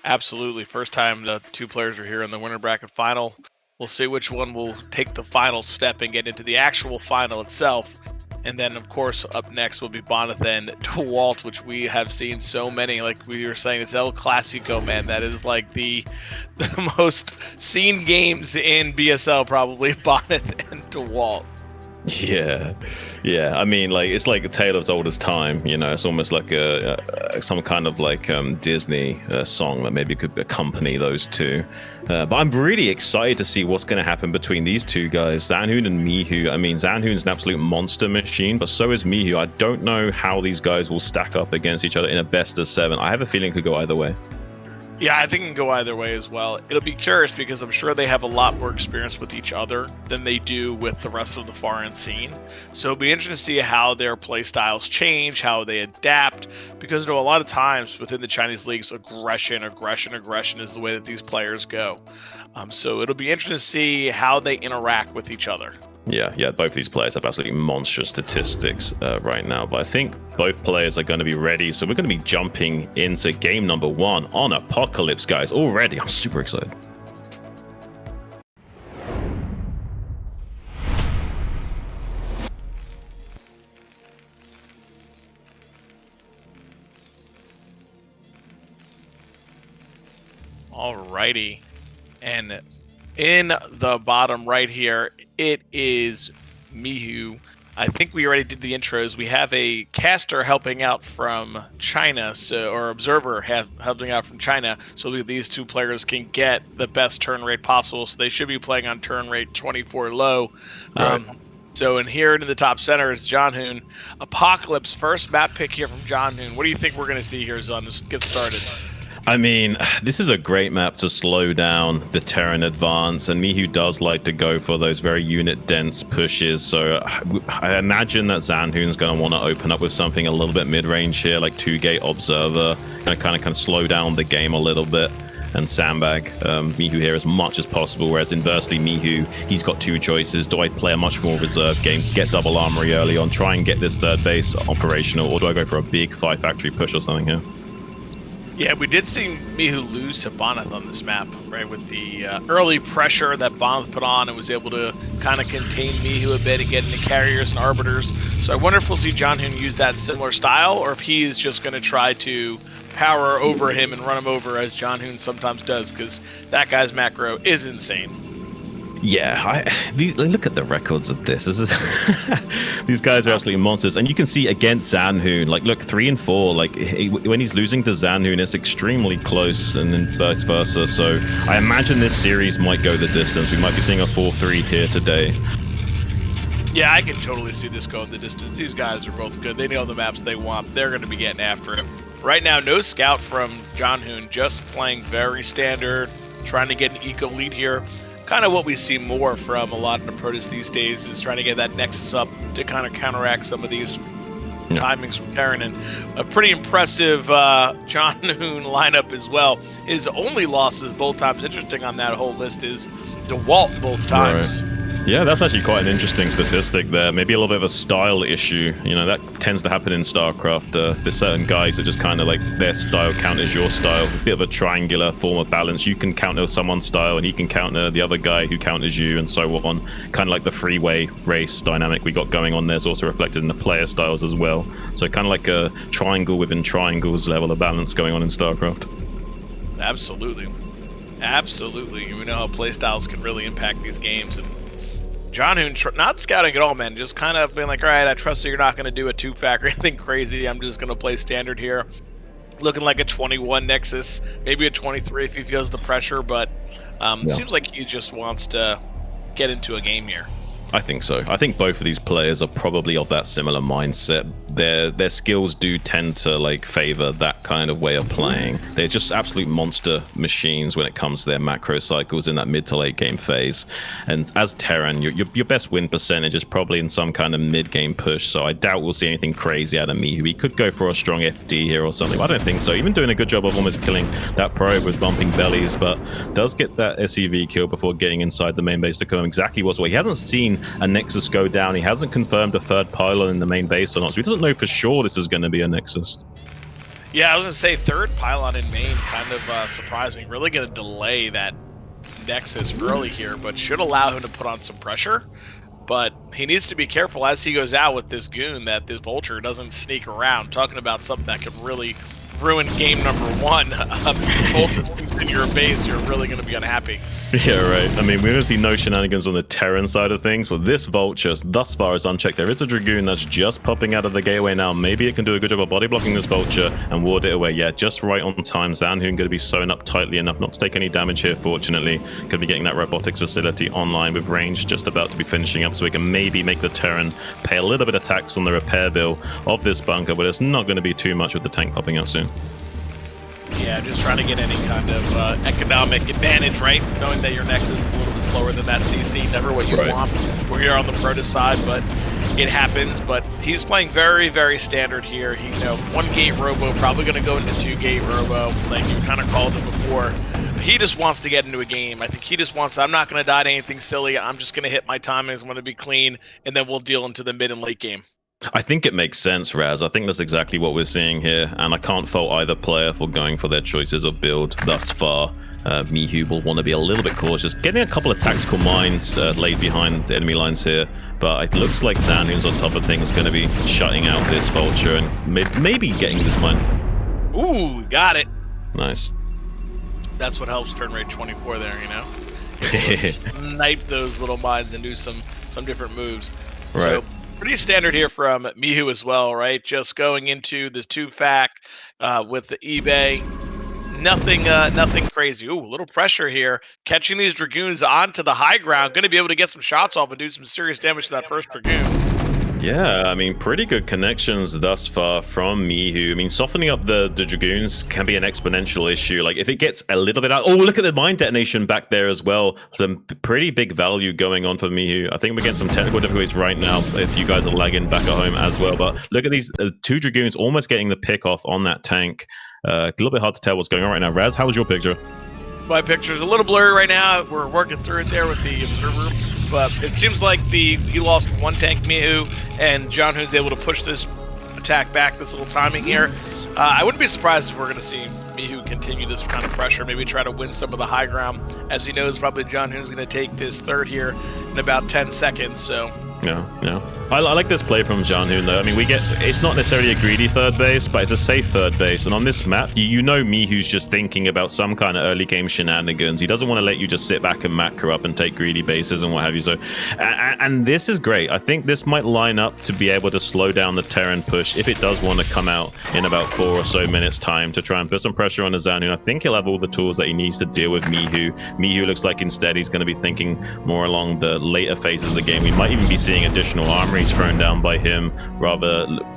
Absolutely. First time the two players are here in the winner bracket final. We'll see which one will take the final step and get into the actual final itself. And then, of course, up next will be Bonathan and DeWalt, which we have seen so many. Like we were saying, it's El Clasico, man. That is like the most seen games in BSL, probably, Bonathan and DeWalt. Yeah. I mean, like it's like a tale as old as time. You know, it's almost like some kind of like Disney song that maybe could accompany those two. But I'm really excited to see what's going to happen between these two guys, Zhanhun and Mihu. I mean, Zhanhun's an absolute monster machine, but so is Mihu. I don't know how these guys will stack up against each other in a best of 7. I have a feeling it could go either way. Yeah, I think it can go either way as well. It'll be curious because I'm sure they have a lot more experience with each other than they do with the rest of the foreign scene. So it'll be interesting to see how their play styles change, how they adapt, because a lot of times within the Chinese leagues, aggression is the way that these players go. So it'll be interesting to see how they interact with each other. Yeah, both of these players have absolutely monstrous statistics right now, but I think both players are going to be ready, so we're going to be jumping into game number 1 on Apocalypse, guys. Already, I'm super excited. Alrighty, and in the bottom right here, it is Mihu. I think we already did the intros. We have a caster helping out from China, or observer helping out from China, so these two players can get the best turn rate possible. So they should be playing on turn rate 24 low. Right. So in here in the top center is Zhanhun. Apocalypse, first map pick here from Zhanhun. What do you think we're going to see here, Zhan? Let's get started. I mean, this is a great map to slow down the Terran advance, and Mihu does like to go for those very unit-dense pushes, so I imagine that Zhanhun's going to want to open up with something a little bit mid-range here, like 2-gate Observer, going to kind of slow down the game a little bit, and sandbag Mihu here as much as possible, whereas inversely Mihu, he's got two choices. Do I play a much more reserved game, get double armory early on, try and get this third base operational, or do I go for a big 5-factory push or something here? Yeah, we did see Mihu lose to Bonath on this map, right? With the early pressure that Bonath put on and was able to kind of contain Mihu a bit and get into carriers and arbiters. So I wonder if we'll see Zhanhun use that similar style, or if he's just going to try to power over him and run him over as Zhanhun sometimes does, because that guy's macro is insane. Yeah, look at the records of this. These guys are absolutely monsters, and you can see against Zhanhun, like look, 3 and 4. Like when he's losing to Zhanhun, it's extremely close, and then vice versa. So I imagine this series might go the distance. We might be seeing a 4-3 here today. Yeah, I can totally see this going the distance. These guys are both good. They know the maps they want. They're going to be getting after it. Right now, no scout from Zhanhun, just playing very standard, trying to get an eco lead here. Kind of what we see more from a lot of the Protoss these days is trying to get that Nexus up to kind of counteract some of these timings from Terran. And a pretty impressive Zhanhun lineup as well. His only losses both times, interesting on that whole list, is DeWalt both times. Right. Yeah, that's actually quite an interesting statistic there. Maybe a little bit of a style issue. You know, that tends to happen in StarCraft. There's certain guys that just kind of like their style counters your style. A bit of a triangular form of balance. You can counter someone's style and he can counter the other guy who counters you and so on. Kind of like the freeway race dynamic we got going on there is also reflected in the player styles as well. So kind of like a triangle within triangles level of balance going on in StarCraft. Absolutely. Absolutely. We know how playstyles can really impact these games. And Zhanhun, not scouting at all, man. Just kind of being like, all right, I trust that you're not going to do a 2-fac or anything crazy. I'm just going to play standard here. Looking like a 21 Nexus, maybe a 23 if he feels the pressure, but seems like he just wants to get into a game here. I think so. I think both of these players are probably of that similar mindset. Their skills do tend to like favor that kind of way of playing. They're just absolute monster machines when it comes to their macro cycles in that mid to late game phase. And as Terran, your best win percentage is probably in some kind of mid game push. So I doubt we'll see anything crazy out of Mihu. He could go for a strong FD here or something. I don't think so. Even doing a good job of almost killing that probe with bumping bellies, but does get that SEV kill before getting inside the main base to confirm exactly what's what. He hasn't seen a Nexus go down. He hasn't confirmed a third pylon in the main base or not, so he doesn't know for sure this is going to be a Nexus. Yeah, I was gonna say third pylon in main, kind of surprising. Really gonna delay that Nexus early here, but should allow him to put on some pressure. But he needs to be careful as he goes out with this goon that this vulture doesn't sneak around. Talking about something that could really ruin game number one. If vulture sneaks in your base, you're really going to be unhappy. Yeah, right. I mean, we're going to see no shenanigans on the Terran side of things, but this vulture thus far is unchecked. There is a Dragoon that's just popping out of the gateway now. Maybe it can do a good job of body blocking this vulture and ward it away. Yeah, just right on time. Zhanhun going to be sewn up tightly enough not to take any damage here, fortunately. Going to be getting that robotics facility online with range just about to be finishing up, so we can maybe make the Terran pay a little bit of tax on the repair bill of this bunker, but it's not going to be too much with the tank popping out soon. Yeah, just trying to get any kind of economic advantage, right? Knowing that your Nexus is a little bit slower than that CC, never what you want when you're on the Protoss side, but it happens. But he's playing very, very standard here. He, you know, 1-gate robo, probably going to go into 2-gate robo, like you kind of called it before. He just wants to get into a game. I think he just wants, I'm not going to die to anything silly. I'm just going to hit my timings. I'm going to be clean, and then we'll deal into the mid and late game. I think it makes sense, Raz. I think that's exactly what we're seeing here, and I can't fault either player for going for their choices of build thus far. Mihu will want to be a little bit cautious, getting a couple of tactical mines laid behind the enemy lines here, but it looks like Zhanhun's on top of things, going to be shutting out this vulture and maybe getting this mine. Ooh, got it. Nice. That's what helps turn rate 24 there, you know? Snipe those little mines and do some different moves. Right. So, pretty standard here from Mihu as well, right? Just going into the 2-fac with the eBay. Nothing crazy. Ooh, a little pressure here. Catching these Dragoons onto the high ground. Going to be able to get some shots off and do some serious damage to that first Dragoon. Yeah, I mean, pretty good connections thus far from Mihu. I mean, softening up the Dragoons can be an exponential issue. Like, if it gets a little bit out... Oh, look at the mine detonation back there as well. Some pretty big value going on for Mihu. I think we're getting some technical difficulties right now if you guys are lagging back at home as well. But look at these 2 Dragoons almost getting the pick off on that tank. A little bit hard to tell what's going on right now. Raz, how was your picture? My picture's a little blurry right now. We're working through it there with the observer. But it seems like he lost 1 tank, Mihu, and Zhanhun's able to push this attack back, this little timing here. I wouldn't be surprised if we're going to see Mihu continue this kind of pressure, maybe try to win some of the high ground. As he knows, probably Zhanhun's going to take this third here in about 10 seconds, so... Yeah. I like this play from Zhanhun, though. I mean, it's not necessarily a greedy third base, but it's a safe third base. And on this map, you know Mihu's just thinking about some kind of early game shenanigans. He doesn't want to let you just sit back and macro up and take greedy bases and what have you. So, and this is great. I think this might line up to be able to slow down the Terran push if it does want to come out in about 4 or so minutes time to try and put some pressure on the Zhanhun. I think he'll have all the tools that he needs to deal with Mihu. Mihu looks like instead he's going to be thinking more along the later phases of the game. We might even be seeing additional armories thrown down by him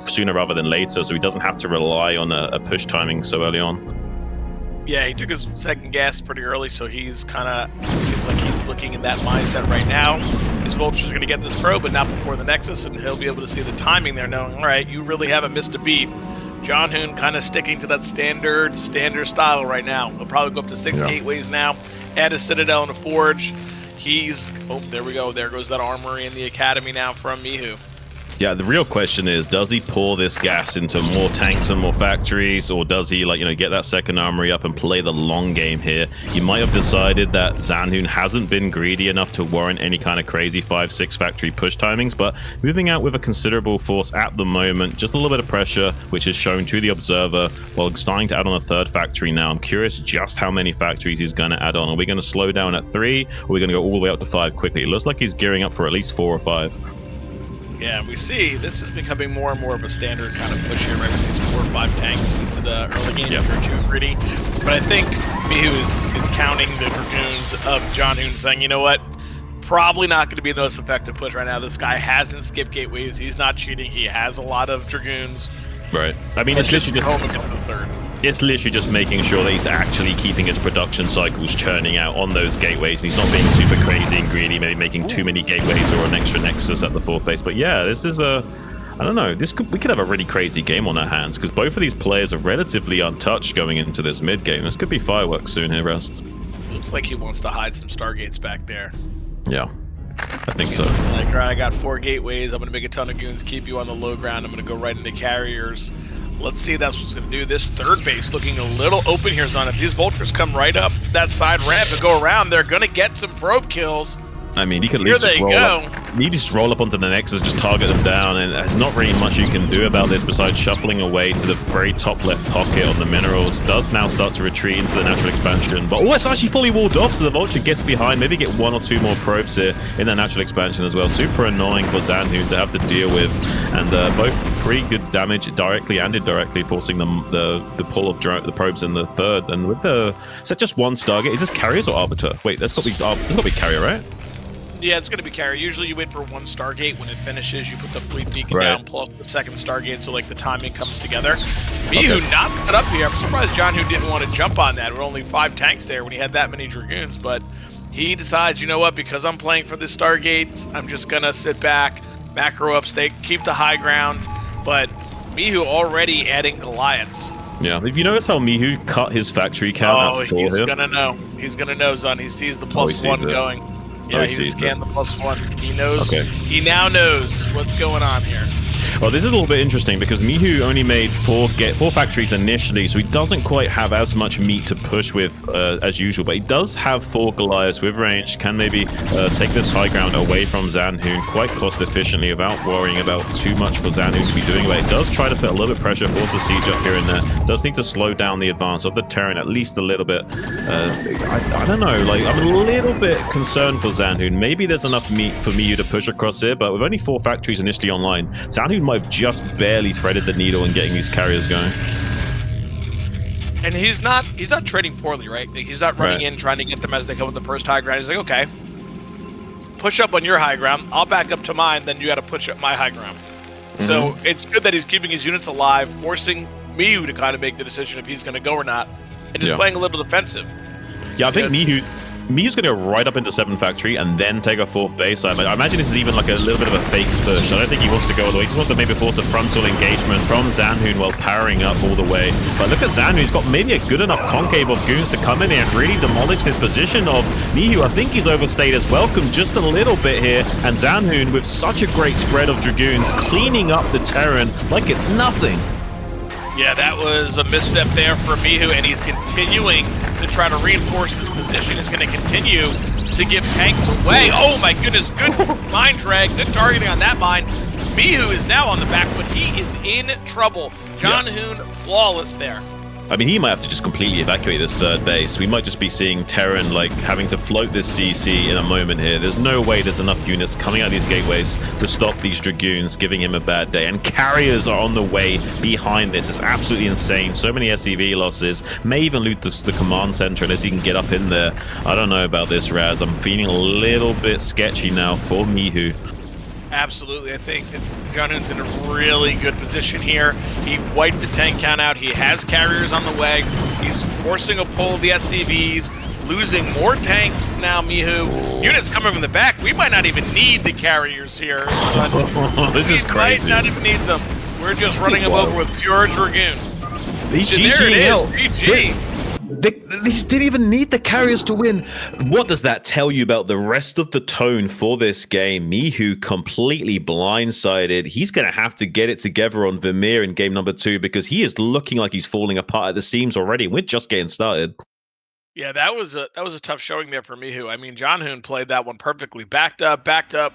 sooner rather than later, so he doesn't have to rely on a push timing so early on. Yeah, he took his second gas pretty early, so he's kind of seems like he's looking in that mindset right now. His vulture's going to get this pro, but not before the Nexus, and he'll be able to see the timing there, knowing, all right, you really haven't missed a beat. Zhanhun kind of sticking to that standard style right now. He'll probably go up to 6 gateways now, add a Citadel and a Forge. Oh, there we go. There goes that armory in the academy now from Mihu. Yeah, the real question is, does he pour this gas into more tanks and more factories, or does he, get that second armory up and play the long game here? He might have decided that Zhanhun hasn't been greedy enough to warrant any kind of crazy 5-6 factory push timings, but moving out with a considerable force at the moment, just a little bit of pressure, which is shown to the observer, while starting to add on a 3rd factory now. I'm curious just how many factories he's going to add on. Are we going to slow down at 3, or are we going to go all the way up to 5 quickly? It looks like he's gearing up for at least 4 or 5. Yeah, we see this is becoming more and more of a standard kind of push here, right, with these 4 or 5 tanks into the early game if you're too greedy. But I think Mihu is counting the Dragoons of Zhanhun, saying, you know what, probably not going to be the most effective push right now. This guy hasn't skipped gateways. He's not cheating. He has a lot of Dragoons. Right. I mean, it's literally just home against the third. It's literally just making sure that he's actually keeping his production cycles churning out on those gateways. He's not being super crazy and greedy, maybe making too many gateways or an extra Nexus at the 4th base. But yeah, this is I don't know. We could have a really crazy game on our hands, because both of these players are relatively untouched going into this mid game. This could be fireworks soon here, Raz. Looks like he wants to hide some Stargates back there. Yeah, I think so. Like, all right, I got 4 gateways. I'm going to make a ton of goons, keep you on the low ground. I'm going to go right into carriers. Let's see if that's what's going to do. This third base looking a little open here, Zon. If these vultures come right up that side ramp and go around, they're going to get some probe kills. I mean, you can at Here least just they roll go. up. You just roll up onto the Nexus, just target them down, and there's not really much you can do about this besides shuffling away to the very top left pocket on the minerals. Does now start to retreat into the natural expansion, but oh, it's actually fully walled off, so the vulture gets behind. Maybe get 1 or 2 more probes here in the natural expansion as well. Super annoying for Zhanhun to have to deal with, and both pretty good damage directly and indirectly, forcing them the pull of the probes in the third. And with the, is that just 1 Stargate? Is this carriers or Arbiter? Wait, that's got to be carrier, right? Yeah, it's going to be carrier. Usually you wait for 1 Stargate. When it finishes, you put the fleet beacon Right. down plus the second Stargate, so like the timing comes together. Mihu not set up here. I'm surprised Zhanhun didn't want to jump on that with only 5 tanks there when he had that many Dragoons, but he decides, you know what, because I'm playing for this Stargate, I'm just going to sit back, macro up, keep the high ground, but Mihu already adding Goliaths. Yeah, if you notice how Mihu cut his factory count at 4 he's here? going to know. He's going to know, Zon. He sees the he +1 sees it. going. Yeah, he scanned the +1. He knows. Okay. He now knows what's going on here. Well, this is a little bit interesting because Mihu only made 4 factories initially, so he doesn't quite have as much meat to push with as usual, but he does have 4 Goliaths with range, can maybe take this high ground away from Zhanhun quite cost efficiently without worrying about too much for Zhanhun to be doing, but it does try to put a little bit of pressure, force the siege up here and there, does need to slow down the advance of the Terran at least a little bit. I don't know, like, I'm a little bit concerned for Zhanhun. Maybe there's enough meat for Mihu to push across here, but with only 4 factories initially online, Zhanhun might have just barely threaded the needle in getting these carriers going. And he's not trading poorly, right? Like, he's not running in trying to get them as they come with the first high ground. He's like, okay, push up on your high ground, I'll back up to mine, then you got to push up my high ground. So it's good that he's keeping his units alive, forcing Mihu to kind of make the decision if he's going to go or not, and just playing a little defensive. Yeah, I think Mihu's going to go right up into 7 factory and then take a 4th base. I imagine this is even like a little bit of a fake push. I don't think he wants to go all the way. He just wants to maybe force a frontal engagement from Zhanhun while powering up all the way. But look at Zhanhun. He's got maybe a good enough concave of goons to come in here and really demolish this position of Mihu. I think he's overstayed his welcome just a little bit here. And Zhanhun, with such a great spread of Dragoons, cleaning up the Terran like it's nothing. Yeah, that was a misstep there for Mihu, and he's continuing to try to reinforce this position. He's going to continue to give tanks away. Oh my goodness, good mine drag, good targeting on that mine. Mihu is now on the back foot. He is in trouble. Zhanhun flawless there. I mean, he might have to just completely evacuate this 3rd base. We might just be seeing Terran, like, having to float this CC in a moment here. There's no way there's enough units coming out of these gateways to stop these Dragoons, giving him a bad day. And carriers are on the way behind this. It's absolutely insane. So many SEV losses. May even loot the command center unless he can get up in there. I don't know about this, Raz. I'm feeling a little bit sketchy now for Mihu. Absolutely. I think Zhanhun's in a really good position here. He wiped the tank count out. He has carriers on the way. He's forcing a pull of the SCVs, losing more tanks now, Mihu. Units coming from the back. We might not even need the carriers here. This is crazy. We might not even need them. We're just running them over with pure Dragoon. He's So there it is. GG. They didn't even need the carriers to win. What does that tell you about the rest of the tone for this game? Mihu completely blindsided. He's going to have to get it together on Vermeer in game number 2 because he is looking like he's falling apart at the seams already. We're just getting started. Yeah, that was a tough showing there for Mihu. I mean, Zhanhun played that one perfectly. Backed up,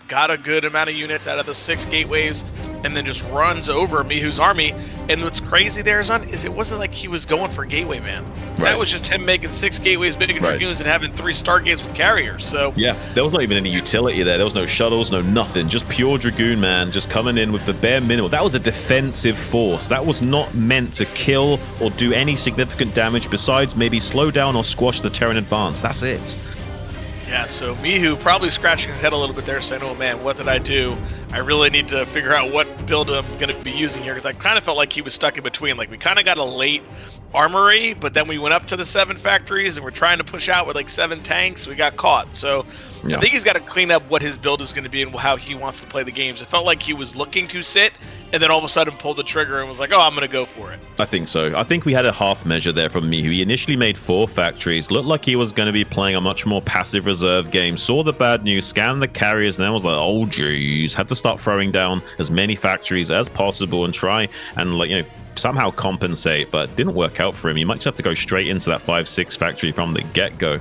got a good amount of units out of the 6 gateways, and then just runs over Mihu's army. And what's crazy there, Zon, is it wasn't like he was going for gateway, man. Right. That was just him making 6 gateways, bigger Dragoons, and having 3 Stargates with carriers. So yeah, there was not even any utility there. There was no shuttles, no nothing. Just pure Dragoon, man, just coming in with the bare minimum. That was a defensive force. That was not meant to kill or do any significant damage besides maybe slow down or squash the Terran advance. That's it. Yeah, so Mihu probably scratching his head a little bit there, saying, oh man, what did I do? I really need to figure out what build I'm going to be using here, because I kind of felt like he was stuck in between. Like, we kind of got a late armory, but then we went up to the 7 factories, and we're trying to push out with like 7 tanks. We got caught. So Yeah. I think he's got to clean up what his build is going to be and how he wants to play the games. It felt like he was looking to sit and then all of a sudden pulled the trigger and was like, oh, I'm going to go for it. I think so. I think we had a half measure there from Mihu. He initially made 4 factories, looked like he was going to be playing a much more passive reserve game, saw the bad news, scanned the carriers, and then was like, oh, geez, had to start throwing down as many factories as possible and try and, like, somehow compensate, but didn't work out for him. You might just have to go straight into that 5-6 factory from the get-go.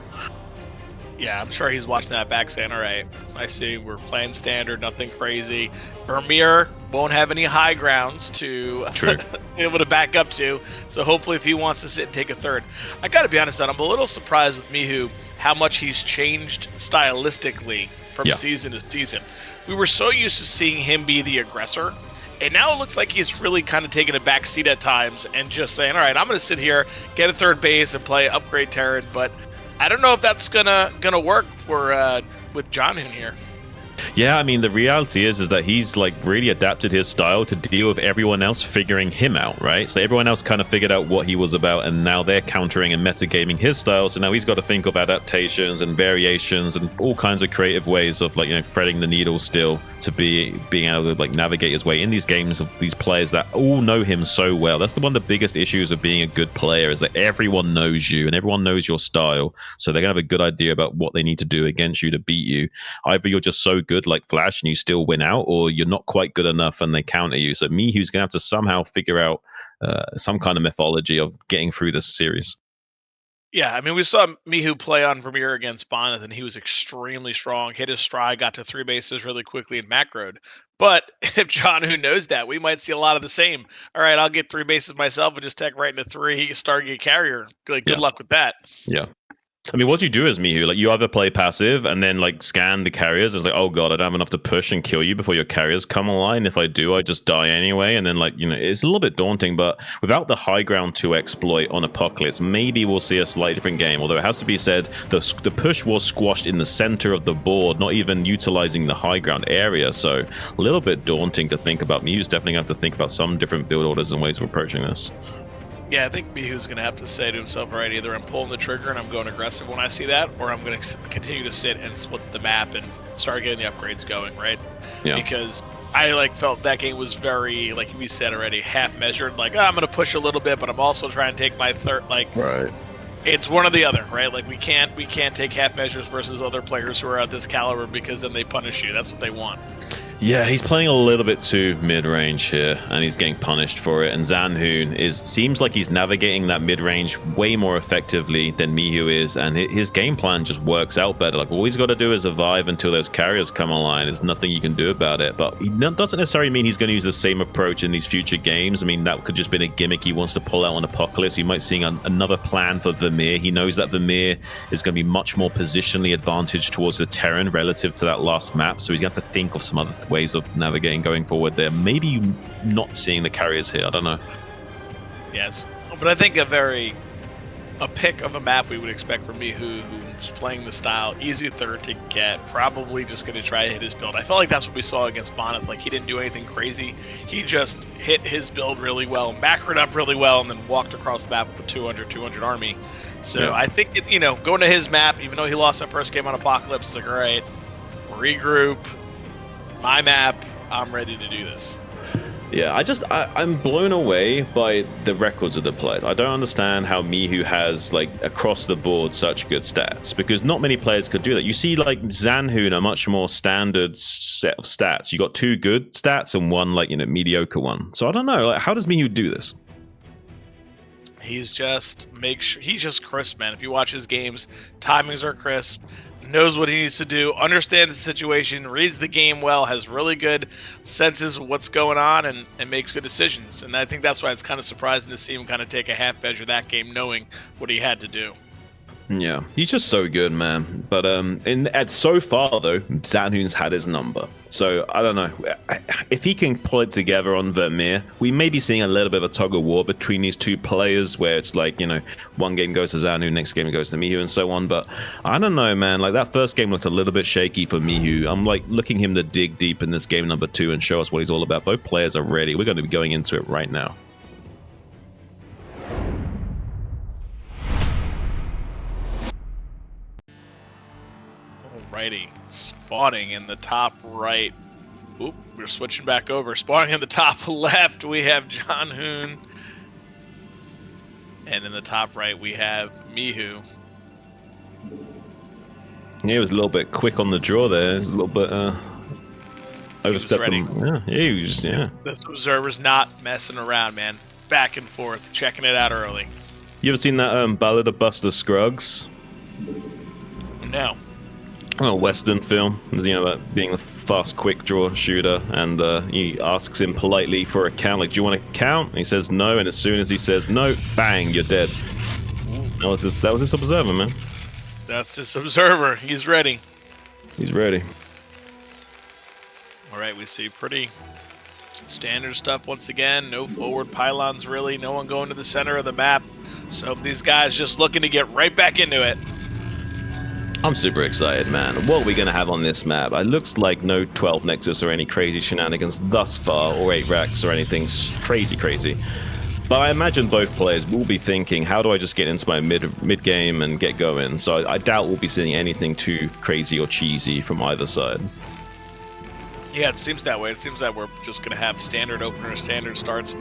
Yeah, I'm sure he's watching that back saying, all right, I see we're playing standard, nothing crazy. Vermeer won't have any high grounds to be able to back up to. So hopefully if he wants to sit and take a third. I got to be honest, I'm a little surprised with Mihu how much he's changed stylistically from season to season. We were so used to seeing him be the aggressor. And now it looks like he's really kind of taking a back seat at times and just saying, all right, I'm going to sit here, get a third base and play upgrade Terran. But I don't know if that's gonna work for with Zhanhun here. Yeah, I mean, the reality is that he's like really adapted his style to deal with everyone else figuring him out, right? So everyone else kind of figured out what he was about, and now they're countering and metagaming his style. So now he's got to think of adaptations and variations and all kinds of creative ways of, like, threading the needle still to being able to, like, navigate his way in these games of these players that all know him so well. That's one of the biggest issues of being a good player, is that everyone knows you and everyone knows your style. So they're gonna have a good idea about what they need to do against you to beat you. Either you're just so good like Flash and you still win out, or you're not quite good enough and they counter you. So Mihu's gonna have to somehow figure out some kind of mythology of getting through this series. Yeah, I mean, we saw Mihu play on Vermeer against Bonnet, and he was extremely strong, hit his stride, got to 3 bases really quickly and macroed. But if John, who knows that, we might see a lot of the same. All right, I'll get 3 bases myself and just tech right into 3 Stargate carrier. Good luck with that. Yeah. I mean, what do you do as Mihu? Like, you either play passive and then, like, scan the carriers. It's like, oh god, I don't have enough to push and kill you before your carriers come online. If I do, I just die anyway. And then, like, it's a little bit daunting. But without the high ground 2 exploit on Apocalypse, maybe we'll see a slightly different game. Although it has to be said, the push was squashed in the center of the board, not even utilizing the high ground area. So a little bit daunting to think about. Mihu's definitely going to have to think about some different build orders and ways of approaching this. Yeah, I think Mihu's going to have to say to himself, all right, either I'm pulling the trigger and I'm going aggressive when I see that, or I'm going to continue to sit and split the map and start getting the upgrades going, right? Yeah. Because I felt that game was very, like we said already, half measured. Like, oh, I'm going to push a little bit, but I'm also trying to take my third. Like, right. It's one or the other, right? Like, we can't take half measures versus other players who are at this caliber, because then they punish you. That's what they want. Yeah, he's playing a little bit too mid-range here, and he's getting punished for it. And Zhanhun seems like he's navigating that mid-range way more effectively than Mihu is, and his game plan just works out better. Like, all he's got to do is survive until those carriers come online. There's nothing you can do about it. But he doesn't necessarily mean he's going to use the same approach in these future games. I mean, that could just been a gimmick he wants to pull out on Apocalypse. You might see another plan for Vermeer. He knows that Vermeer is going to be much more positionally advantaged towards the Terran relative to that last map, so he's going to have to think of some other ways of navigating going forward there. Maybe not seeing the carriers here, I don't know. Yes, but I think a pick of a map we would expect from Mihu, who's playing the style, easy third to get, probably just going to try to hit his build. I felt like that's what we saw against Bonnet. Like, he didn't do anything crazy. He just hit his build really well, macroed up really well, and then walked across the map with a 200 army. So yeah. I think, going to his map, even though he lost that first game on Apocalypse, it's like, all right, regroup, my map, I'm ready to do this. Yeah, I'm blown away by the records of the players. I don't understand how Mihu has, like, across the board such good stats, because not many players could do that. You see, like, Zhanhun, a much more standard set of stats. You got 2 good stats and 1, like, mediocre one. So I don't know, like, how does Mihu do this? He's just crisp, man. If you watch his games, timings are crisp, knows what he needs to do, understands the situation, reads the game well, has really good senses of what's going on, and makes good decisions. And I think that's why it's kind of surprising to see him kind of take a half measure that game, knowing what he had to do. Yeah, he's just so good, man. But so far though, Zhanhun's had his number. So I don't know if he can pull it together on Vermeer. We may be seeing a little bit of a tug of war between these 2 players, where it's like, one game goes to Zhanhun, next game goes to Mihu, and so on. But I don't know, man. Like, that first game looked a little bit shaky for Mihu. I'm like looking him to dig deep in this game number 2 and show us what he's all about. Both players are ready. We're going to be going into it right now. Alrighty, spawning in the top right. Oop, we're switching back over. Spawning in the top left, we have Zhanhun. And in the top right, we have Mihu. Yeah, he was a little bit quick on the draw there. He was a little bit overstepping. Yeah, he was, yeah. This observer's not messing around, man. Back and forth, checking it out early. You ever seen that Ballad of Buster Scruggs? No. A Western film, you know, about being a fast, quick draw shooter, and he asks him politely for a count, like, do you want to count? And he says no, and as soon as he says no, bang, you're dead. That was this observer, man. That's this observer. He's ready. He's ready. All right, we see pretty standard stuff once again. No forward pylons, really. No one going to the center of the map. So these guys just looking to get right back into it. I'm super excited, man. What are we going to have on this map? It looks like no 12 Nexus or any crazy shenanigans thus far, or 8 racks or anything crazy. But I imagine both players will be thinking, how do I just get into my mid game and get going? So I doubt we'll be seeing anything too crazy or cheesy from either side. Yeah, it seems that way. It seems that we're just going to have standard openers, standard starts.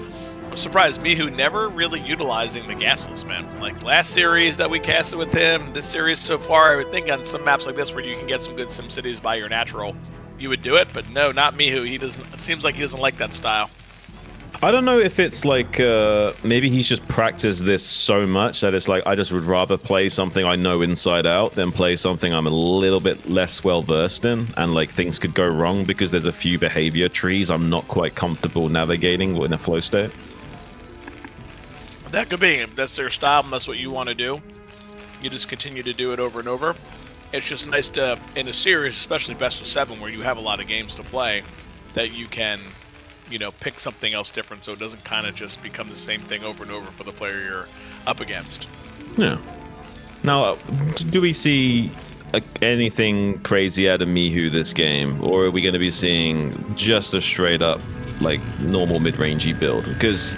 I'm surprised Mihu never really utilizing the gasless, man. Like last series that we casted with him, this series so far, I would think on some maps like this where you can get some good sim cities by your natural, you would do it, but no, not Mihu. He doesn't. It seems like he doesn't like that style. I don't know if it's like maybe he's just practiced this so much that it's like I just would rather play something I know inside out than play something I'm a little bit less well versed in, and like things could go wrong because there's a few behavior trees I'm not quite comfortable navigating in a flow state. That could be. That's their style, and that's what you want to do. You just continue to do it over and over. It's just nice to, in a series, especially best of 7, where you have a lot of games to play, that you can, you know, pick something else different so it doesn't kind of just become the same thing over and over for the player you're up against. Yeah. Now, do we see anything crazy out of Mihu this game, or are we going to be seeing just a straight up, like, normal mid-rangey build? Because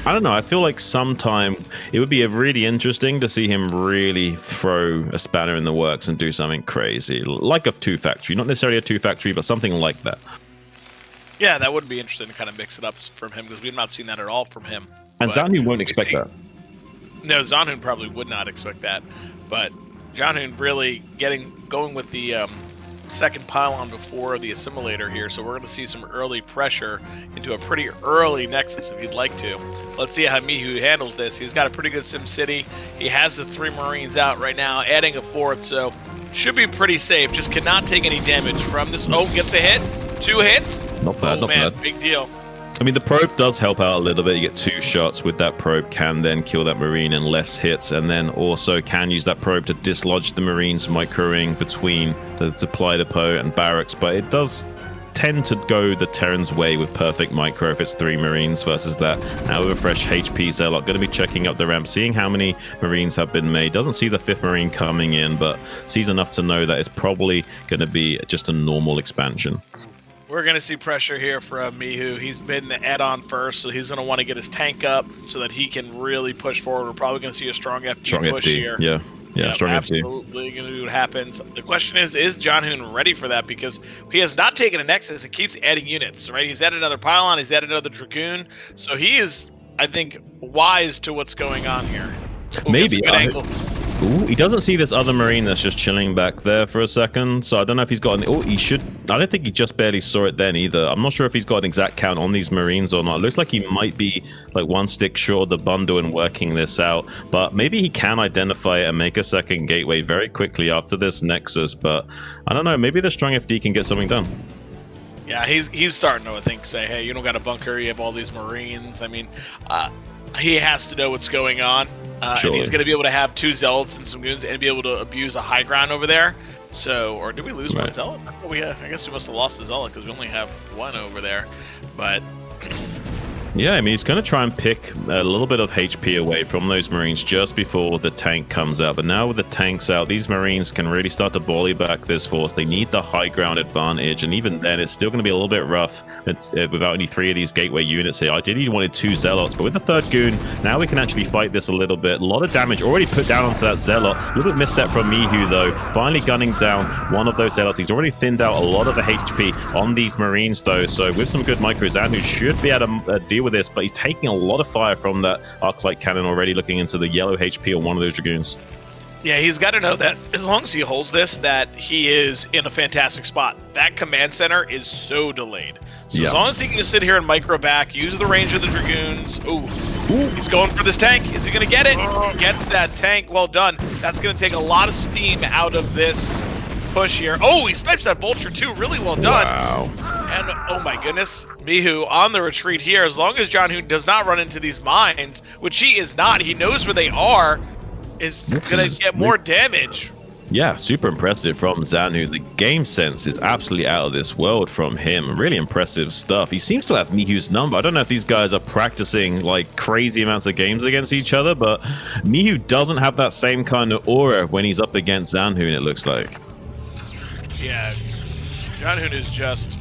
I don't know, I feel like sometime it would be really interesting to see him really throw a spanner in the works and do something crazy, like a 2 factory, not necessarily a 2 factory, but something like that. Yeah, that would be interesting to kind of mix it up from him, because we've not seen that at all from him. And Zhanhun won't expect that. No, Zhanhun probably would not expect that, but Zhanhun really going with the second pylon before the assimilator here, so we're going to see some early pressure into a pretty early Nexus if you'd like to. Let's see how Mihu handles this. He's got a pretty good Sim City. He has the 3 Marines out right now, adding a 4th, so should be pretty safe. Just cannot take any damage from this. Oh, gets a hit. 2 hits. Not bad, not bad. Big deal. I mean, the probe does help out a little bit. You get 2 shots with that probe, can then kill that Marine in less hits, and then also can use that probe to dislodge the Marines microing between the supply depot and barracks. But it does tend to go the Terran's way with perfect micro if it's 3 Marines versus that. Now with a fresh HP Zealot, going to be checking up the ramp, seeing how many Marines have been made. Doesn't see the 5th Marine coming in, but sees enough to know that it's probably going to be just a normal expansion. We're going to see pressure here from Mihu. He's been the add-on first, so he's going to want to get his tank up so that he can really push forward. We're probably going to see a strong FD push here. Yeah, strong FD. Absolutely going to do what happens. The question is Zhanhun ready for that? Because he has not taken a Nexus and keeps adding units, right? He's added another Pylon, he's added another Dragoon. So he is, I think, wise to what's going on here. Maybe. Ooh, he doesn't see this other Marine that's just chilling back there for a second, so I don't know if he's got an... Oh, he should... I don't think he just barely saw it then either. I'm not sure if he's got an exact count on these Marines or not. It looks like he might be like 1 stick short of the bundle and working this out, but maybe he can identify it and make a second gateway very quickly after this Nexus, but I don't know, maybe the strong FD can get something done. Yeah, he's starting to, I think, say, hey, you don't got a bunker, you have all these Marines. I mean, he has to know what's going on. And he's going to be able to have 2 Zealots and some goons and be able to abuse a high ground over there. So, or did we lose 1 Zealot? I guess we must have lost the Zealot because we only have 1 over there. But Yeah, I mean, he's going to try and pick a little bit of HP away from those Marines just before the tank comes out. But now with the tanks out, these Marines can really start to volley back this force. They need the high ground advantage, and even then, it's still going to be a little bit rough without only 3 of these gateway units here. Ideally, you wanted 2 Zealots, but with the 3rd Goon, now we can actually fight this a little bit. A lot of damage already put down onto that Zealot. A little bit misstep from Mihu, though. Finally gunning down one of those Zealots. He's already thinned out a lot of the HP on these Marines, though. So with some good micro, Zhanhun should be able to deal with this, but he's taking a lot of fire from that arc light cannon already, looking into the yellow HP on one of those Dragoons. Yeah, he's got to know that as long as he holds this, that he is in a fantastic spot. That command center is so delayed. So as long as he can just sit here and micro back, use the range of the Dragoons. Ooh, he's going for this tank. Is he going to get it? He gets that tank. Well done. That's going to take a lot of steam out of this push here. Oh, he snipes that vulture too. Really well done. Wow. And oh my goodness, Mihu on the retreat here. As long as Zhanhun does not run into these mines, which he is not, he knows where they are, is going to get more damage. Yeah, super impressive from Zhanhun. The game sense is absolutely out of this world from him. Really impressive stuff. He seems to have Mihu's number. I don't know if these guys are practicing like crazy amounts of games against each other, but Mihu doesn't have that same kind of aura when he's up against Zhanhun, it looks like. Yeah, Zhanhun is just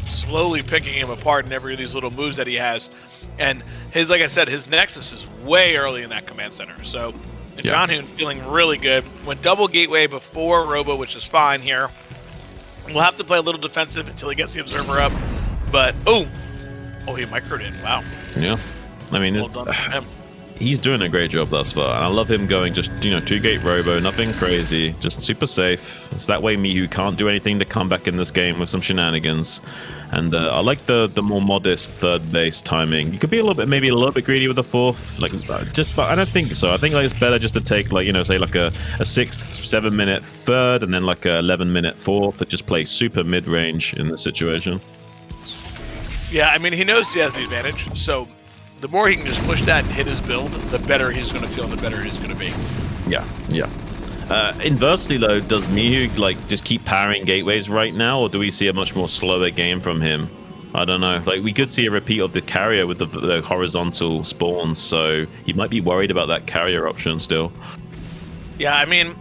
slowly picking him apart in every of these little moves that he has. And his, like I said, his Nexus is way early in that command center. So Zhanhun feeling really good. Went double gateway before Robo, which is fine here. We'll have to play a little defensive until he gets the Observer up. But, oh, he microed in. Wow. Yeah. I mean, well done to him. He's doing a great job thus far, and I love him going just, 2-gate Robo, nothing crazy, just super safe. It's that way Mihu can't do anything to come back in this game with some shenanigans. And I like the more modest 3rd base timing. You could be maybe a little bit greedy with the 4th, but I don't think so. I think it's better just to take say like a 6-7 minute 3rd and then like a 11-minute 4th that just plays super mid range in this situation. Yeah, I mean, he knows he has the advantage, so the more he can just push that and hit his build, the better he's going to feel and the better he's going to be. Yeah. Inversely, though, does Mihu just keep powering gateways right now, or do we see a much more slower game from him? I don't know. We could see a repeat of the carrier with the horizontal spawns, so he might be worried about that carrier option still. Yeah, I mean,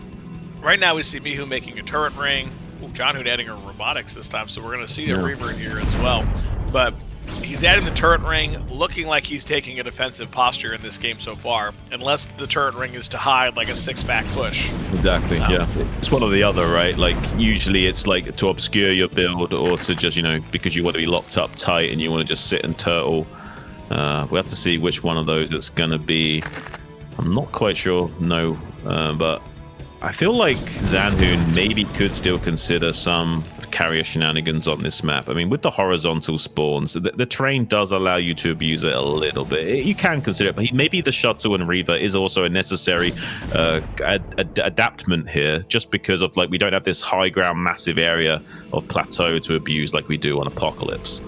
right now we see Mihu making a turret ring. Zhanhun adding a robotics this time, so we're going to see a Reaver here as well. But he's adding the turret ring, looking like he's taking a defensive posture in this game so far, unless the turret ring is to hide like a 6-back push. Exactly, yeah. It's one or the other, right? Usually it's to obscure your build or to just, because you want to be locked up tight and you want to just sit and turtle. We have to see which one of those it's going to be. I'm not quite sure, but I feel like Zhanhun maybe could still consider some carrier shenanigans on this map. I mean, with the horizontal spawns, the terrain does allow you to abuse it a little bit. You can consider it, but maybe the shuttle and Reaver is also a necessary adaptment here, just because of we don't have this high ground massive area of plateau to abuse like we do on Apocalypse.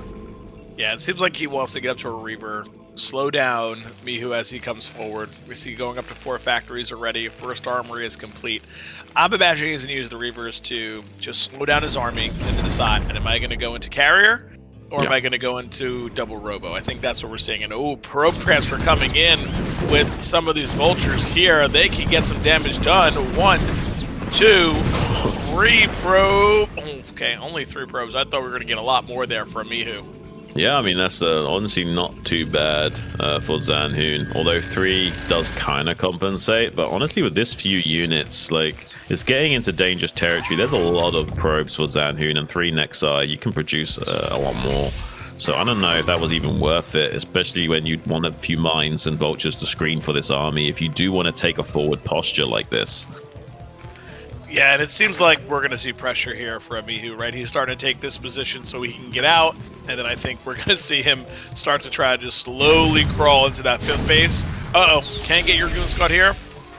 Yeah, it seems like he wants to get up to a Reaver, slow down Mihu as he comes forward. We see going up to 4 factories already. First armory is complete. I'm imagining he's going to use the Reavers to just slow down his army and then decide, am I going to go into carrier or am I going to go into double Robo? I think that's what we're seeing. And probe transfer coming in with some of these vultures here. They can get some damage done. 1, 2, 3 probe. Okay, only 3 probes. I thought we were going to get a lot more there from Mihu. Yeah, I mean, that's honestly not too bad for Zhanhun, although 3 does kind of compensate. But honestly, with this few units, it's getting into dangerous territory. There's a lot of probes for Zhanhun, and 3 Nexi, you can produce a lot more. So I don't know if that was even worth it, especially when you want a few mines and vultures to screen for this army, if you do want to take a forward posture like this. Yeah, and it seems like we're going to see pressure here from Mihu, right? He's starting to take this position so he can get out, and then I think we're going to see him start to try to just slowly crawl into that 5th base. Can't get your goons caught here.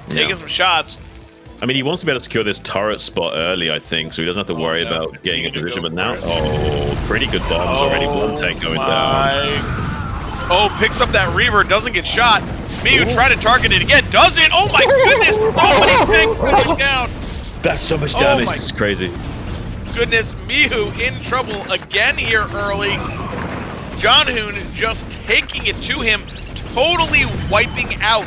Taking some shots. I mean, he wants to be able to secure this turret spot early, I think, so he doesn't have to worry about getting a position. But now, pretty good bombs already. 1 tank going down. Picks up that Reaver, doesn't get shot. Mihu trying to target it again, doesn't. Oh my goodness! Many tanks going down. That's so much damage. It's crazy. Goodness, Mihu in trouble again here early. Zhanhun just taking it to him, totally wiping out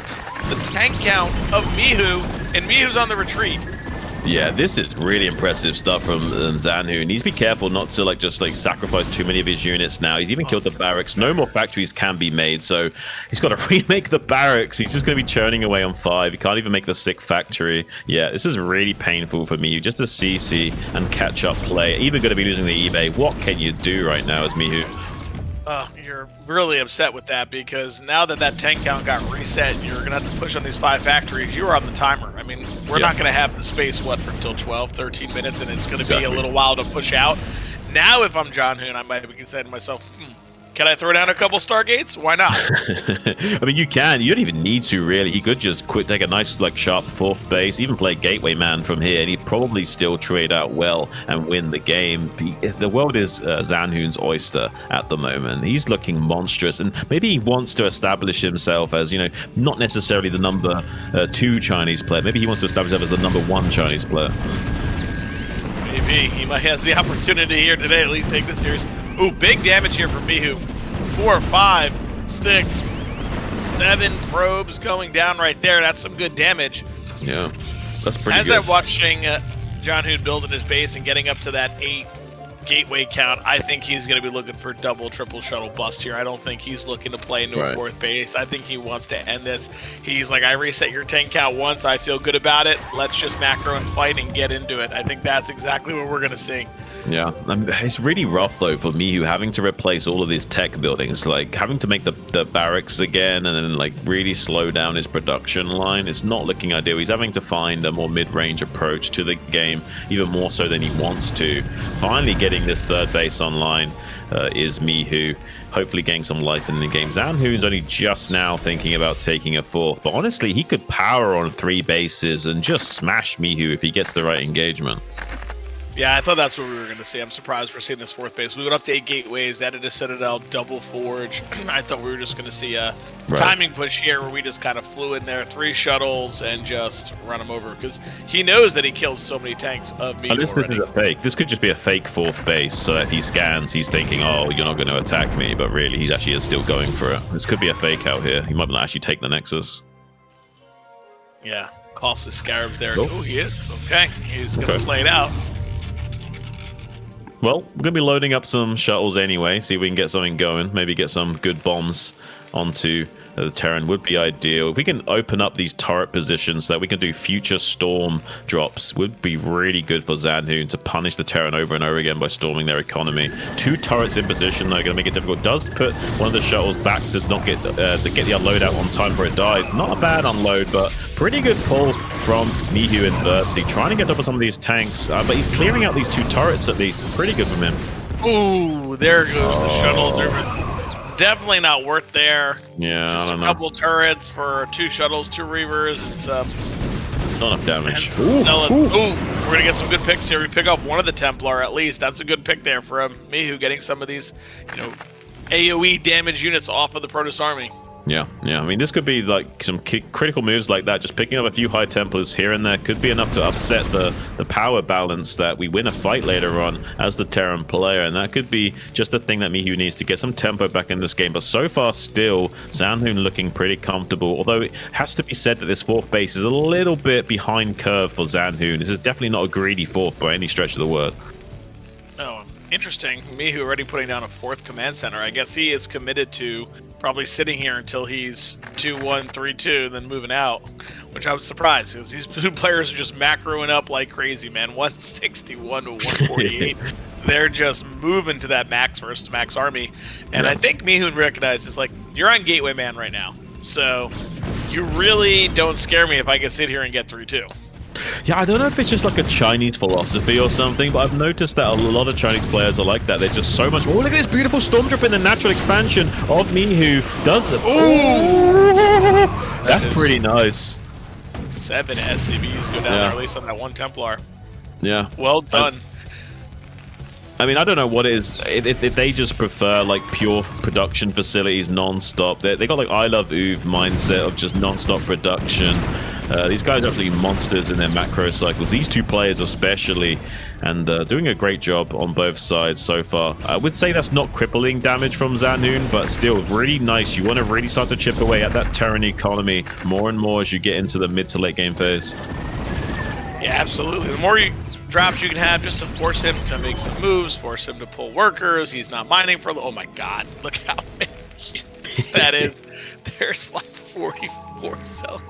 the tank count of Mihu, and Mihu's on the retreat. Yeah, this is really impressive stuff from Zhanhun. He needs to be careful not to just sacrifice too many of his units now. He's even killed the barracks. No more factories can be made, so he's got to remake the barracks. He's just going to be churning away on 5. He can't even make the 6th factory. Yeah, this is really painful for Mihu. Just a CC and catch-up play. Even going to be losing the eBay. What can you do right now as Mihu? You're really upset with that because now that tank count got reset, you're going to have to push on these 5 factories. You are on the timer. I mean, we're not going to have the space, for until 12, 13 minutes, and it's going to be a little while to push out. Now, if I'm Zhanhun, I might be saying to myself, can I throw down a couple Stargates? Why not? I mean, you can. You don't even need to, really. He could just take a nice, sharp 4th base, even play Gateway Man from here, and he'd probably still trade out well and win the game. The world is Zhanhun's oyster at the moment. He's looking monstrous, and maybe he wants to establish himself as, not necessarily the number 2 Chinese player. Maybe he wants to establish himself as the number 1 Chinese player. Maybe. He might have the opportunity here today, at least take this series. Ooh, big damage here from Mihu. 4, 5, 6, 7 probes going down right there. That's some good damage. Yeah, that's pretty good. As I'm watching Zhanhun building his base and getting up to that 8 gateway count, I think he's going to be looking for double, triple shuttle bust here. I don't think he's looking to play into a 4th base. I think he wants to end this. He's like, I reset your tank count once. I feel good about it. Let's just macro and fight and get into it. I think that's exactly what we're going to see. Yeah, it's really rough though for Mihu having to replace all of these tech buildings, having to make the barracks again and then really slow down his production line. It's not looking ideal. He's having to find a more mid-range approach to the game, even more so than he wants to. Finally getting this 3rd base online is Mihu, hopefully getting some life in the game. Zhanhun's only just now thinking about taking a 4th, but honestly, he could power on 3 bases and just smash Mihu if he gets the right engagement. Yeah, I thought that's what we were going to see. I'm surprised we're seeing this 4th base. We went up to 8 gateways, added a citadel, double forge. I thought we were just going to see a timing push here where we just kind of flew in there, 3 shuttles, and just run him over. Because he knows that he killed so many tanks of me. This is a fake. This could just be a fake 4th base. So if he scans, he's thinking, oh, you're not going to attack me. But really, he actually is still going for it. This could be a fake out here. He might not actually take the Nexus. Yeah, costly Scarabs there. Oh, he is. Okay, he's going to play it out. Well, we're going to be loading up some shuttles anyway, see if we can get something going. Maybe get some good bombs onto the Terran would be ideal. If we can open up these turret positions so that we can do future storm drops, would be really good for Zhanhun to punish the Terran over and over again by storming their economy. 2 turrets in position, though, going to make it difficult. Does put one of the shuttles back to not get the unload out on time before it dies. Not a bad unload, but pretty good pull from Mihu University. Trying to get up on some of these tanks, but he's clearing out these 2 turrets at least. Pretty good from him. Ooh, there goes the shuttles. Definitely not worth there. Yeah, just I don't a couple turrets for 2 shuttles, 2 reavers, and some. Not enough damage. Ooh, we're gonna get some good picks here. We pick up one of the Templar at least. That's a good pick there from Mihu, getting some of these, AOE damage units off of the Protoss army. Yeah. I mean, this could be some critical moves like that. Just picking up a few high Templars here and there could be enough to upset the power balance that we win a fight later on as the Terran player. And that could be just the thing that Mihu needs to get some tempo back in this game. But so far, still, Zhanhun looking pretty comfortable. Although it has to be said that this 4th base is a little bit behind curve for Zhanhun. This is definitely not a greedy 4th by any stretch of the word. Oh, interesting. Mihu already putting down a 4th command center. I guess he is committed to probably sitting here until he's 2-1, 3-2, then moving out, which I was surprised because these 2 players are just macroing up like crazy, man. 161 to 148. They're just moving to that max versus max army. And I think Mihu recognizes, you're on Gateway Man right now. So you really don't scare me if I can sit here and get 3-2. Yeah, I don't know if it's just a Chinese philosophy or something, but I've noticed that a lot of Chinese players are like that. They're just so much. Oh, look at this beautiful storm drop in the natural expansion of Mihu. Does it? Ooh, that's pretty nice. 7 SCVs go down there, at least on that 1 Templar. Yeah. Well done. I mean, I don't know what it is. If they just prefer pure production facilities non-stop. They got I love Uv mindset of just non-stop production. These guys are absolutely monsters in their macro cycles. These two players especially, and doing a great job on both sides so far. I would say that's not crippling damage from Zhanhun, but still really nice. You want to really start to chip away at that Terran economy more and more as you get into the mid to late game phase. Yeah, absolutely. The more drops you can have just to force him to make some moves, force him to pull workers. He's not mining for... Oh my god, look how many units that is. There's like 44 cells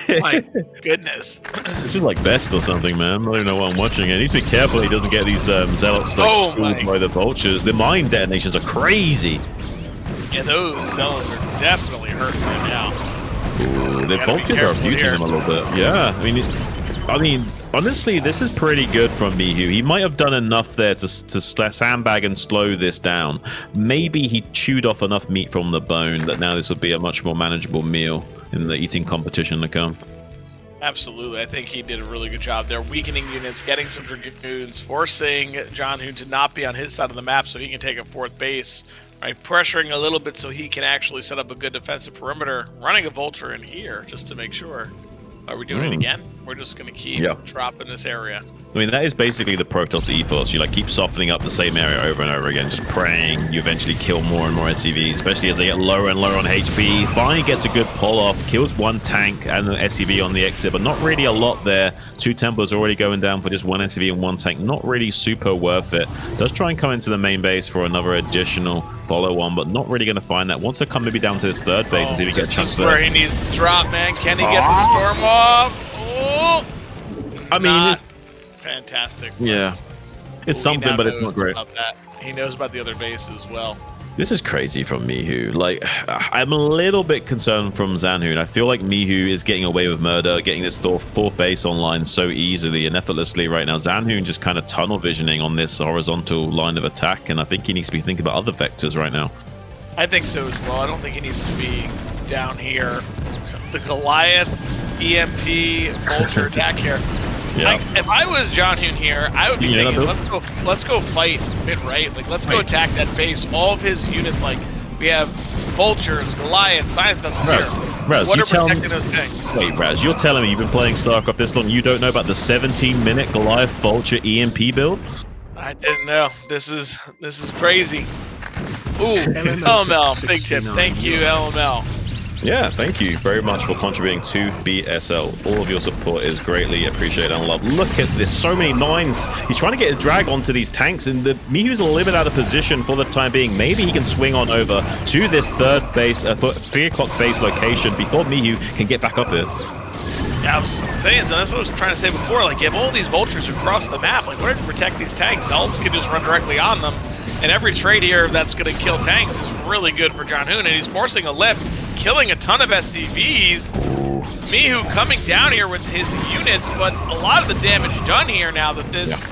there. My goodness. This is like best or something, man. I don't even know why I'm watching it. He needs to be careful he doesn't get these zealots like schooled by the vultures. The mine detonations are crazy. Yeah, those cells are definitely hurting right now. Ooh, the vultures are abusing them a little bit. Yeah, I mean, honestly, this is pretty good from Mihu. He might have done enough there to sandbag and slow this down. Maybe he chewed off enough meat from the bone that now this would be a much more manageable meal in the eating competition to come. Absolutely. I think he did a really good job there. Weakening units, getting some Dragoons, forcing Zhanhun to not be on his side of the map so he can take a fourth base. Right, pressuring a little bit so he can actually set up a good defensive perimeter. Running a vulture in here just to make sure. Are we doing it again? We're just going to keep dropping this area. I mean, that is basically the Protoss ethos. You like keep softening up the same area over and over again, just praying you eventually kill more and more SCVs, especially as they get lower and lower on HP. Finally gets a good pull off, kills one tank and an SCV on the exit, but not really a lot there. 2 Templars already going down for just 1 SCV and 1 tank. Not really super worth it. Does try and come into the main base for another additional follow-on, but not really going to find that. Wants to come maybe down to this third base and see if he gets a chance. This is where he needs to drop, man. Can he get the storm off? Oh, I mean, it's fantastic. Yeah, it's something, but it's not great. He knows about the other base as well. This is crazy from Mihu. Like, I'm a little bit concerned from Zhanhun. I feel like Mihu is getting away with murder, getting this fourth base online so easily and effortlessly right now. Zhanhun just kind of tunnel visioning on this horizontal line of attack, and I think he needs to be thinking about other vectors right now. I think so as well. I don't think he needs to be down here. The Goliath, EMP, Vulture attack here. Yeah. If I was Zhanhun here, I would be thinking, let's go fight mid-right. Like, let's go attack that base. All of his units, like, we have Vultures, Goliath, Science Vessels here. Raz, what are protecting those tanks? Wait, Raz, you're telling me you've been playing StarCraft this long, you don't know about the 17-minute Goliath Vulture EMP build? I didn't know. This is crazy. Ooh, LML, big tip. Thank you, LML. Yeah, thank you very much for contributing to BSL. All of your support is greatly appreciated and loved. Look at this, so many mines. He's trying to get a drag onto these tanks, and the Mihu's a little bit out of position for the time being. Maybe he can swing on over to this third base, 3 o'clock base location before Mihu can get back up here. Yeah, I was saying, so that's what I was trying to say before. Like, you have all these vultures across the map. Like, where to protect these tanks? Zealots can just run directly on them. And every trade here that's going to kill tanks is really good for Zhanhun, and he's forcing a lift, killing a ton of SCVs. Mihu coming down here with his units, but a lot of the damage done here now that this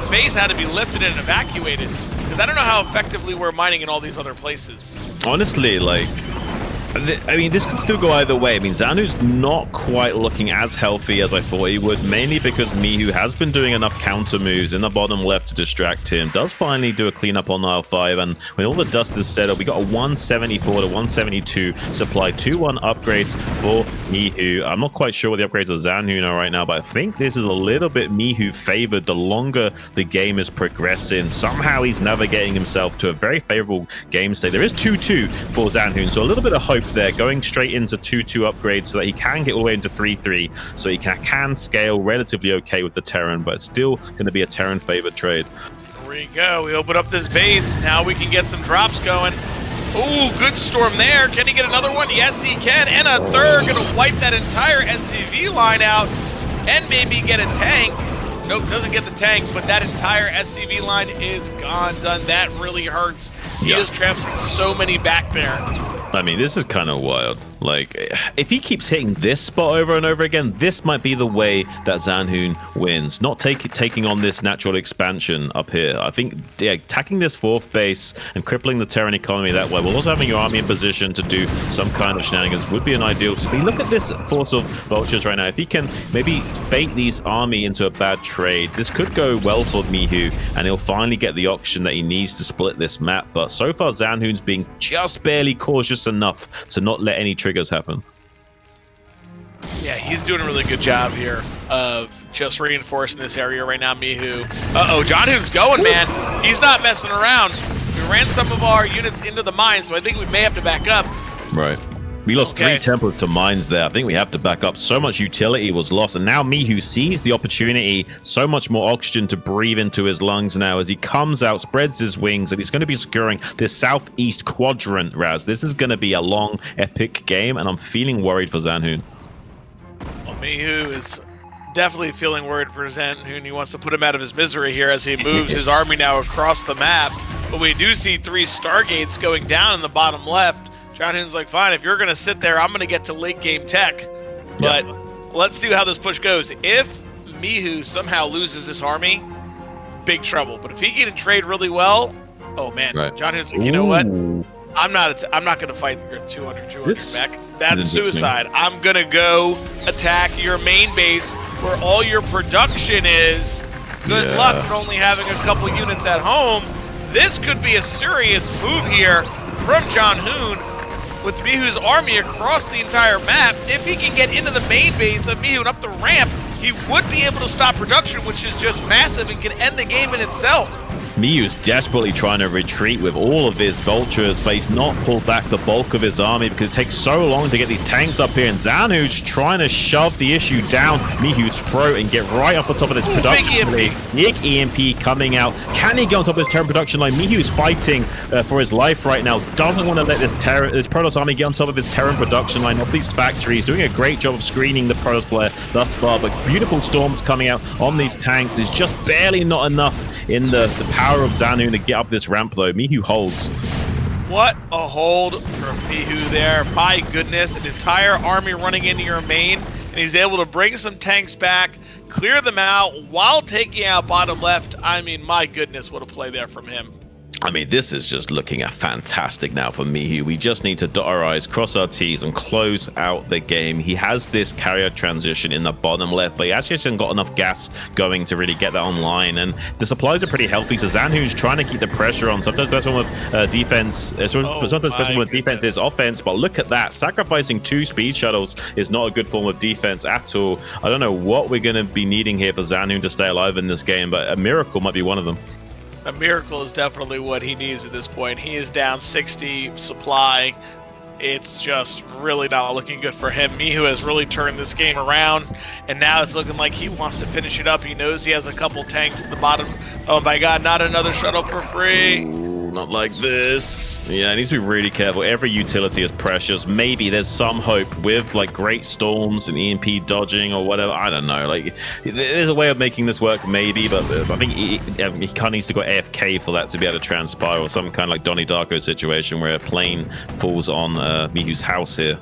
base had to be lifted and evacuated. Because I don't know how effectively we're mining in all these other places. Honestly, like, I mean, this could still go either way. I mean, Zhanhun's not quite looking as healthy as I thought he would, mainly because Mihu has been doing enough counter moves in the bottom left to distract him. Does finally do a cleanup on aisle 5, and when all the dust is settled, we got a 174 to 172 supply, 2-1 upgrades for Mihu. I'm not quite sure what the upgrades of Zhanhun are right now, but I think this is a little bit Mihu favored the longer the game is progressing. Somehow he's navigating himself to a very favorable game state. There is 2-2 for Zhanhun, so a little bit of hope there, going straight into 2-2 upgrades so that he can get all the way into 3-3, so he can scale relatively okay with the Terran, but it's still going to be a Terran favored trade. Here we go. We open up this base. Now we can get some drops going. Ooh, good storm there. Can he get another one? Yes, he can. And a third. Going to wipe that entire SCV line out and maybe get a tank. Nope, doesn't get the tank, but that entire SCV line is gone, done. That really hurts. He just transferred so many back there. I mean, this is kind of wild. Like, if he keeps hitting this spot over and over again, this might be the way that Zhanhun wins. Not taking on this natural expansion up here. I think attacking this fourth base and crippling the Terran economy that way, while also having your army in position to do some kind of shenanigans would be an ideal. So look at this force of vultures right now. If he can maybe bait these army into a bad trade, this could go well for Mihu, and he'll finally get the auction that he needs to split this map. But so far, Zhanhun's being just barely cautious enough to not let any triggers happen. Yeah, he's doing a really good job here of just reinforcing this area right now, Mihu. Uh-oh, Zhanhun's going, man. He's not messing around. We ran some of our units into the mines, so I think we may have to back up. Right. We lost 3 Okay. temples to mines there. I think we have to back up. So much utility was lost. And now Mihu sees the opportunity. So much more oxygen to breathe into his lungs now as he comes out, spreads his wings, and he's going to be securing this southeast quadrant, Raz. This is going to be a long, epic game, and I'm feeling worried for Zhanhun. Well, Mihu is definitely feeling worried for Zhanhun. He wants to put him out of his misery here as he moves his army now across the map. But we do see 3 Stargates going down in the bottom left. Zhanhun's like, fine, if you're going to sit there, I'm going to get to late game tech. But let's see how this push goes. If Mihu somehow loses this army, big trouble. But if he can trade really well, oh man, Right. Zhanhun's like, you know what? I'm not going to fight your 200 back. That's suicide. I'm going to go attack your main base where all your production is. Good luck for only having a couple units at home. This could be a serious move here from Zhanhun with Mihu's army across the entire map. If he can get into the main base of Mihu and up the ramp, he would be able to stop production, which is just massive and can end the game in itself. Mihu's desperately trying to retreat with all of his vultures, but he's not pulled back the bulk of his army because it takes so long to get these tanks up here. And Zhanhun's trying to shove the issue down Mihu's throat and get right up on top of this production line. Big EMP coming out. Can he get on top of this Terran production line? Mihu's fighting for his life right now. Doesn't want to let this Protoss army get on top of his Terran production line of these factories. Doing a great job of screening the Protoss player thus far, but beautiful storms coming out on these tanks. There's just barely not enough in the power of Zhanhun to get up this ramp, though. Mihu holds. What a hold from Mihu there. My goodness, an entire army running into your main, and he's able to bring some tanks back, clear them out while taking out bottom left. I mean, my goodness, what a play there from him. I mean, this is just looking fantastic now for Mihu. We just need to dot our I's, cross our T's, and close out the game. He has this carrier transition in the bottom left, but he actually hasn't got enough gas going to really get that online. And the supplies are pretty healthy, so Zhanhun's trying to keep the pressure on. Sometimes that's one with defense. Sometimes that's one with defense is offense, but look at that. Sacrificing 2 speed shuttles is not a good form of defense at all. I don't know what we're going to be needing here for Zhanhun to stay alive in this game, but a miracle might be one of them. A miracle is definitely what he needs at this point. He is down 60 supply. It's just really not looking good for him. Mihu has really turned this game around, and now it's looking like he wants to finish it up. He knows he has a couple tanks at the bottom. Oh my god, not another shuttle for free. Ooh, not like this. Yeah, he needs to be really careful. Every utility is precious. Maybe there's some hope with like great storms and EMP dodging or whatever. I don't know. Like, there's a way of making this work, maybe, but I think he kind of needs to go AFK for that to be able to transpire, or some kind of like Donnie Darko situation where a plane falls on Mihu's house here.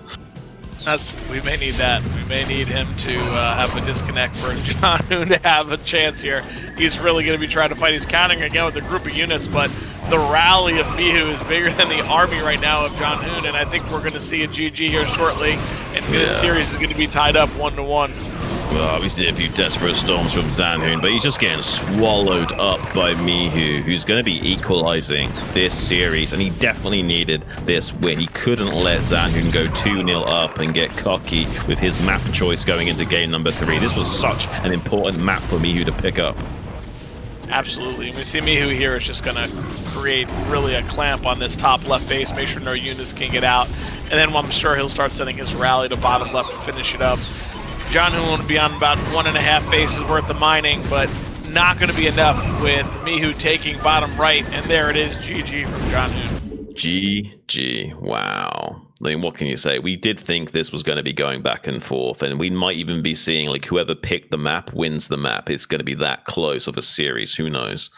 We may need that. We may need him to have a disconnect for Zhanhun to have a chance here. He's really going to be trying to fight. He's countering again with a group of units, but the rally of Mihu is bigger than the army right now of Zhanhun, and I think we're going to see a GG here shortly, and this series is going to be tied up 1-1. Well, obviously a few desperate storms from Zhanhun, but he's just getting swallowed up by Mihu, who's going to be equalizing this series, and he definitely needed this win. He couldn't let Zhanhun go 2-0 up and get cocky with his map choice going into game number 3. This was such an important map for Mihu to pick up. Absolutely. And we see Mihu here is just going to create really a clamp on this top left base, make sure no units can get out, and then I'm sure he'll start sending his rally to bottom left to finish it up. Zhanhun will be on about 1.5 bases worth of mining, but not going to be enough with Mihu taking bottom right, and there it is, GG from Zhanhun. GG. Wow. I mean, what can you say? We did think this was going to be going back and forth, and we might even be seeing like whoever picked the map wins the map. It's going to be that close of a series. Who knows?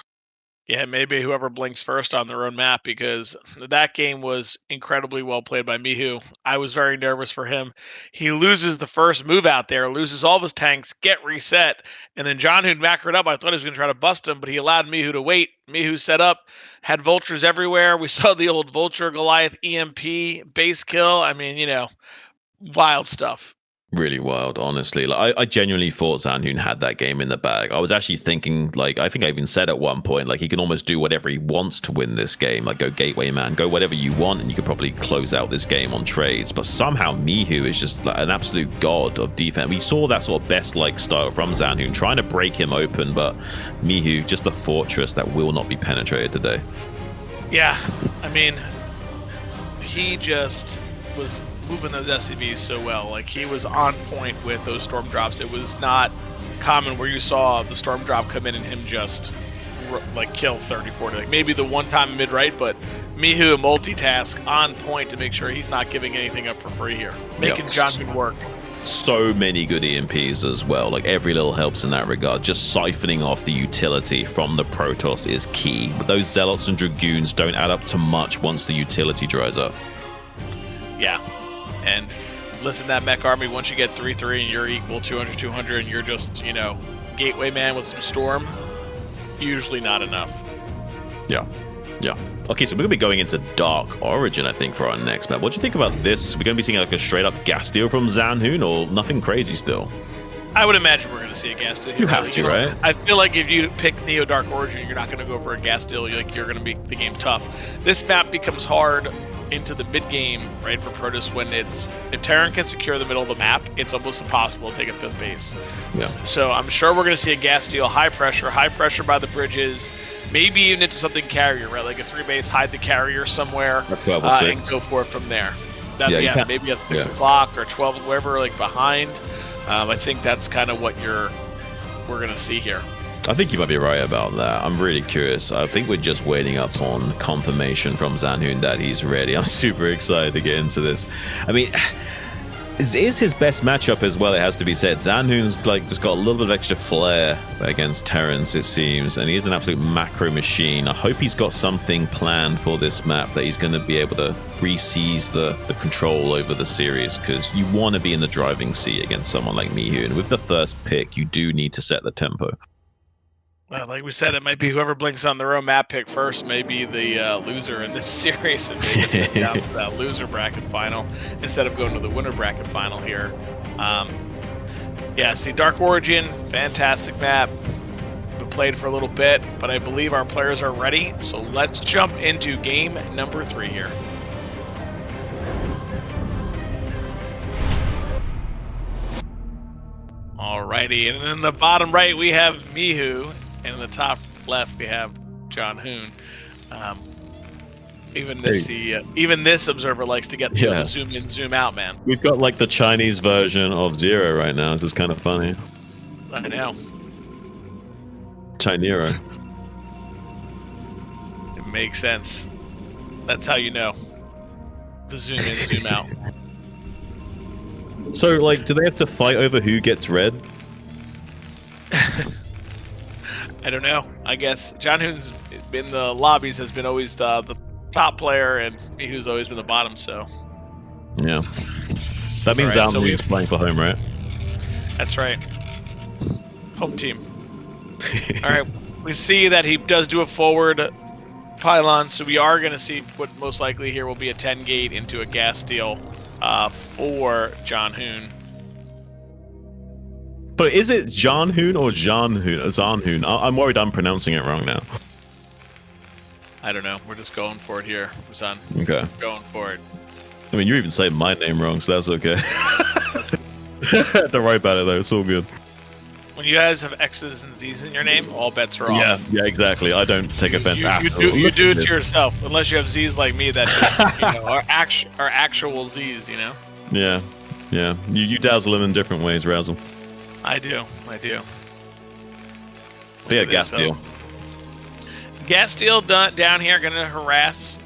Yeah, maybe whoever blinks first on their own map, because that game was incredibly well played by Mihu. I was very nervous for him. He loses the first move out there, loses all of his tanks, get reset, and then Zhanhun macroed up. I thought he was going to try to bust him, but he allowed Mihu to wait. Mihu set up, had vultures everywhere. We saw the old vulture Goliath EMP base kill. I mean, you know, wild stuff. Really wild, honestly. Like I genuinely thought Zhanhun had that game in the bag. I was actually thinking, like, I think I even said at one point, like, he can almost do whatever he wants to win this game. Like, go gateway man, go whatever you want, and you could probably close out this game on trades. But somehow Mihu is just like an absolute god of defense. We saw that sort of best-like style from Zhanhun, trying to break him open, but Mihu, just a fortress that will not be penetrated today. Yeah, I mean, he just was moving those SCVs so well. Like, he was on point with those storm drops. It was not common where you saw the storm drop come in and him just like kill 30-40. Like maybe the one time mid right, but Mihu multitask on point to make sure he's not giving anything up for free here, making Zhanhun work. So many good EMPs as well. Like every little helps in that regard. Just siphoning off the utility from the Protoss is key. But those Zealots and Dragoons don't add up to much once the utility dries up. Yeah. And listen, that mech army, once you get 3-3 and you're equal 200-200 and you're just, you know, gateway man with some storm, usually not enough. Yeah. Yeah. Okay, so we're going to be going into Dark Origin, I think, for our next map. What do you think about this? We're going to be seeing like a straight up gas deal from Zhanhun, or nothing crazy still? I would imagine we're going to see a gas deal here. You have to, right? I feel like if you pick Neo Dark Origin, you're not going to go for a gas deal. Like, you're going to make the game tough. This map becomes hard into the mid game, right, for Protoss when if Terran can secure the middle of the map, it's almost impossible to take a 5th base. Yeah. So I'm sure we're going to see a gas deal, high pressure by the bridges, maybe even into something carrier, right? Like a 3-base, hide the carrier somewhere, and go for it from there. Maybe at 6 o'clock or 12, wherever, like behind. I think that's kind of what we're going to see here. I think you might be right about that. I'm really curious. I think we're just waiting up on confirmation from Zhanhun that he's ready. I'm super excited to get into this. I mean, it is his best matchup as well, it has to be said. Zhanhun's like just got a little bit of extra flair against Terrans, it seems, and he's an absolute macro machine. I hope he's got something planned for this map that he's going to be able to re-seize the control over the series, because you want to be in the driving seat against someone like Mihu, and with the first pick, you do need to set the tempo. Well, like we said, it might be whoever blinks on their own map pick first may be the loser in this series, and maybe it's down to that loser bracket final instead of going to the winner bracket final here. Yeah, see, Dark Origin, fantastic map. Been played for a little bit, but I believe our players are ready. So let's jump into game number 3 here. Alrighty, and in the bottom right we have Mihu, and in the top left we have Zhanhun. Even this observer likes to get the zoom in, zoom out, man. We've got like the Chinese version of Zero right now. This is kind of funny. I know. Chinero. It makes sense. That's how you know. The zoom in, zoom out. So, like, do they have to fight over who gets red? I don't know. I guess Zhanhun's in the lobbies has been always the top player, and Mihu's always been the bottom, so. Yeah. That means Zhanhun's playing for home, right? That's right. Home team. All right. We see that he does do a forward pylon, so we are going to see what most likely here will be a 10 gate into a gas deal for Zhanhun. But is it Zhanhun or Zhanhun? I'm worried I'm pronouncing it wrong now. I don't know. We're just going for it here, Zhan. Okay. Going for it. I mean, you even say my name wrong, so that's okay. Don't worry about it, though. It's all good. When you guys have X's and Z's in your name, all bets are off. Yeah, exactly. I don't take offense. You do it to yourself, unless you have Z's like me that just, are actual Z's, you know? Yeah. You dazzle them in different ways, Razzle. I do. Yeah, gas deal. Gas deal down here, going to harass.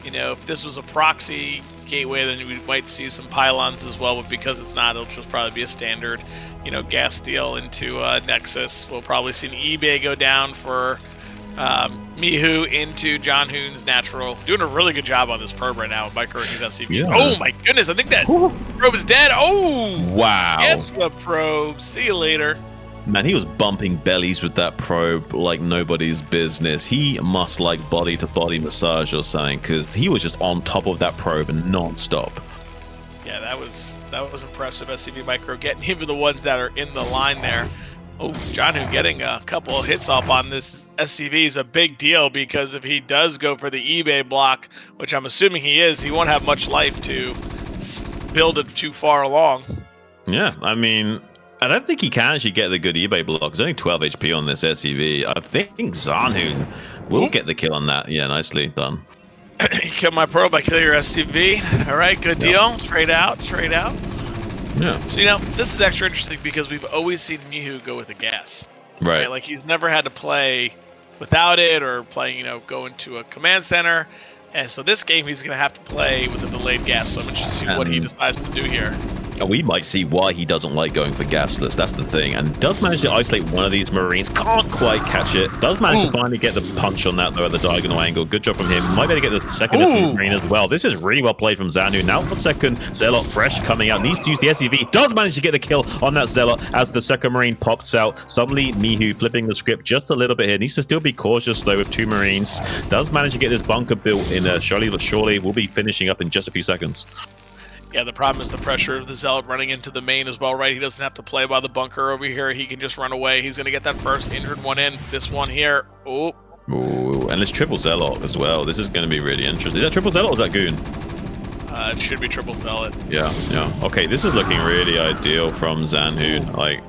You know, if this was a proxy gateway, then we might see some pylons as well, but because it's not, it'll just probably be a standard, gas deal into Nexus. We'll probably see an eBay go down for Mihu into Zhanhun's natural. Doing a really good job on this probe right now. Micro and his SCVs. Yeah. Oh my goodness, I think that probe is dead. Oh! Wow. Gets the probe. See you later. Man, he was bumping bellies with that probe like nobody's business. He must like body-to-body massage or something, because he was just on top of that probe and non-stop. Yeah, that was impressive. SCV Micro getting even the ones that are in the line there. Oh, Zhanhun getting a couple of hits off on this SCV is a big deal, because if he does go for the eBay block, which I'm assuming he is, he won't have much life to build it too far along. Yeah, I mean, I don't think he can actually get the good eBay block. There's only 12 HP on this SCV. I think Zhanhun will get the kill on that. Yeah, nicely done. You kill my pro by killing your SCV. All right, good deal. Trade out, trade out. Yeah. So, you know, this is extra interesting because we've always seen Mihu go with a gas. Right. Like, he's never had to play without it, or play, you know, go into a command center. And so this game he's going to have to play with a delayed gas. So I'm interested to see what he decides to do here. And we might see why he doesn't like going for gasless. That's the thing. And does manage to isolate one of these Marines. Can't quite catch it. Does manage to finally get the punch on that, though, at the diagonal angle. Good job from him. Might be able to get the second Marine as well. This is really well played from Zhanhun. Now the second Zealot fresh coming out. Needs to use the SCV. Does manage to get the kill on that Zealot as the second Marine pops out. Suddenly, Mihu flipping the script just a little bit here. Needs to still be cautious, though, with 2 Marines. Does manage to get this bunker built in. Surely will be finishing up in just a few seconds. Yeah, the problem is the pressure of the Zealot running into the main as well, right? He doesn't have to play by the bunker over here. He can just run away. He's going to get that first injured one in. This one here. Oh. Ooh, and it's triple Zealot as well. This is going to be really interesting. Is that triple Zealot or is that Goon? It should be triple Zealot. Yeah, yeah. Okay, this is looking really ideal from Zhanhun. Like,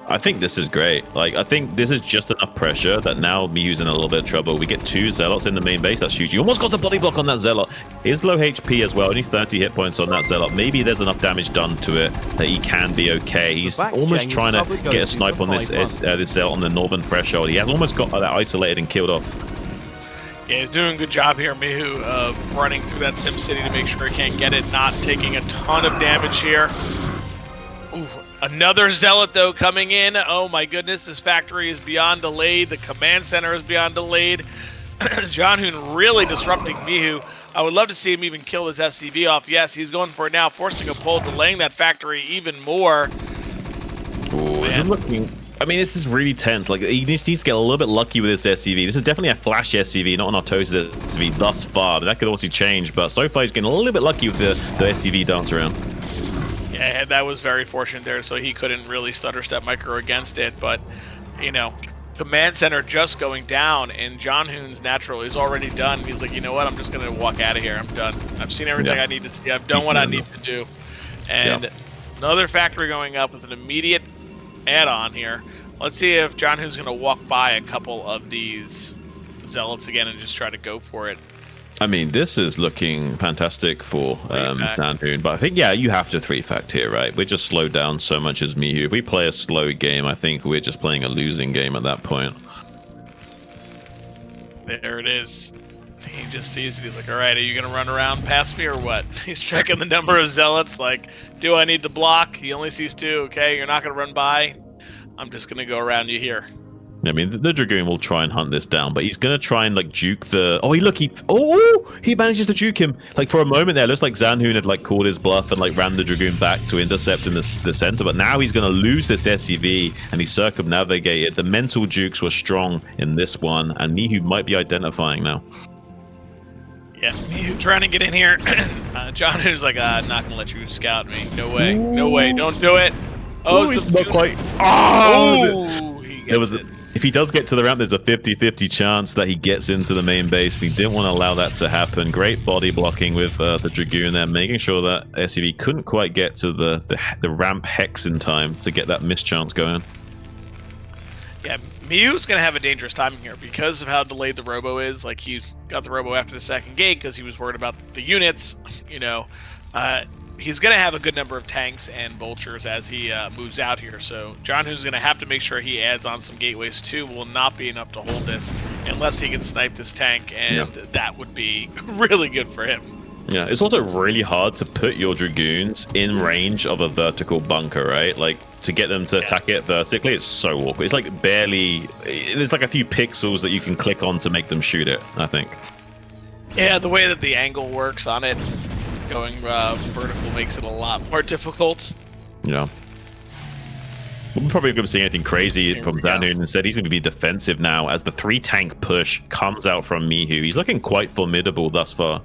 I think this is great. Like, I think this is just enough pressure that now Mihu's in a little bit of trouble. We get 2 Zealots in the main base. That's huge. He almost got the body block on that Zealot. Is low HP as well. Only 30 hit points on that Zealot. Maybe there's enough damage done to it that he can be okay. He's almost trying to get a snipe on this Zealot on the northern threshold. He has almost got that isolated and killed off. Yeah, he's doing a good job here, Mihu, of running through that Sim City to make sure he can't get it. Not taking a ton of damage here. Ooh. Another Zealot, though, coming in. Oh, my goodness. This factory is beyond delayed. The command center is beyond delayed. Zhanhun really disrupting Mihu. I would love to see him even kill his SCV off. Yes, he's going for it now, forcing a pull, delaying that factory even more. Ooh, this is looking... I mean, this is really tense. Like, he needs to get a little bit lucky with this SCV. This is definitely a flash SCV, not an Artosis SCV thus far. But that could also change. But so far, he's getting a little bit lucky with the SCV dance around. Yeah, that was very fortunate there, so he couldn't really stutter step micro against it. But, you know, command center just going down, and Zhanhun's natural is already done. He's like, you know what? I'm just going to walk out of here. I'm done. I've seen everything I need to see. I've done what I need to do. And another factory going up with an immediate add-on here. Let's see if Zhanhun's going to walk by a couple of these Zealots again and just try to go for it. I mean, this is looking fantastic for Zhanhun, but I think, yeah, you have to 3-fact here, right? We're just slowed down so much as Mihu. If we play a slow game, I think we're just playing a losing game at that point. There it is. He just sees it. He's like, all right, are you going to run around past me or what? He's checking the number of Zealots, like, do I need to block? He only sees 2, okay? You're not going to run by. I'm just going to go around you here. I mean, the Dragoon will try and hunt this down, but he's going to try and, like, juke the... Oh, he manages to juke him. Like, for a moment there, it looks like Zhanhun had, like, called his bluff and, like, ran the Dragoon back to intercept in the center, but now he's going to lose this SCV, and he circumnavigated. The mental jukes were strong in this one, and Mihu might be identifying now. Yeah, Mihu trying to get in here. Zhanhun's like, I'm not going to let you scout me. No way. No way. Don't do it. Oh, he's not quite... Oh! He gets it. If he does get to the ramp, there's a 50-50 chance that he gets into the main base. He didn't want to allow that to happen. Great body blocking with the Dragoon there, making sure that SCV couldn't quite get to the ramp hex in time to get that mischance going. Yeah, Mihu's going to have a dangerous time here because of how delayed the robo is. Like, he got the robo after the second gate because he was worried about the units, you know. He's going to have a good number of tanks and vultures as he moves out here. So Zhanhun's going to have to make sure he adds on some gateways too. Will not be enough to hold this unless he can snipe this tank, and that would be really good for him. Yeah, it's also really hard to put your Dragoons in range of a vertical bunker, right? Like, to get them to attack it vertically, it's so awkward. It's like barely... There's like a few pixels that you can click on to make them shoot it, I think. Yeah, the way that the angle works on it, going vertical makes it a lot more difficult. Yeah. We're probably going to see anything crazy from Zhanhun. Instead, he's going to be defensive now as the 3-tank push comes out from Mihu. He's looking quite formidable thus far.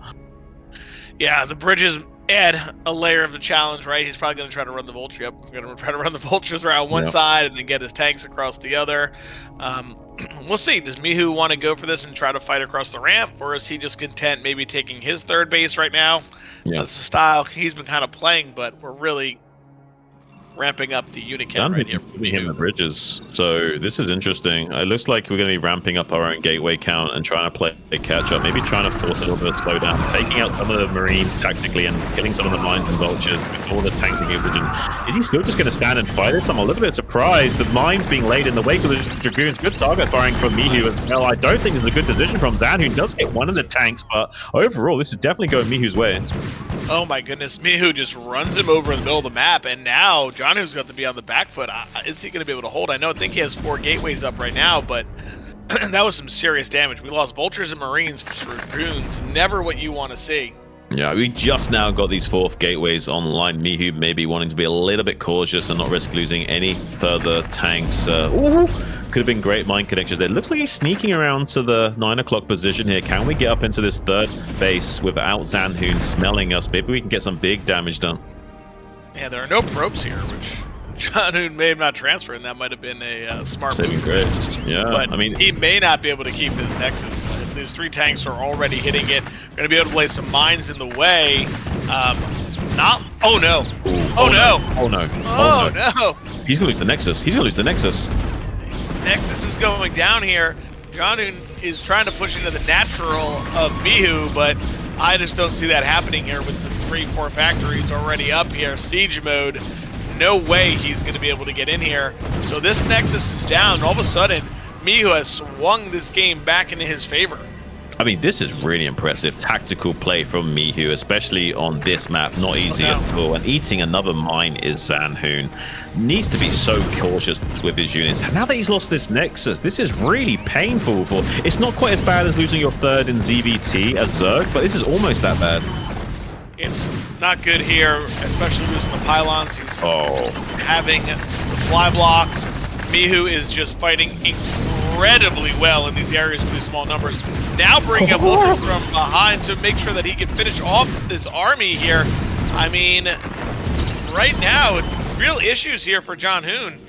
Yeah, the bridges add a layer of the challenge, right? He's probably going to try to run the vulture. Yep, going to try to run the vultures around one Yeah. side and then get his tanks across the other. Um, we'll see. Does Mihu want to go for this and try to fight across the ramp, or is he just content maybe taking his third base right now? Yeah. That's the style he's been kind of playing, but we're really ramping up the unit count right here. Giving him the bridges, so this is interesting. It looks like we're going to be ramping up our own gateway count and trying to play a catch up, maybe trying to force a little bit of slowdown, taking out some of the Marines tactically and killing some of the mines and vultures before the tanks taking vision. Is he still just going to stand and fight this? I'm a little bit surprised. The mines being laid in the wake of the Dragoons. Good target firing from Mihu as well. I don't think this is a good decision from Zhanhun. Does get one of the tanks, but overall this is definitely going Mihu's way. Oh my goodness, Mihu just runs him over in the middle of the map, and now Zhanhun's got to be on the back foot. Is he going to be able to hold? I think he has 4 gateways up right now, but that was some serious damage. We lost vultures and marines for Dragoons. Never what you want to see. Yeah, we just now got these 4th gateways online. Mihu maybe wanting to be a little bit cautious and not risk losing any further tanks. Could have been great mine connections there. Looks like he's sneaking around to the 9 o'clock position here. Can we get up into this 3rd base without Zhanhun smelling us? Maybe we can get some big damage done. Yeah, there are no probes here, which Zhanhun may have not transferred, and that might have been a smart Saving move. grace. Yeah, but I mean, he may not be able to keep his Nexus. These 3 tanks are already hitting it. Going to be able to place some mines in the way. Oh no! Oh no! Oh no! Oh no! He's gonna lose the Nexus. He's gonna lose the Nexus. Nexus is going down here. Zhanhun is trying to push into the natural of Mihu, but I just don't see that happening here with the 3-4 factories already up here. Siege mode. No way he's going to be able to get in here. So this Nexus is down, and all of a sudden, Mihu has swung this game back into his favor. I mean, this is really impressive tactical play from Mihu, especially on this map. Not easy at all. And eating another mine is Zhanhun. Needs to be so cautious with his units. Now that he's lost this Nexus, this is really painful for... It's not quite as bad as losing your 3rd in ZVT at Zerg, but this is almost that bad. It's not good here, especially losing the pylons. He's having supply blocks. Mihu is just fighting incredibly well in these areas with these small numbers. Now bringing up vultures from behind to make sure that he can finish off this army here. I mean, right now, real issues here for Zhanhun.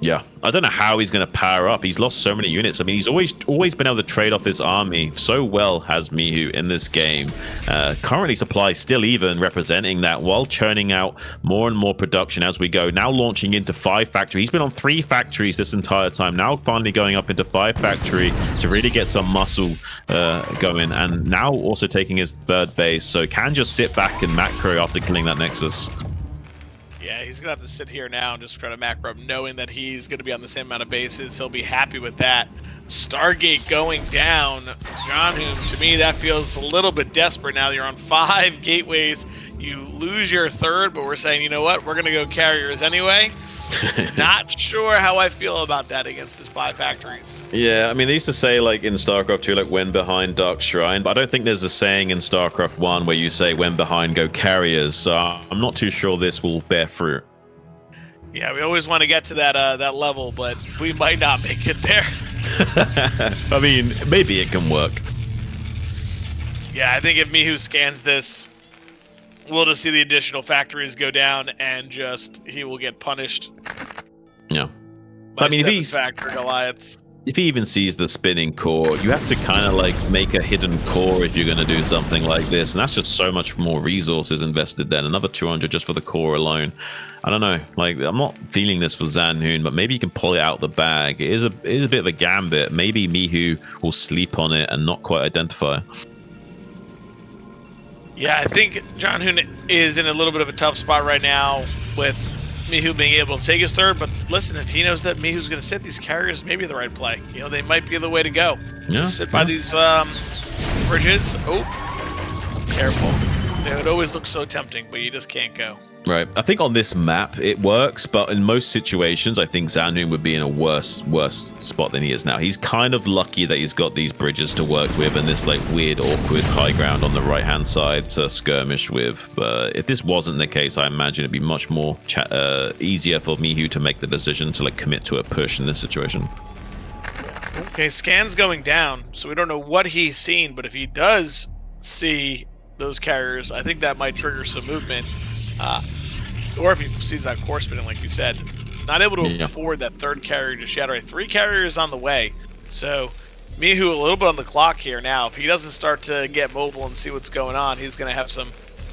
Yeah, I don't know how he's going to power up. He's lost so many units. I mean, he's always been able to trade off his army so well, has Mihu in this game. Currently, supply still even representing that while churning out more and more production as we go. Now launching into 5 factory. He's been on 3 factories this entire time. Now finally going up into 5 factory to really get some muscle going. And now also taking his 3rd base. So can just sit back and macro after killing that Nexus. Yeah, he's going to have to sit here now and just try to macro up, knowing that he's going to be on the same amount of bases. He'll be happy with that. Stargate going down. Zhanhun, to me, that feels a little bit desperate now. You're on 5 gateways. You lose your 3rd, but we're saying, you know what? We're going to go carriers anyway. Not sure how I feel about that against his 5 factories. Yeah, I mean, they used to say, like, in StarCraft 2, like, when behind, Dark Shrine. But I don't think there's a saying in StarCraft 1 where you say, when behind, go carriers. So I'm not too sure this will bear fruit. Yeah, we always want to get to that level, but we might not make it there. I mean, maybe it can work. Yeah, I think if Mihu scans this, we'll just see the additional factories go down, and he will get punished. Yeah, I mean, if he even sees the spinning core, you have to kind of like make a hidden core if you're going to do something like this, and that's just so much more resources invested then. Another 200 just for the core alone. I don't know, like, I'm not feeling this for Zhanhun, but maybe you can pull it out the bag. It is a bit of a gambit. Maybe Mihu will sleep on it and not quite identify. Yeah, I think Zhanhun is in a little bit of a tough spot right now with Mihu being able to take his 3rd, but listen, if he knows that Mihu's going to sit these carriers, maybe the right play. You know, they might be the way to go. Yeah, just sit by these bridges. Oh, careful. They would always look so tempting, but you just can't go. Right. I think on this map it works, but in most situations I think Zhanhun would be in a worse spot than he is now. He's kind of lucky that he's got these bridges to work with and this like weird awkward high ground on the right hand side to skirmish with. But if this wasn't the case, I imagine it'd be much more easier for Mihu to make the decision to like commit to a push in this situation. Okay, scan's going down, so we don't know what he's seen, but if he does see those carriers, I think that might trigger some movement. Or if he sees that core spinning, like you said, not able to afford that third carrier to shatter. 3 carriers on the way. So Mihu a little bit on the clock here now. If he doesn't start to get mobile and see what's going on, he's going to have some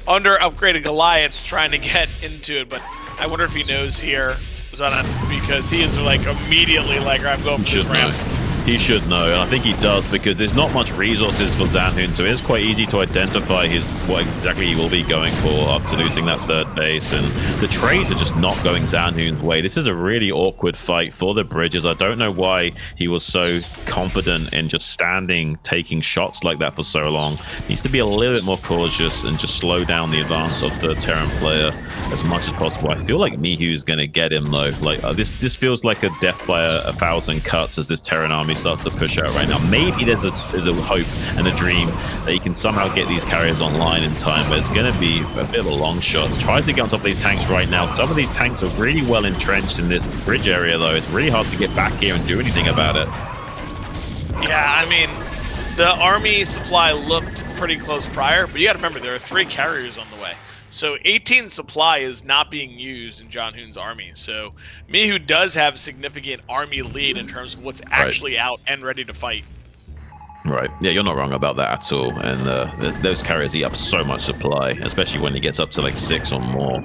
under-upgraded Goliaths trying to get into it. But I wonder if he knows here, Zhanhun, because he is like immediately like, I'm going for this ramp. He should know, and I think he does, because there's not much resources for Zhanhun, so it's quite easy to identify what exactly he will be going for after losing that third base. And the trades are just not going Zhanhun's way. This is a really awkward fight for the Bridges. I don't know why he was so confident in just standing, taking shots like that for so long. He needs to be a little bit more cautious and just slow down the advance of the Terran player as much as possible. I feel like Mihu is going to get him though. Like this feels like a death by a 1,000 cuts as this Terran army starts to push out right now. Maybe there's a hope and a dream that he can somehow get these carriers online in time, but it's going to be a bit of a long shot. Tries to get on top of these tanks right now. Some of these tanks are really well entrenched in this bridge area though. It's really hard to get back here and do anything about it. Yeah, I mean, the army supply looked pretty close prior, but you got to remember there are 3 carriers on the way. So 18 supply is not being used in Zhanhun's army. So Mihu does have a significant army lead in terms of what's actually out and ready to fight. Right. Yeah, you're not wrong about that at all. And those carriers eat up so much supply, especially when he gets up to like 6 or more.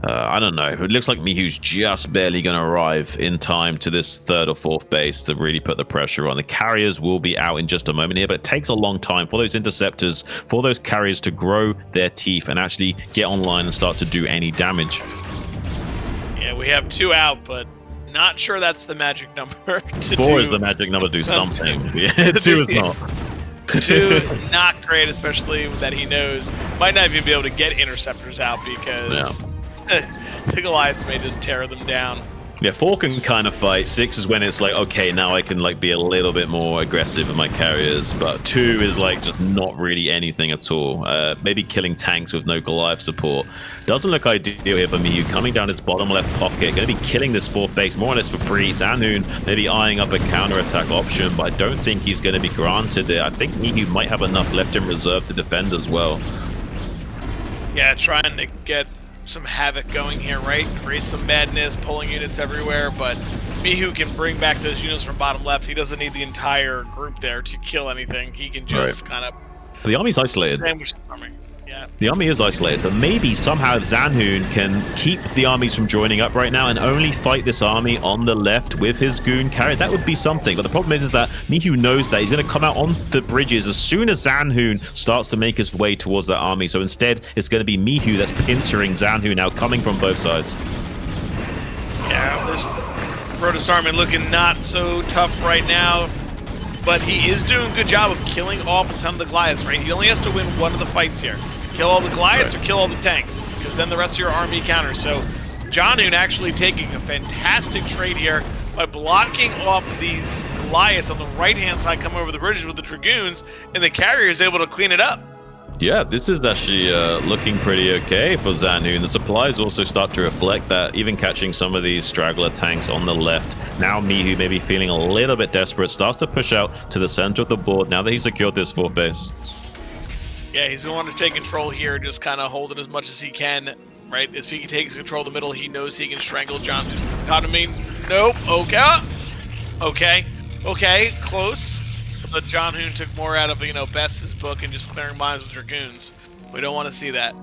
I don't know. It looks like Mihu's just barely going to arrive in time to this 3rd or 4th base to really put the pressure on. The carriers will be out in just a moment here, but it takes a long time for those interceptors, for those carriers to grow their teeth and actually get online and start to do any damage. Yeah, we have 2 out, but not sure that's the magic number. 4 is the magic number to do something. 2 is not. 2, not great, especially that he knows might not even be able to get interceptors out because the Goliaths may just tear them down. Yeah, 4 can kind of fight. 6 is when it's like, okay, now I can like be a little bit more aggressive with my carriers. But 2 is like just not really anything at all. Maybe killing tanks with no Goliath support. Doesn't look ideal here for Mihu. Coming down his bottom left pocket, going to be killing this 4th base more or less for free. Zhanhun maybe eyeing up a counter-attack option, but I don't think he's going to be granted it. I think Mihu might have enough left in reserve to defend as well. Yeah, trying to get some havoc going here, right? Create some madness, pulling units everywhere, but Mihu can bring back those units from bottom left. He doesn't need the entire group there to kill anything. He can just kind of... The army's isolated. Yeah. The army is isolated, so maybe somehow Zhanhun can keep the armies from joining up right now and only fight this army on the left with his goon carrier. That would be something, but the problem is that Mihu knows that he's going to come out on the bridges as soon as Zhanhun starts to make his way towards that army. So instead, it's going to be Mihu that's pincering Zhanhun now, coming from both sides. Yeah, this Protoss army looking not so tough right now, but he is doing a good job of killing off a ton of the Goliaths, right? He only has to win one of the fights here. Kill all the Goliaths or kill all the tanks, because then the rest of your army counters. So Zhanhun actually taking a fantastic trade here by blocking off these Goliaths on the right-hand side, coming over the bridges with the Dragoons, and the carrier is able to clean it up. Yeah, this is actually looking pretty okay for Zhanhun. The supplies also start to reflect that, even catching some of these straggler tanks on the left. Now Mihu maybe feeling a little bit desperate, starts to push out to the center of the board now that he's secured this 4th base. Yeah, he's going to want to take control here, just kind of hold it as much as he can, right? If he takes control of the middle, he knows he can strangle Zhanhun. Economy, nope, okay, close. But Zhanhun took more out of, Best's book and just clearing mines with Dragoons. We don't want to see that.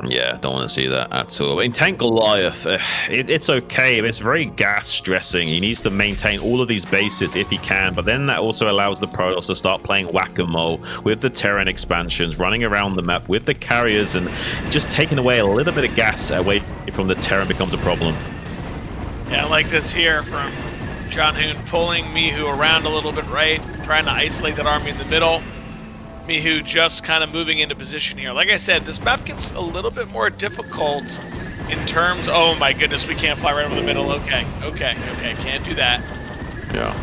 Yeah, don't want to see that at all. I mean, Tank Goliath, it's okay. It's very gas stressing. He needs to maintain all of these bases if he can, but then that also allows the Protoss to start playing whack-a-mole with the Terran expansions, running around the map with the carriers, and just taking away a little bit of gas away from the Terran becomes a problem. Yeah, I like this here from Zhanhun pulling Mihu around a little bit, right? Trying to isolate that army in the middle. Mihu just kind of moving into position here. Like I said, this map gets a little bit more difficult in terms... Oh my goodness, we can't fly right over the middle. Okay, can't do that. Yeah.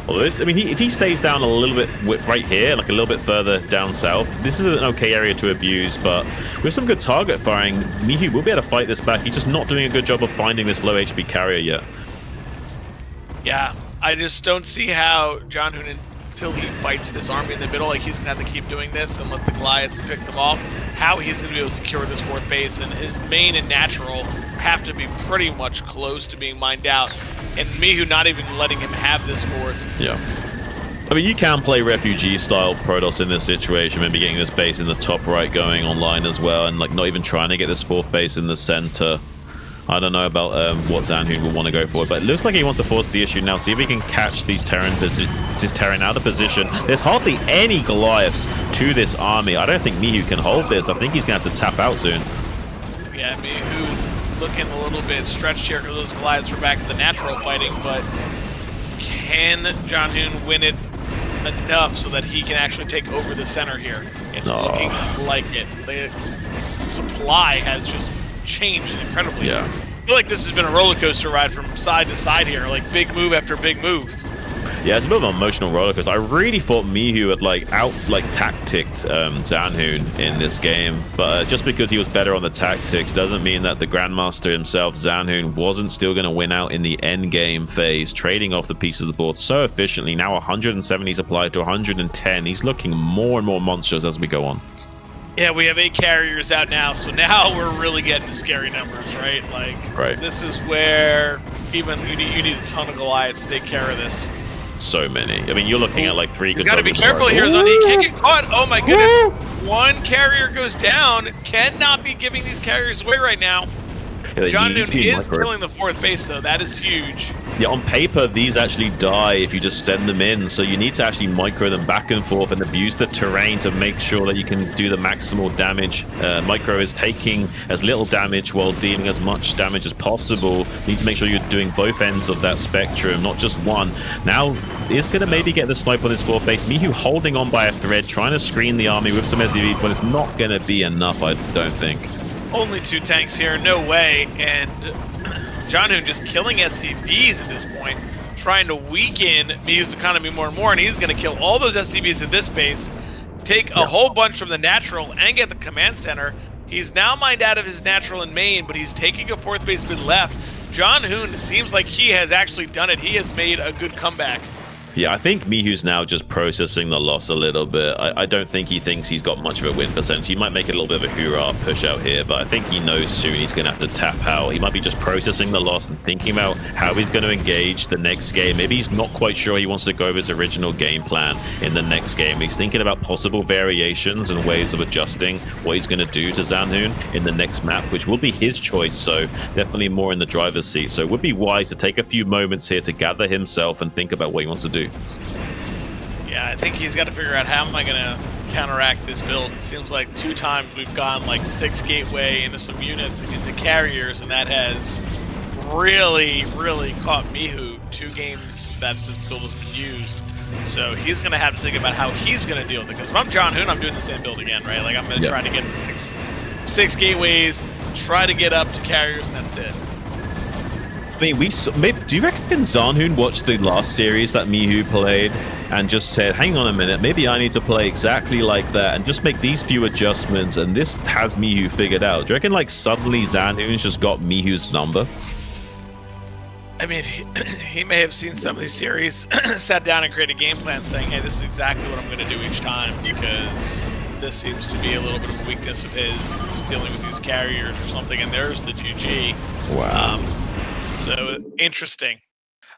Well, I mean, if he stays down a little bit right here, like a little bit further down south, this is an okay area to abuse, but with some good target firing, Mihu will be able to fight this back. He's just not doing a good job of finding this low HP carrier yet. Yeah, I just don't see how Zhanhun till he fights this army in the middle. Like, he's gonna have to keep doing this and let the Goliaths pick them off. How he's gonna be able to secure this 4th base, and his main and natural have to be pretty much close to being mined out, and Mihu not even letting him have this 4th. Yeah. I mean, you can play refugee-style Protoss in this situation, maybe getting this base in the top right going online as well, and like not even trying to get this 4th base in the center. I don't know about what Zhanhun will want to go for, but it looks like he wants to force the issue now, see if he can catch these Terran out of position. There's hardly any Goliaths to this army. I don't think Mihu can hold this. I think he's going to have to tap out soon. Yeah, Mihu's looking a little bit stretched here because those Goliaths are back to the natural fighting, but can Zhanhun win it enough so that he can actually take over the center here? It's looking like it. The supply has just changed incredibly. Yeah. I feel like this has been a roller coaster ride from side to side here, like big move after big move. Yeah, it's a bit of an emotional roller coaster. I really thought Mihu had tacticked Zhanhun in this game, but just because he was better on the tactics doesn't mean that the Grandmaster himself, Zhanhun, wasn't still going to win out in the end game phase, trading off the pieces of the board so efficiently. Now 170 applied to 110. He's looking more and more monstrous as we go on. Yeah, we have 8 carriers out now, so now we're really getting to scary numbers, right? Like, This is where even you need a ton of Goliaths to take care of this. So many. I mean, you're looking at like 3. He's got to be careful here, Zhanhun. He can't get caught. Oh my goodness. One carrier goes down. Cannot be giving these carriers away right now. Yeah, Zhanhun is killing the 4th base, though. That is huge. Yeah, on paper, these actually die if you just send them in. So you need to actually micro them back and forth and abuse the terrain to make sure that you can do the maximal damage. Micro is taking as little damage while dealing as much damage as possible. You need to make sure you're doing both ends of that spectrum, not just one. Now, is going to maybe get the snipe on his 4th base. Mihu holding on by a thread, trying to screen the army with some SCVs, but it's not going to be enough, I don't think. Only 2 tanks here, no way. And Zhanhun just killing SCVs at this point, trying to weaken Mihu's economy more and more, and he's going to kill all those SCVs at this base, take a whole bunch from the natural, and get the command center. He's now mined out of his natural and main, but he's taking a 4th base mid left. Zhanhun seems like he has actually done it. He has made a good comeback. Yeah, I think Mihu's now just processing the loss a little bit. I don't think he thinks he's got much of a win percentage. He might make it a little bit of a hoorah push out here, but I think he knows soon he's going to have to tap out. He might be just processing the loss and thinking about how he's going to engage the next game. Maybe he's not quite sure he wants to go with his original game plan in the next game. He's thinking about possible variations and ways of adjusting what he's going to do to Zhanhun in the next map, which will be his choice, so definitely more in the driver's seat. So it would be wise to take a few moments here to gather himself and think about what he wants to do. Yeah, I think he's got to figure out how am I going to counteract this build. It seems like 2 times we've gone like 6 gateway into some units into carriers, and that has really caught Mihu. 2 games that this build has been used. So he's going to have to think about how he's going to deal with it. Because if I'm Zhanhun, I'm doing the same build again, right? Like, I'm going to try to get 6 gateways, try to get up to carriers, and that's it. I mean, do you reckon Zhanhun watched the last series that Mihu played and just said, hang on a minute, maybe I need to play exactly like that and just make these few adjustments, and this has Mihu figured out? Do you reckon like suddenly Zhanhun's just got Mihu's number? I mean, he may have seen some of these series, sat down and created a game plan saying, hey, this is exactly what I'm going to do each time, because this seems to be a little bit of a weakness of his, dealing with these carriers or something, and there's the GG. Wow. So interesting.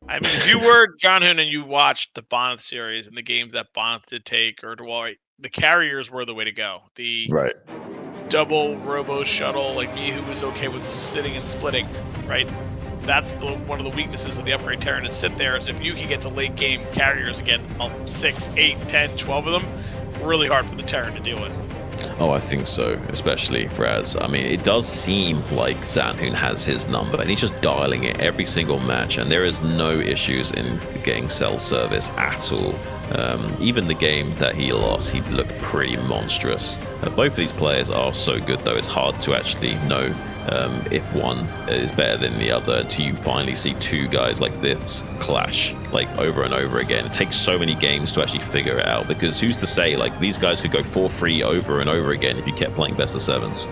I mean, if you were Zhanhun and you watched the Bonnet series and the games that Bonnet did take, or the carriers were the way to go. The double robo shuttle, like Mihu was okay with sitting and splitting, right? That's one of the weaknesses of the upgrade Terran, to sit there. Is if you can get to late game carriers again, 6, 8, 10, 12 of them, really hard for the Terran to deal with. Oh, I think so, especially Raz. I mean, it does seem like Zhanhun has his number, and he's just dialing it every single match, and there is no issues in getting cell service at all. Even the game that he lost, he looked pretty monstrous. Both of these players are so good, though, it's hard to actually know if one is better than the other until you finally see 2 guys like this clash like over and over again. It takes so many games to actually figure it out, because who's to say like these guys could go 4-3 over and over again if you kept playing best of 7s.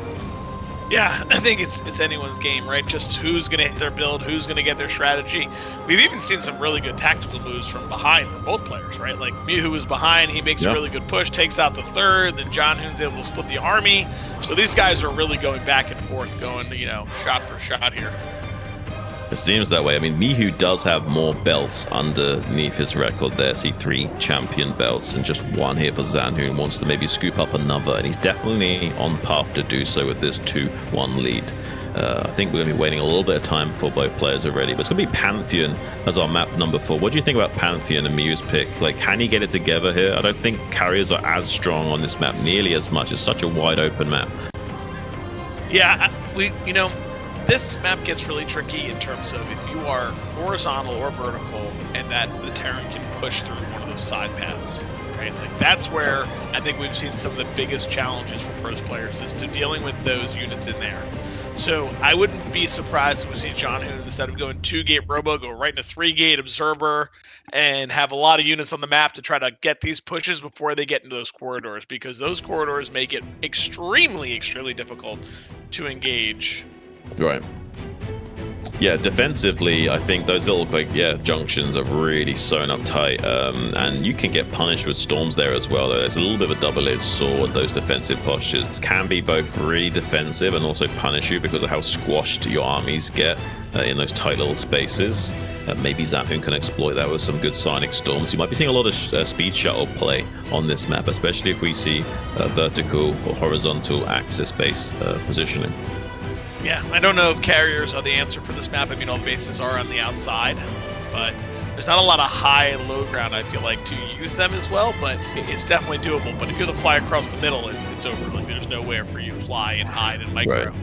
Yeah, I think it's anyone's game, right? Just who's going to hit their build, who's going to get their strategy. We've even seen some really good tactical moves from behind from both players, right? Like Mihu is behind, he makes a really good push, takes out the third, then Zhanhun's able to split the army. So these guys are really going back and forth, going, you know, shot for shot here. It seems that way. I mean, Mihu does have more belts underneath his record there. See 3 champion belts and just 1 here for Zhanhun. Wants to maybe scoop up another, and he's definitely on path to do so with this 2-1 lead. I think we're going to be waiting a little bit of time for both players already, but it's going to be Pantheon as our map number 4. What do you think about Pantheon and Mihu's pick? Like, can he get it together here? I don't think carriers are as strong on this map nearly as much. It's such a wide open map. Yeah, you know, this map gets really tricky in terms of if you are horizontal or vertical and that the Terran can push through one of those side paths, right? Like that's where I think we've seen some of the biggest challenges for pros players is to dealing with those units in there. So I wouldn't be surprised if we see Zhanhun, instead of going 2-gate Robo, go right into 3-gate Observer and have a lot of units on the map to try to get these pushes before they get into those corridors, because those corridors make it extremely, extremely difficult to engage. Right. Yeah, defensively, I think those little junctions are really sewn up tight, and you can get punished with storms there as well. There's a little bit of a double-edged sword. Those defensive postures can be both really defensive and also punish you because of how squashed your armies get in those tight little spaces. Maybe Zhanhun can exploit that with some good Sonic Storms. You might be seeing a lot of speed shuttle play on this map, especially if we see vertical or horizontal axis-based positioning. Yeah, I don't know if carriers are the answer for this map. I mean, all the bases are on the outside, but there's not a lot of high and low ground, I feel like, to use them as well, but it's definitely doable. But if you have to fly across the middle, it's over. Like, there's nowhere for you to fly and hide and micro.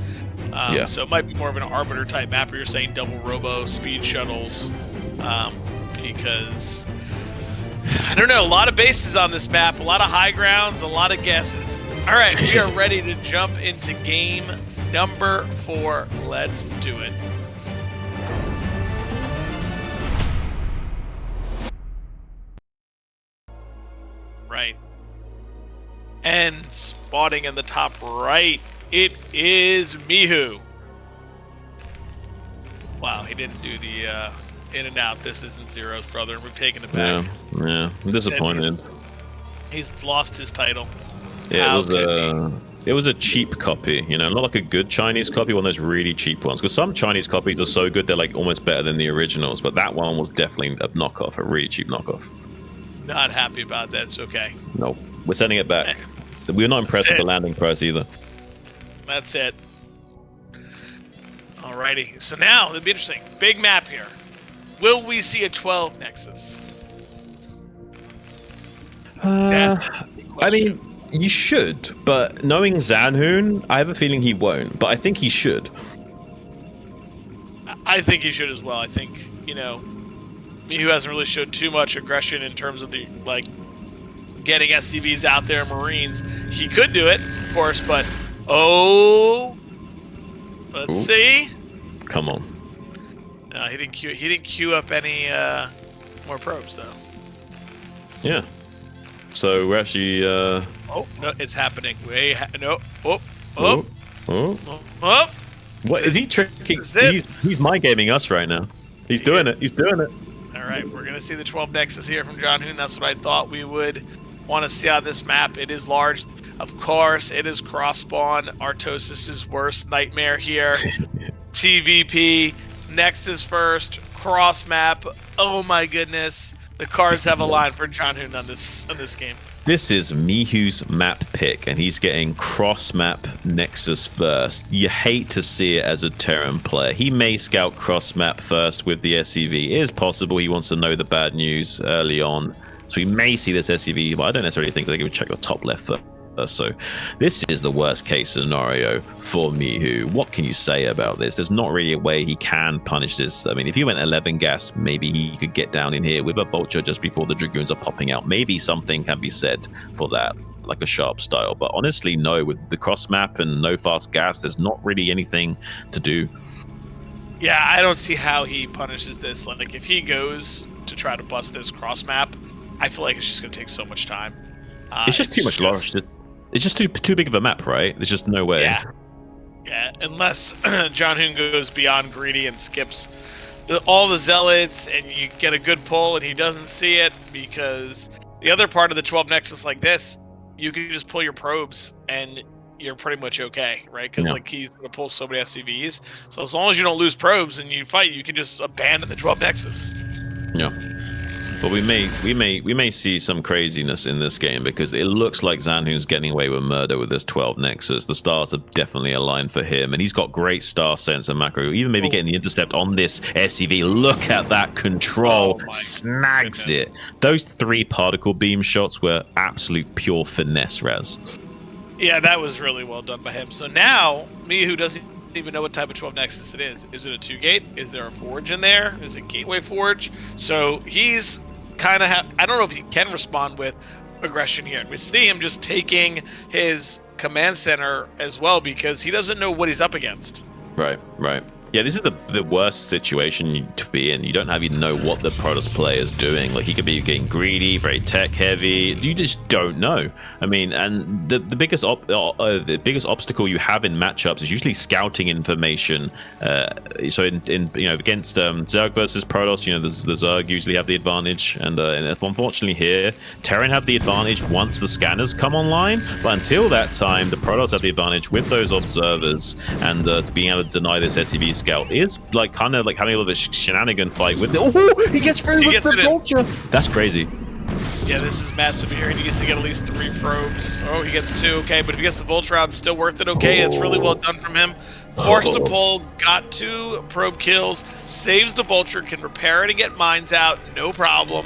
Right. So it might be more of an arbiter type map where you're saying double robo, speed shuttles, because, I don't know, a lot of bases on this map, a lot of high grounds, a lot of guesses. All right, we are ready to jump into game number 4. Let's do it. Right. And spotting in the top right, it is Mihu. Wow, he didn't do the in and out. This isn't Zero's brother. We're taking it back. Yeah, I'm disappointed. He's lost his title. Yeah, it was a cheap copy, you know, not like a good Chinese copy, one of those really cheap ones. Because some Chinese copies are so good, they're like almost better than the originals. But that one was definitely a knockoff, a really cheap knockoff. Not happy about that. It's okay. Nope. We're sending it back. We're not impressed with the landing price either. That's it. Alrighty. So now, it'll be interesting. Big map here. Will we see a 12 Nexus? I mean, you should, but knowing Zhanhun, I have a feeling he won't, but I think he should. I think he should as well. I think, you know, Mihu hasn't really showed too much aggression in terms of the, like, getting SCVs out there, Marines. He could do it, of course, but, let's see. Come on. No, he didn't queue up any more probes, though. Yeah. So we're actually oh no, it's happening. No. What is he tricking? He's mind gaming us right now. He's doing it. He's doing it. All right, we're gonna see the 12 Nexus here from Zhanhun. That's what I thought we would want to see on this map. It is large, of course. It is cross spawn. Artosis' worst nightmare here. TVP Nexus first cross map. Oh my goodness. The cards have a line for Zhanhun on this game. This is Mihu's map pick, and he's getting cross-map Nexus first. You hate to see it as a Terran player. He may scout cross-map first with the SCV. It is possible he wants to know the bad news early on. So he may see this SCV, but I don't necessarily think they would check the top left first. So this is the worst case scenario for Mihu. What can you say about this? There's not really a way he can punish this. I mean, if he went 11 gas, maybe he could get down in here with a vulture just before the Dragoons are popping out. Maybe something can be said for that, like a sharp style. But honestly, no, with the cross map and no fast gas, there's not really anything to do. Yeah, I don't see how he punishes this. Like, if he goes to try to bust this cross map, I feel like it's just going to take so much time. It's just too much large. It's just too big of a map, right? There's just no way. Yeah, unless Zhanhun goes beyond greedy and skips all the zealots, and you get a good pull, and he doesn't see it, because the other part of the 12 Nexus like this, you can just pull your probes, and you're pretty much okay, right? Because Yeah. like he's gonna pull so many SCVs, so as long as you don't lose probes and you fight, you can just abandon the 12 Nexus. Yeah. But we may see some craziness in this game, because it looks like Zhanhun's getting away with murder with this 12 Nexus. The stars are definitely aligned for him, and he's got great star sense and macro. Even maybe getting the intercept on this SCV. Look at that control. Snags it. Those 3 particle beam shots were absolute pure finesse, Raz. Yeah, that was really well done by him. So now Mihu doesn't even know what type of 12 Nexus it is. Is it a 2-gate? Is there a forge in there? Is it gateway forge? So he's kind of I don't know if he can respond with aggression here. We see him just taking his command center as well, because he doesn't know what he's up against. Right. Yeah, this is the worst situation to be in. You don't even know what the Protoss player is doing. Like, he could be getting greedy, very tech heavy. You just don't know. I mean, and the biggest obstacle you have in matchups is usually scouting information. So in against Zerg versus Protoss, the Zerg usually have the advantage, and unfortunately here, Terran have the advantage once the scanners come online. But until that time, the Protoss have the advantage with those observers, and being able to deny this SCV scout is like kind of like having a little bit shenanigan fight with he gets through with the vulture. That's crazy. Yeah, this is massive here. He needs to get at least 3 probes. Oh, he gets 2. Okay, but if he gets the vulture out, it's still worth it. Okay, it's really well done from him. Forced to pull, got 2 probe kills, saves the vulture, can repair it and get mines out, no problem.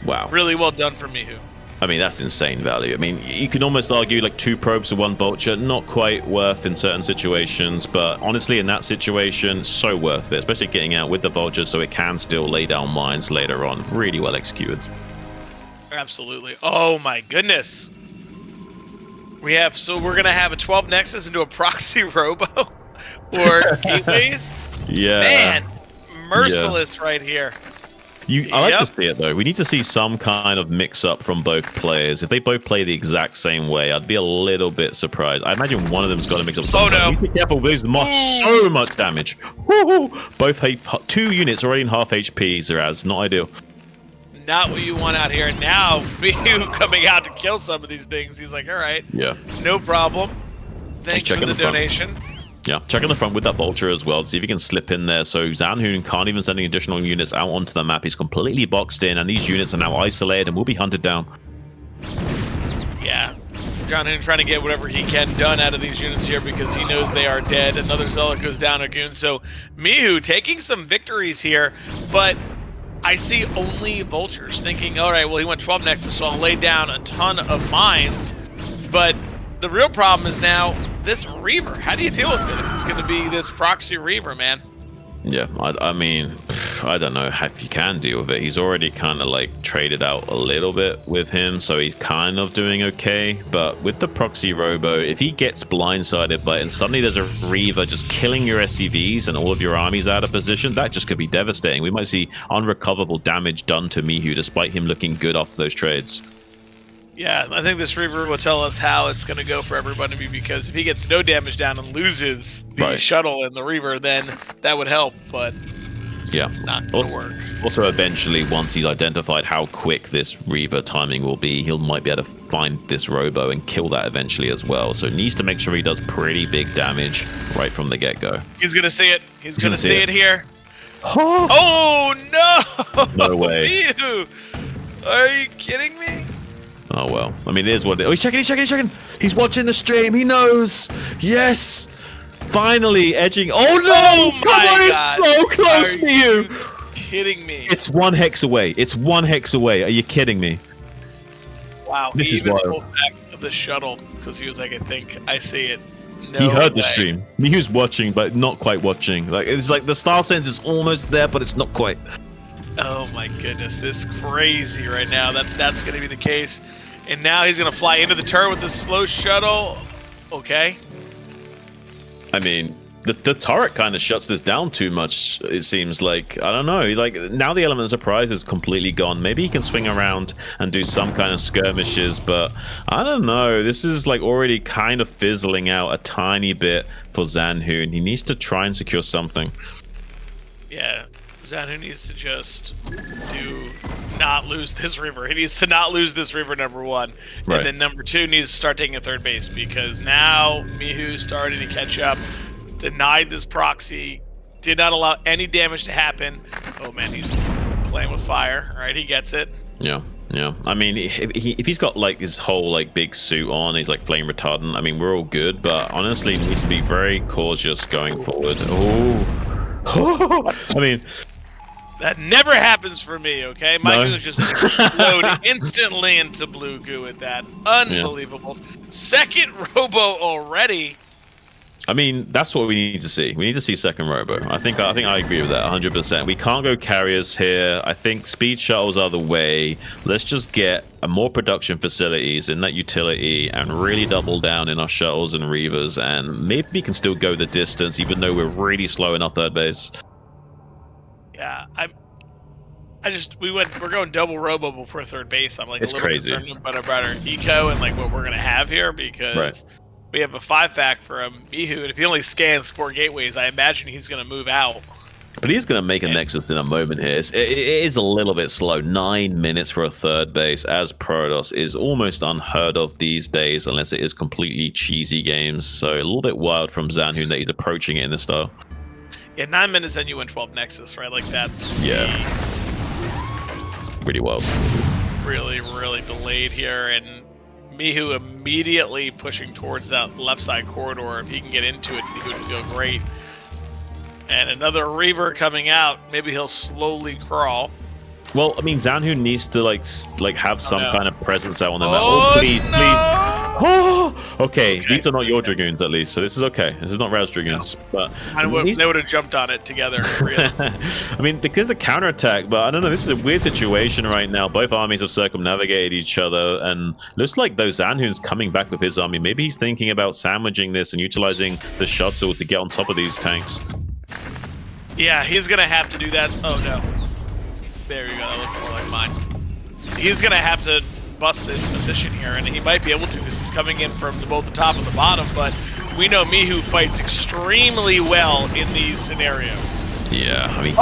Wow, really well done for Mihu. I mean, that's insane value. I mean, you can almost argue like 2 probes to 1 vulture, not quite worth in certain situations, but honestly, in that situation, so worth it, especially getting out with the vulture so it can still lay down mines later on. Really well executed. Absolutely. Oh my goodness. We're gonna have a 12 Nexus into a proxy robo for gateways. Yeah. Man, merciless right here. I like to see it though. We need to see some kind of mix-up from both players. If they both play the exact same way, I'd be a little bit surprised. I imagine one of them's got to mix up something. Oh no! Be careful. There's so much damage. Woo-hoo! Both 2 units already in half HP. Zeraz, not ideal. Not what you want out here. Now, Mihu coming out to kill some of these things. He's like, all right, no problem. Thanks for the donation. Yeah, check on the front with that vulture as well to see if he can slip in there. So Zhanhun can't even send any additional units out onto the map. He's completely boxed in, and these units are now isolated and will be hunted down. Yeah, Zhanhun trying to get whatever he can done out of these units here, because he knows they are dead. Another Zealot goes down, a goon. So Mihu taking some victories here, but I see only vultures, thinking, all right, well, he went 12 Nexus, so I'll lay down a ton of mines. But the real problem is now this Reaver. How do you deal with it? It's going to be this proxy Reaver, man. Yeah, I mean, I don't know if you can deal with it. He's already kind of like traded out a little bit with him, so he's kind of doing okay. But with the proxy robo, if he gets blindsided by it and suddenly there's a Reaver just killing your SCVs and all of your armies out of position, that just could be devastating. We might see unrecoverable damage done to Mihu despite him looking good after those trades. Yeah, I think this Reaver will tell us how it's going to go for everybody, because if he gets no damage down and loses the shuttle and the Reaver, then that would help, but not going to work. Also, eventually, once he's identified how quick this Reaver timing will be, he might be able to find this robo and kill that eventually as well. So needs to make sure he does pretty big damage right from the get-go. He's going to see it. He's going to see it here. Oh, no! No way. Mihu! Are you kidding me? Oh, well. I mean, it is what it is. Oh, he's checking. He's watching the stream. He knows. Yes. Finally edging. Oh, no. Oh, my God. It's so close to you. Kidding me. It's 1 hex away. Are you kidding me? Wow. This is wild. Pulled back the shuttle because he was like, I think I see it. No he heard way. the stream. He was watching, but not quite watching. Like, it's like the star sense is almost there, but it's not quite. Oh my goodness, this is crazy right now. That's going to be the case. And now he's going to fly into the turret with the slow shuttle. Okay. I mean, The turret kind of shuts this down too much, it seems like. I don't know, like now the element of surprise is completely gone. Maybe he can swing around and do some kind of skirmishes, but I don't know. This is like already kind of fizzling out a tiny bit for Zhanhun. He needs to try and secure something. Yeah, Zhanhun needs to just not lose this river. He needs to not lose this river, number one. Right. And then number two needs to start taking a third base, because now Mihu started to catch up. Denied this proxy, did not allow any damage to happen. Oh man, he's playing with fire. All right, he gets it. Yeah. I mean, if he's got like his whole like big suit on, he's like flame retardant. I mean, we're all good, but honestly, he needs to be very cautious going forward. Oh, I mean, that never happens for me. Okay, my goo just exploded instantly into blue goo with that. Unbelievable. Yeah. Second robo already. I mean, that's what we need to see. We need to see second robo. I think I agree with that 100%. We can't go carriers here. I think speed shuttles are the way. Let's just get more production facilities in that utility and really double down in our shuttles and reavers, and maybe we can still go the distance even though we're really slow in our third base. Yeah, we're going double robo before third base. I'm like it's a little crazy. concerned about our eco and like what we're gonna have here, because we have a 5-fac for Mihu, and if he only scans 4 gateways, I imagine he's going to move out. But he's going to make a Nexus in a moment here. It is a little bit slow. 9 minutes for a third base as Protoss is almost unheard of these days, unless it is completely cheesy games. So a little bit wild from Zhanhun that he's approaching it in this style. Yeah, 9 minutes and you win 12 Nexus, right? Like that's pretty wild. Really, really delayed here, and Mihu immediately pushing towards that left side corridor. If he can get into it, he would feel great. And another Reaver coming out. Maybe he'll slowly crawl. Well, I mean, Zhanhun needs to like have some kind of presence out on the map. Oh, please, no! please. Oh, okay, these are not your Dragoons at least, so this is okay. This is not Raz Dragoons, but they would have jumped on it together. I mean, because of counterattack, but I don't know. This is a weird situation right now. Both armies have circumnavigated each other, and looks like though Zhanhun's coming back with his army. Maybe he's thinking about sandwiching this and utilizing the shuttle to get on top of these tanks. Yeah, he's gonna have to do that. Oh no. There you go, that looked more like mine. He's going to have to bust this position here, and he might be able to because he's coming in from both the top and the bottom, but we know Mihu fights extremely well in these scenarios. Yeah, I mean...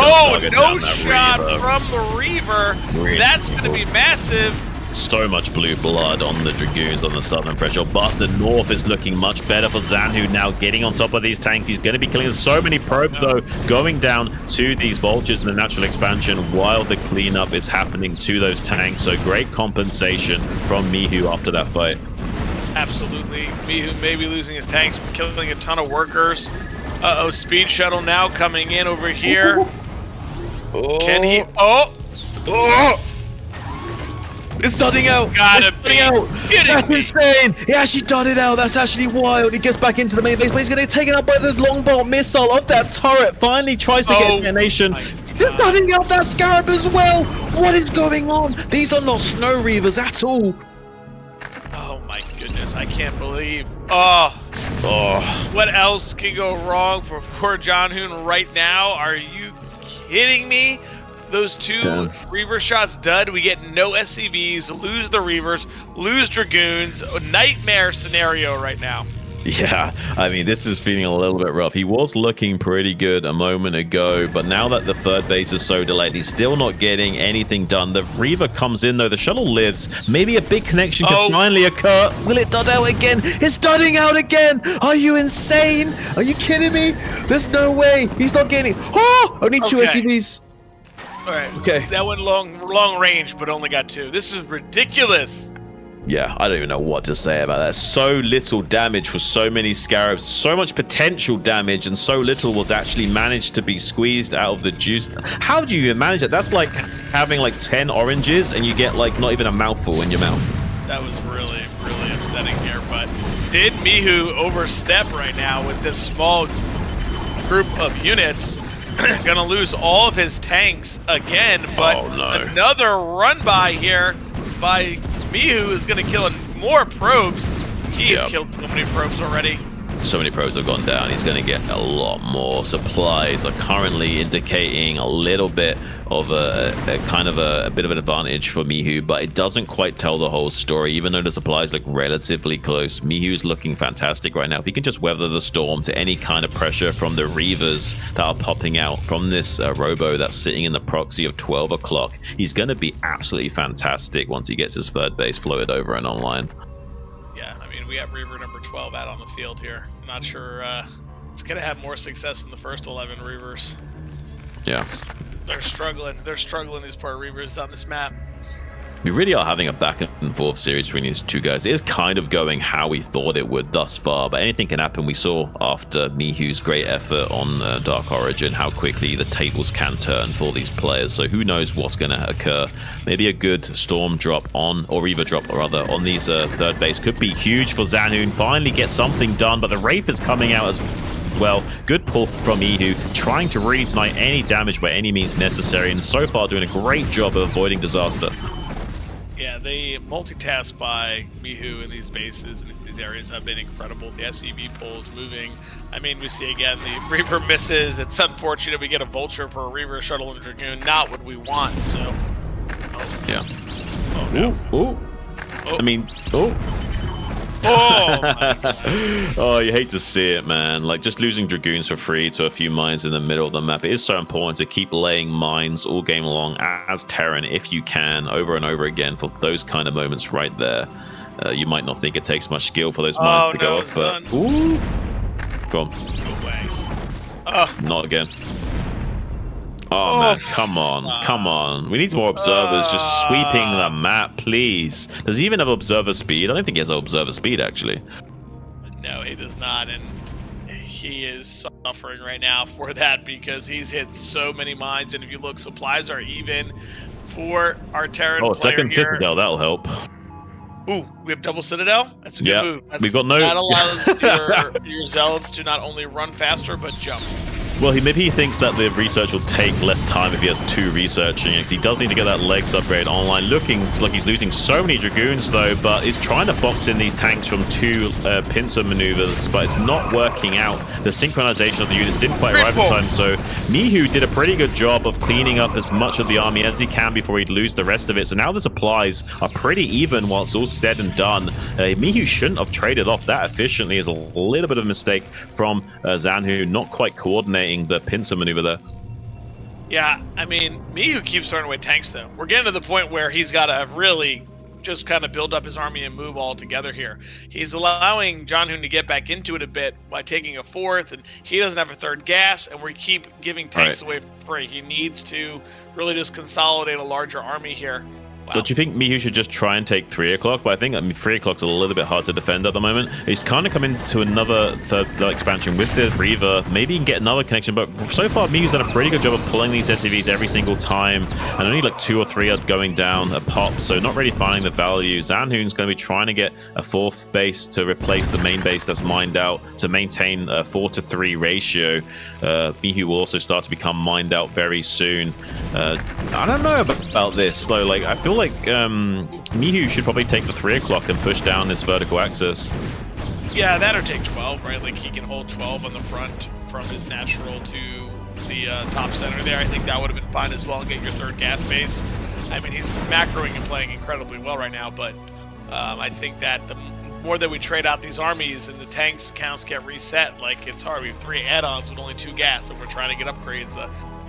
no shot from the Reaver. Really That's going to be massive. So much blue blood on the Dragoons on the southern threshold, but the north is looking much better for Zhanhun now, getting on top of these tanks. He's going to be killing so many probes, though, going down to these vultures in the natural expansion while the cleanup is happening to those tanks. So great compensation from Mihu after that fight. Absolutely. Mihu may be losing his tanks, but killing a ton of workers. Uh-oh, speed shuttle now coming in over here. Can he... It's dotting out! Gotta be That's insane! He actually dotted out. That's actually wild. He gets back into the main base, but he's going to get taken out by the longbow missile of that turret. Finally tries to get detonation. They're dotting out that Scarab as well! What is going on? These are not Snow Reavers at all. Oh my goodness, I can't believe. What else can go wrong for Zhanhun right now? Are you kidding me? Those two Reaver shots dud. We get no SCVs, lose the Reavers, lose Dragoons. A nightmare scenario right now. Yeah, I mean, this is feeling a little bit rough. He was looking pretty good a moment ago, but now that the third base is so delayed, he's still not getting anything done. The Reaver comes in, though. The shuttle lives. Maybe a big connection can finally occur. Will it dot out again? It's dotting out again. Are you insane? Are you kidding me? There's no way. He's not getting... only 2 SCVs. All right. Okay. That went long range, but only got 2. This is ridiculous. Yeah, I don't even know what to say about that. So little damage for so many Scarabs, so much potential damage, and so little was actually managed to be squeezed out of the juice. How do you even manage it? That's like having like 10 oranges and you get like not even a mouthful in your mouth. That was really, really upsetting here, but did Mihu overstep right now with this small group of units? Gonna lose all of his tanks again, but another run by here by Mihu is gonna kill more probes. He has killed so many probes already. So many pros have gone down. He's going to get a lot more. Supplies are currently indicating a little bit of a bit of an advantage for Mihu, but it doesn't quite tell the whole story. Even though the supplies look relatively close, Mihu's looking fantastic right now. If he can just weather the storm to any kind of pressure from the Reavers that are popping out from this Robo that's sitting in the proxy of 12 o'clock, he's going to be absolutely fantastic once he gets his third base floated over and online. Yeah, I mean, we have Reaver number 12 out on the field here. Not sure it's going to have more success than the first 11 Reavers. Yeah. They're struggling. They're struggling, these poor Reavers on this map. We really are having a back and forth series between these two guys. It is kind of going how we thought it would thus far, but anything can happen. We saw after Mihu's great effort on Dark Origin how quickly the tables can turn for these players. So who knows what's going to occur. Maybe a good Storm drop on, or Reaver drop rather, on these third base could be huge for Zhanhun. Finally get something done, but the Wraith is coming out as well. Good pull from Mihu, trying to really deny any damage by any means necessary, and so far doing a great job of avoiding disaster. Yeah, the multitask by Mihu in these bases and in these areas have been incredible. The SEV pulls moving. I mean, we see again the Reaver misses. It's unfortunate we get a Vulture for a Reaver, Shuttle, and Dragoon. Not what we want, so... Oh. Yeah. Oh, no. Ooh. Oh. I mean, oh. Oh, my. Oh, you hate to see it, man. Like, just losing Dragoons for free to a few mines in the middle of the map. It is so important to keep laying mines all game long as Terran, if you can, over and over again for those kind of moments right there. You might not think it takes much skill for those mines to go up, but... Ooh! Go on. No way. Not again. Oh, man, come on. We need more observers just sweeping the map, please. Does he even have observer speed? I don't think he has observer speed, actually. No, he does not, and he is suffering right now for that because he's hit so many mines, and if you look, supplies are even for our Terran player second here. Citadel, that'll help. Ooh, we have double Citadel? That's a good move. We've got no... That allows your Zealots to not only run faster, but jump. Well, maybe he thinks that the research will take less time if he has two researching it. He does need to get that legs upgrade online. Looking like he's losing so many Dragoons, though, but he's trying to box in these tanks from two pincer maneuvers, but it's not working out. The synchronization of the units didn't quite arrive in time, so Mihu did a pretty good job of cleaning up as much of the army as he can before he'd lose the rest of it. So now the supplies are pretty even once all said and done. Mihu shouldn't have traded off that efficiently. Is a little bit of a mistake from Zhanhun, not quite coordinating the pincer maneuver there. Yeah, I mean, Mihu keeps throwing away tanks, though. We're getting to the point where he's got to really just kind of build up his army and move all together here. He's allowing Zhanhun to get back into it a bit by taking a fourth, and he doesn't have a third gas, and we keep giving tanks away for free. He needs to really just consolidate a larger army here. Wow. Don't you think Mihu should just try and take 3 o'clock? But I think 3 o'clock's a little bit hard to defend at the moment. He's kind of come into another third expansion with the Reaver. Maybe he can get another connection, but so far Mihu's done a pretty good job of pulling these SCVs every single time, and only like 2 or 3 are going down a pop, so not really finding the value. Zhanhun's going to be trying to get a 4th base to replace the main base that's mined out to maintain a 4-to-3 ratio. Mihu will also start to become mined out very soon. I don't know about this though. Like, I feel like Mihu should probably take the 3 o'clock and push down this vertical axis. Yeah, that or take 12, right? Like, he can hold 12 on the front from his natural to the top center there. I think that would have been fine as well, and get your 3rd gas base. I mean, he's macroing and playing incredibly well right now, but I think that the more that we trade out these armies and the tanks counts get reset, like, it's hard. We have 3 add-ons with only 2 gas, and we're trying to get upgrades.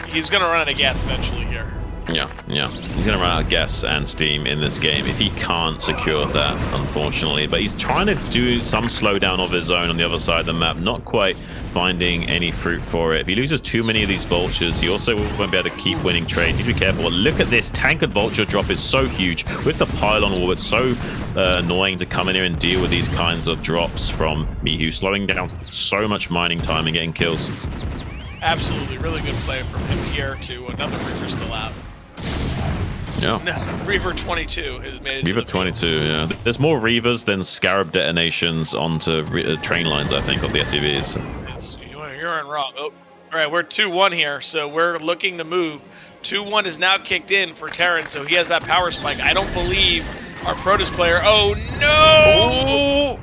He's going to run out of gas eventually here. Yeah. He's going to run out of gas and steam in this game if he can't secure that, unfortunately. But he's trying to do some slowdown of his own on the other side of the map, not quite finding any fruit for it. If he loses too many of these vultures, he also won't be able to keep winning trades. He needs to be careful. Look at this. Tankard vulture drop is so huge. With the pylon wall, it's so annoying to come in here and deal with these kinds of drops from Mihu, slowing down so much mining time and getting kills. Absolutely. Really good play from him here to another Reaver still out. Yeah. No, Reaver 22 has made it. Reaver 22, yeah. There's more Reavers than Scarab detonations onto train lines, I think, of the SCVs. You're in wrong. Oh, all right, we're 2-1 here, so we're looking to move. 2-1 is now kicked in for Terran, so he has that power spike. I don't believe our Protoss player. Oh, no!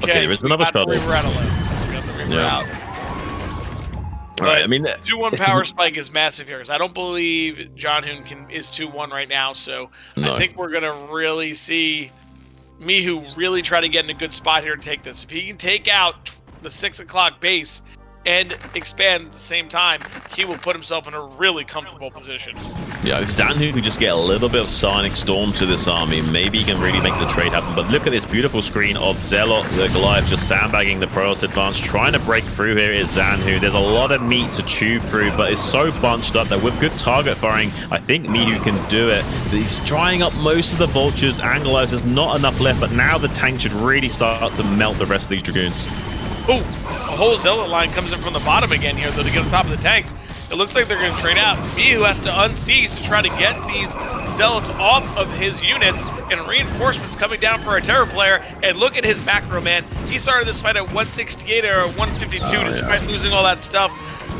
Okay, there's another shuttle. Reaver out of life. figure out. All right, I mean, 2-1 power spike is massive here because I don't believe Zhanhun is 2-1 right now. So I think we're gonna really see Mihu really try to get in a good spot here to take this. If he can take out the 6 o'clock base and expand at the same time, he will put himself in a really comfortable position. Yeah, if Zhanhun could just get a little bit of Sonic Storm to this army, maybe he can really make the trade happen. But look at this beautiful screen of Zealot, the Goliath, just sandbagging the Protoss advance. Trying to break through here is Zhanhun. There's a lot of meat to chew through, but it's so bunched up that with good target firing, I think Mihu can do it. He's drying up most of the vultures. Anglize, there's not enough left, but now the tank should really start to melt the rest of these Dragoons. Oh, a whole Zealot line comes in from the bottom again here, though, to get on top of the tanks. It looks like they're going to trade out. Mihu has to unsiege to try to get these Zealots off of his units, and reinforcements coming down for a Terror player. And look at his macro, man. He started this fight at 168 or 152 despite losing all that stuff.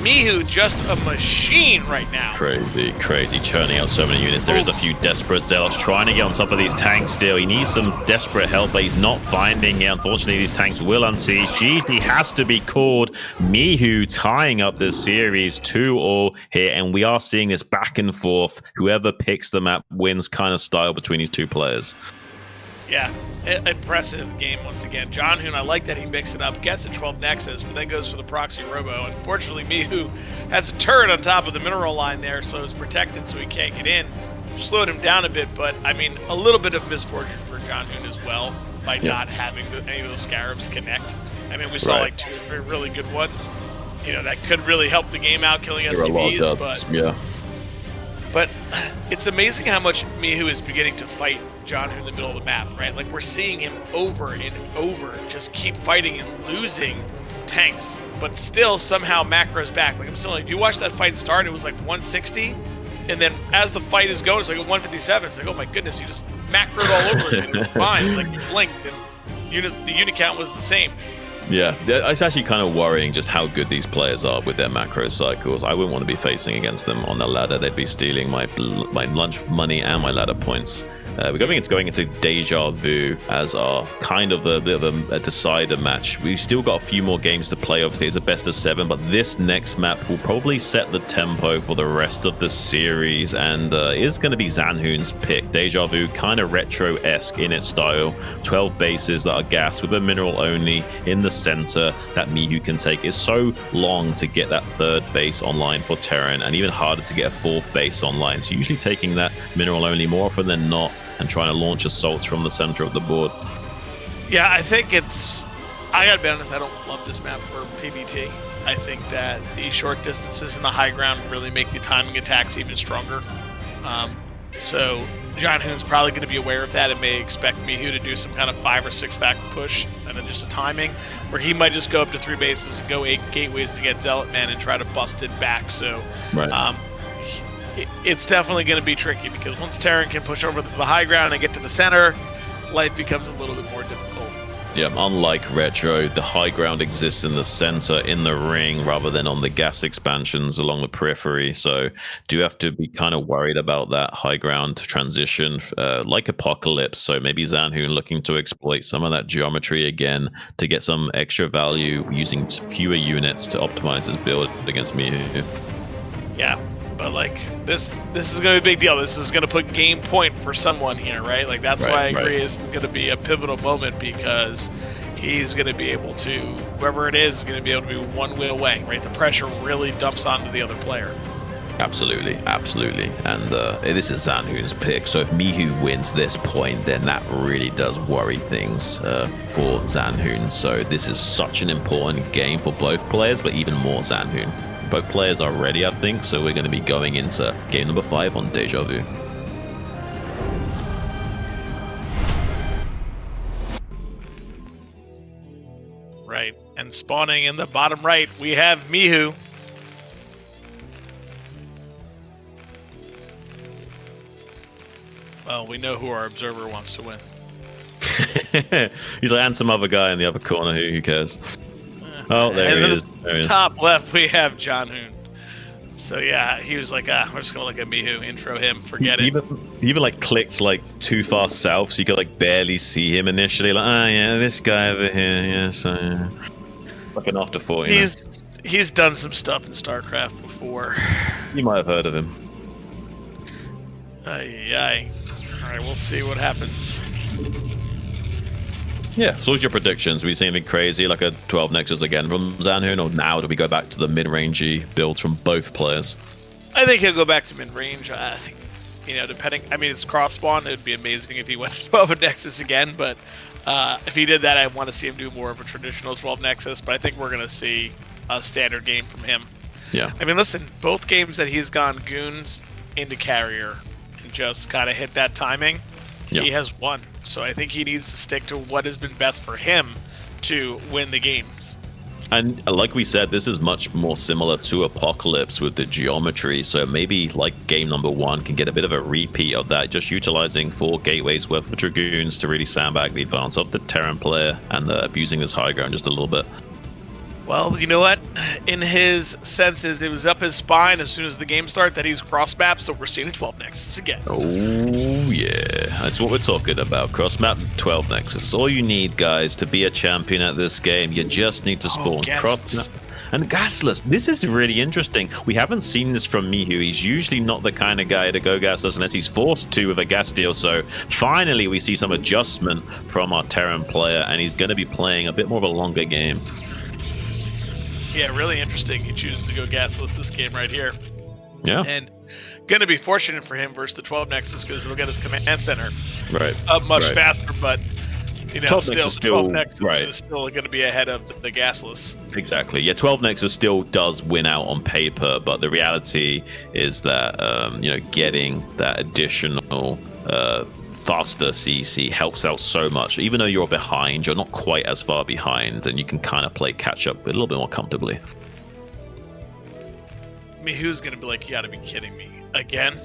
Mihu just a machine right now. Crazy, churning out so many units. There is a few desperate Zealots trying to get on top of these tanks still. He needs some desperate help, but he's not finding it. Unfortunately, these tanks will unsiege. GG has to be called. Mihu tying up this series 2-2 here, and we are seeing this back and forth. Whoever picks the map wins kind of style between these two players. Yeah, impressive game once again. Zhanhun, I like that he mixed it up, gets a 12 Nexus, but then goes for the proxy robo. Unfortunately, Mihu has a turret on top of the mineral line there, so it's protected so he can't get in. Slowed him down a bit, but I mean, a little bit of misfortune for Zhanhun as well by not having any of those Scarabs connect. I mean, we saw like 2 or 3 really good ones. You know, that could really help the game out, killing SCVs, but it's amazing how much Mihu is beginning to fight Zhanhun in the middle of the map, right? Like, we're seeing him over and over just keep fighting and losing tanks, but still somehow macros back. Like, I'm still like, you watch that fight start, it was like 160, and then as the fight is going, it's like a 157. It's like, oh my goodness, you just macroed all over again. It was fine. Like, you blinked and the unit count was the same. Yeah, it's actually kind of worrying just how good these players are with their macro cycles. I wouldn't want to be facing against them on the ladder. They'd be stealing my lunch money and my ladder points. We're going into Deja Vu as our kind of a bit of a decider match. We've still got a few more games to play. Obviously, it's a best of 7, but this next map will probably set the tempo for the rest of the series, and it's going to be Zhanhun's pick. Deja Vu, kind of retro-esque in its style. 12 bases that are gassed with a mineral only in the center that Mihu can take. It's so long to get that 3rd base online for Terran, and even harder to get a 4th base online. So usually taking that mineral only more often than not, and trying to launch assaults from the center of the board. Yeah, I think I gotta be honest, I don't love this map for PvT. I think that the short distances and the high ground really make the timing attacks even stronger. So Zhanhun's probably going to be aware of that and may expect Mihu to do some kind of 5 or 6 back push and then just a timing, where he might just go up to 3 bases and go 8 gateways to get Zealot Man and try to bust it back. So it's definitely going to be tricky, because once Terran can push over to the high ground and get to the center, life becomes a little bit more difficult. Yeah, unlike Retro, the high ground exists in the center, in the ring, rather than on the gas expansions along the periphery. So do have to be kind of worried about that high ground transition, like Apocalypse. So maybe Zhanhun looking to exploit some of that geometry again to get some extra value using fewer units to optimize his build against Mihu. Yeah. But like this is going to be a big deal. This is going to put game point for someone here, right? Like, that's why I agree this is going to be a pivotal moment, because he's going to be able to, whoever it is going to be able to be one win away, right? The pressure really dumps onto the other player. Absolutely. And this is Zhanhun's pick. So if Mihu wins this point, then that really does worry things for Zhanhun. So this is such an important game for both players, but even more Zhanhun. Both players are ready, I think, so we're going to be going into game number 5 on Deja Vu. Right, and spawning in the bottom right, we have Mihu. Well, we know who our observer wants to win. He's like, and some other guy in the other corner, who cares? Oh, there he is. There top left, we have Zhanhun. So yeah, he was like, we're just gonna look at Mihu, intro him, forget it. He even like clicked like too far south, so you could like barely see him initially. Like, yeah, this guy over here, yeah. So Like an afterthought, you know? He's done some stuff in StarCraft before. You might have heard of him. Aye. All right, we'll see what happens. Yeah, so what's your predictions? We see anything crazy, like a 12 Nexus again from Zhanhun, or now do we go back to the mid-rangey builds from both players? I think he'll go back to mid-range. Depending. I mean, it's cross-spawn. It would be amazing if he went to 12 Nexus again, but if he did that, I want to see him do more of a traditional 12 Nexus, but I think we're going to see a standard game from him. Yeah. I mean, listen, both games that he's gone Goons into Carrier and just kind of hit that timing, he has won. So I think he needs to stick to what has been best for him to win the games. And like we said, this is much more similar to Apocalypse with the geometry. So maybe like game number 1 can get a bit of a repeat of that, just utilizing 4 gateways worth of Dragoons to really sandbag the advance of the Terran player and abusing this high ground just a little bit. Well, you know what? In his senses, it was up his spine as soon as the game started that he's cross-map, so we're seeing a 12 Nexus again. Oh, yeah. That's what we're talking about. Cross-map 12 Nexus. It's all you need, guys, to be a champion at this game. You just need to spawn cross-map. And gasless. This is really interesting. We haven't seen this from Mihu. He's usually not the kind of guy to go gasless unless he's forced to with a gas deal. So finally, we see some adjustment from our Terran player, and he's going to be playing a bit more of a longer game. Yeah, really interesting. He chooses to go gasless this game right here. Yeah. And going to be fortunate for him versus the 12 Nexus because he'll get his command center up much faster, but 12 Nexus is still going to be ahead of the gasless. Exactly. Yeah, 12 Nexus still does win out on paper, but the reality is that getting that additional faster CC helps out so much. Even though you're behind, you're not quite as far behind, and you can kind of play catch up a little bit more comfortably. Mihu's gonna be like, you gotta be kidding me again.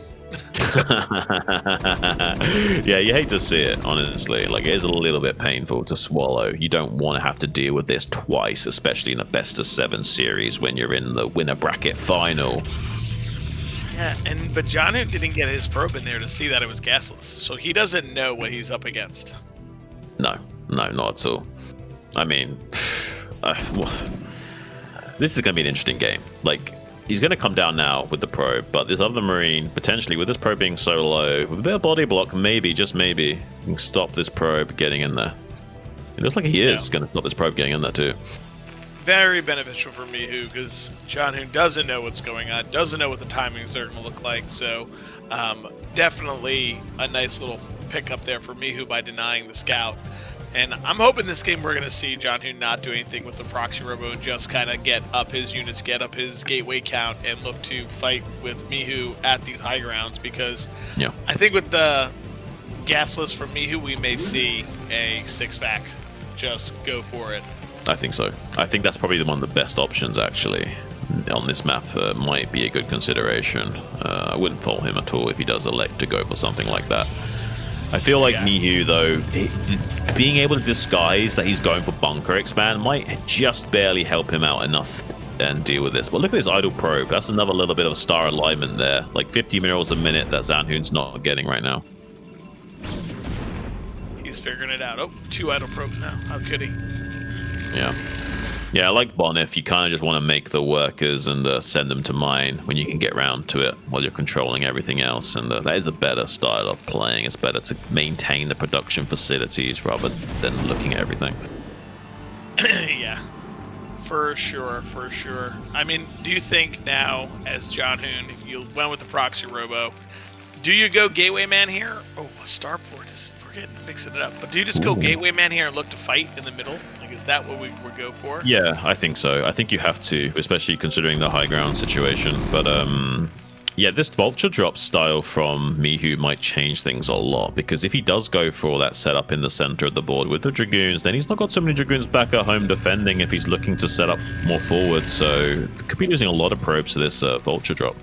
Yeah, you hate to see it, honestly. Like, it is a little bit painful to swallow. You don't want to have to deal with this twice, especially in a best of 7 series when you're in the winner bracket final. Yeah, but Zhanhun didn't get his probe in there to see that it was gasless, so he doesn't know what he's up against. No, not at all. I mean, this is going to be an interesting game. Like, he's going to come down now with the probe, but this other Marine, potentially, with this probe being so low, with a bit of body block, maybe, just maybe, can stop this probe getting in there. It looks like he is going to stop this probe getting in there, too. Very beneficial for Mihu because Zhanhun doesn't know what's going on, doesn't know what the timings are going to look like. So definitely a nice little pickup there for Mihu by denying the scout. And I'm hoping this game we're going to see Zhanhun not do anything with the proxy robo and just kind of get up his units, get up his gateway count, and look to fight with Mihu at these high grounds because I think with the gasless from Mihu, we may see a 6-pack. Just go for it. I think so. I think that's probably one of the best options, actually, on this map. Might be a good consideration. I wouldn't fault him at all if he does elect to go for something like that. I feel like Mihu, though, being able to disguise that he's going for bunker expand might just barely help him out enough and deal with this. But look at this idle probe. That's another little bit of star alignment there. Like 50 minerals a minute that Zhanhun's not getting right now. He's figuring it out. Oh, 2 idle probes now. How could he? Yeah, like Bonif, you kind of just want to make the workers and send them to mine when you can get round to it while you're controlling everything else. And that is a better style of playing. It's better to maintain the production facilities rather than looking at everything. Yeah, for sure. I mean, do you think now, as Zhanhun, you went with the proxy robo, do you go gateway man here? Oh, starport is... We're mixing it up. But do you just go gateway man here and look to fight in the middle? Like, is that what we would go for? Yeah, I think so. I think you have to, especially considering the high ground situation. But yeah, this vulture drop style from Mihu might change things a lot, because if he does go for that setup in the center of the board with the Dragoons, then he's not got so many Dragoons back at home defending if he's looking to set up more forward. So could be losing a lot of probes to this vulture drop.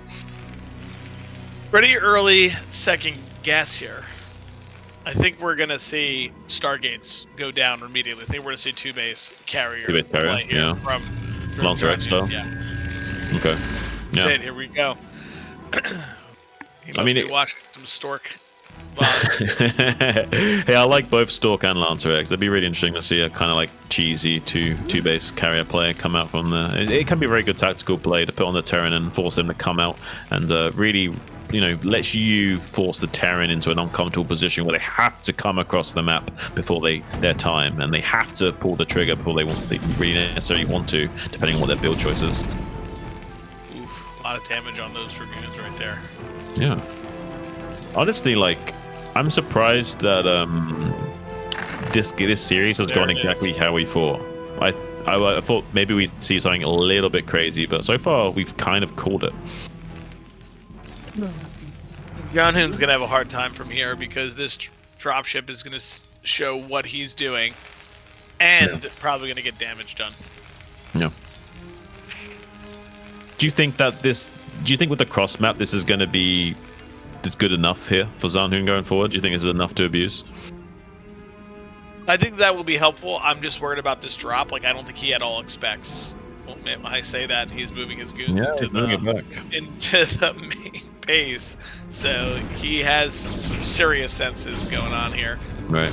Pretty early second guess here. I think we're going to see Stargates go down immediately. I think we're going to see 2-base carrier play here from Lancer X style. Yeah. Okay. That's it. Here we go. He must be watching some Stork. Hey, I like both Stalk and Lancer X. That'd be really interesting to see a kind of like cheesy two base carrier player come out from the. It can be a very good tactical play to put on the Terran and force him to come out and really, you know, lets you force the Terran into an uncomfortable position where they have to come across the map before their time, and they have to pull the trigger before they really necessarily want to, depending on what their build choice is. Oof, a lot of damage on those Dragoons right there. Yeah. Honestly, like, I'm surprised that this series has gone exactly how we thought. I thought maybe we'd see something a little bit crazy, but so far we've kind of called it. Zhanhun's gonna have a hard time from here because this dropship is gonna show what he's doing, and probably gonna get damage done. Yeah. Do you think that this? Do you think with the cross map this is going to be good enough here for Zhanhun going forward? Do you think this is enough to abuse? I think that will be helpful. I'm just worried about this drop. Like, I don't think he at all expects. Well, I say that he's moving his goons into the main base, so he has some serious senses going on here. Right.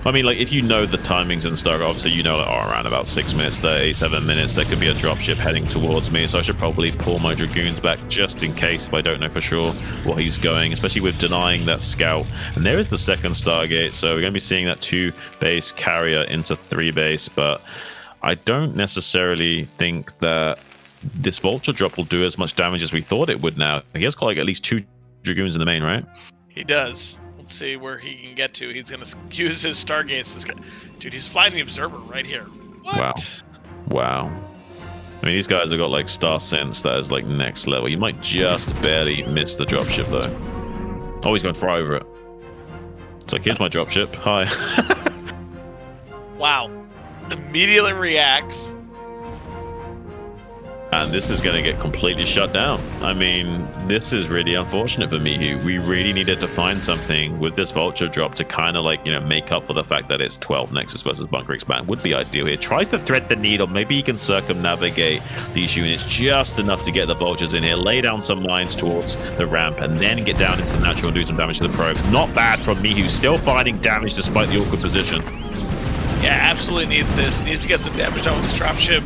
I mean, like, if you know the timings in StarCraft, obviously you know that around about 6 minutes, 7 minutes, there could be a dropship heading towards me, so I should probably pull my Dragoons back just in case if I don't know for sure what he's going, especially with denying that scout. And there is the second Stargate, so we're going to be seeing that 2-base carrier into 3-base, but I don't necessarily think that this Vulture drop will do as much damage as we thought it would now. He has got like at least 2 Dragoons in the main, right? He does. Let's see where he can get to. He's going to use his Stargates. Dude, he's flying the Observer right here. What? Wow. I mean, these guys have got like Star Sense that is like next level. You might just barely miss the dropship though. Oh, he's going to fly over it. It's like, here's my dropship. Hi. Wow. Immediately reacts. And this is going to get completely shut down. I mean, this is really unfortunate for Mihu. We really needed to find something with this Vulture drop to kind of like, you know, make up for the fact that it's 12 Nexus versus Bunker Expand. Would be ideal here. Tries to thread the needle. Maybe he can circumnavigate these units just enough to get the Vultures in here, lay down some mines towards the ramp, and then get down into the natural and do some damage to the probes. Not bad from Mihu. Still finding damage despite the awkward position. Yeah, absolutely needs this. Needs to get some damage done with this dropship.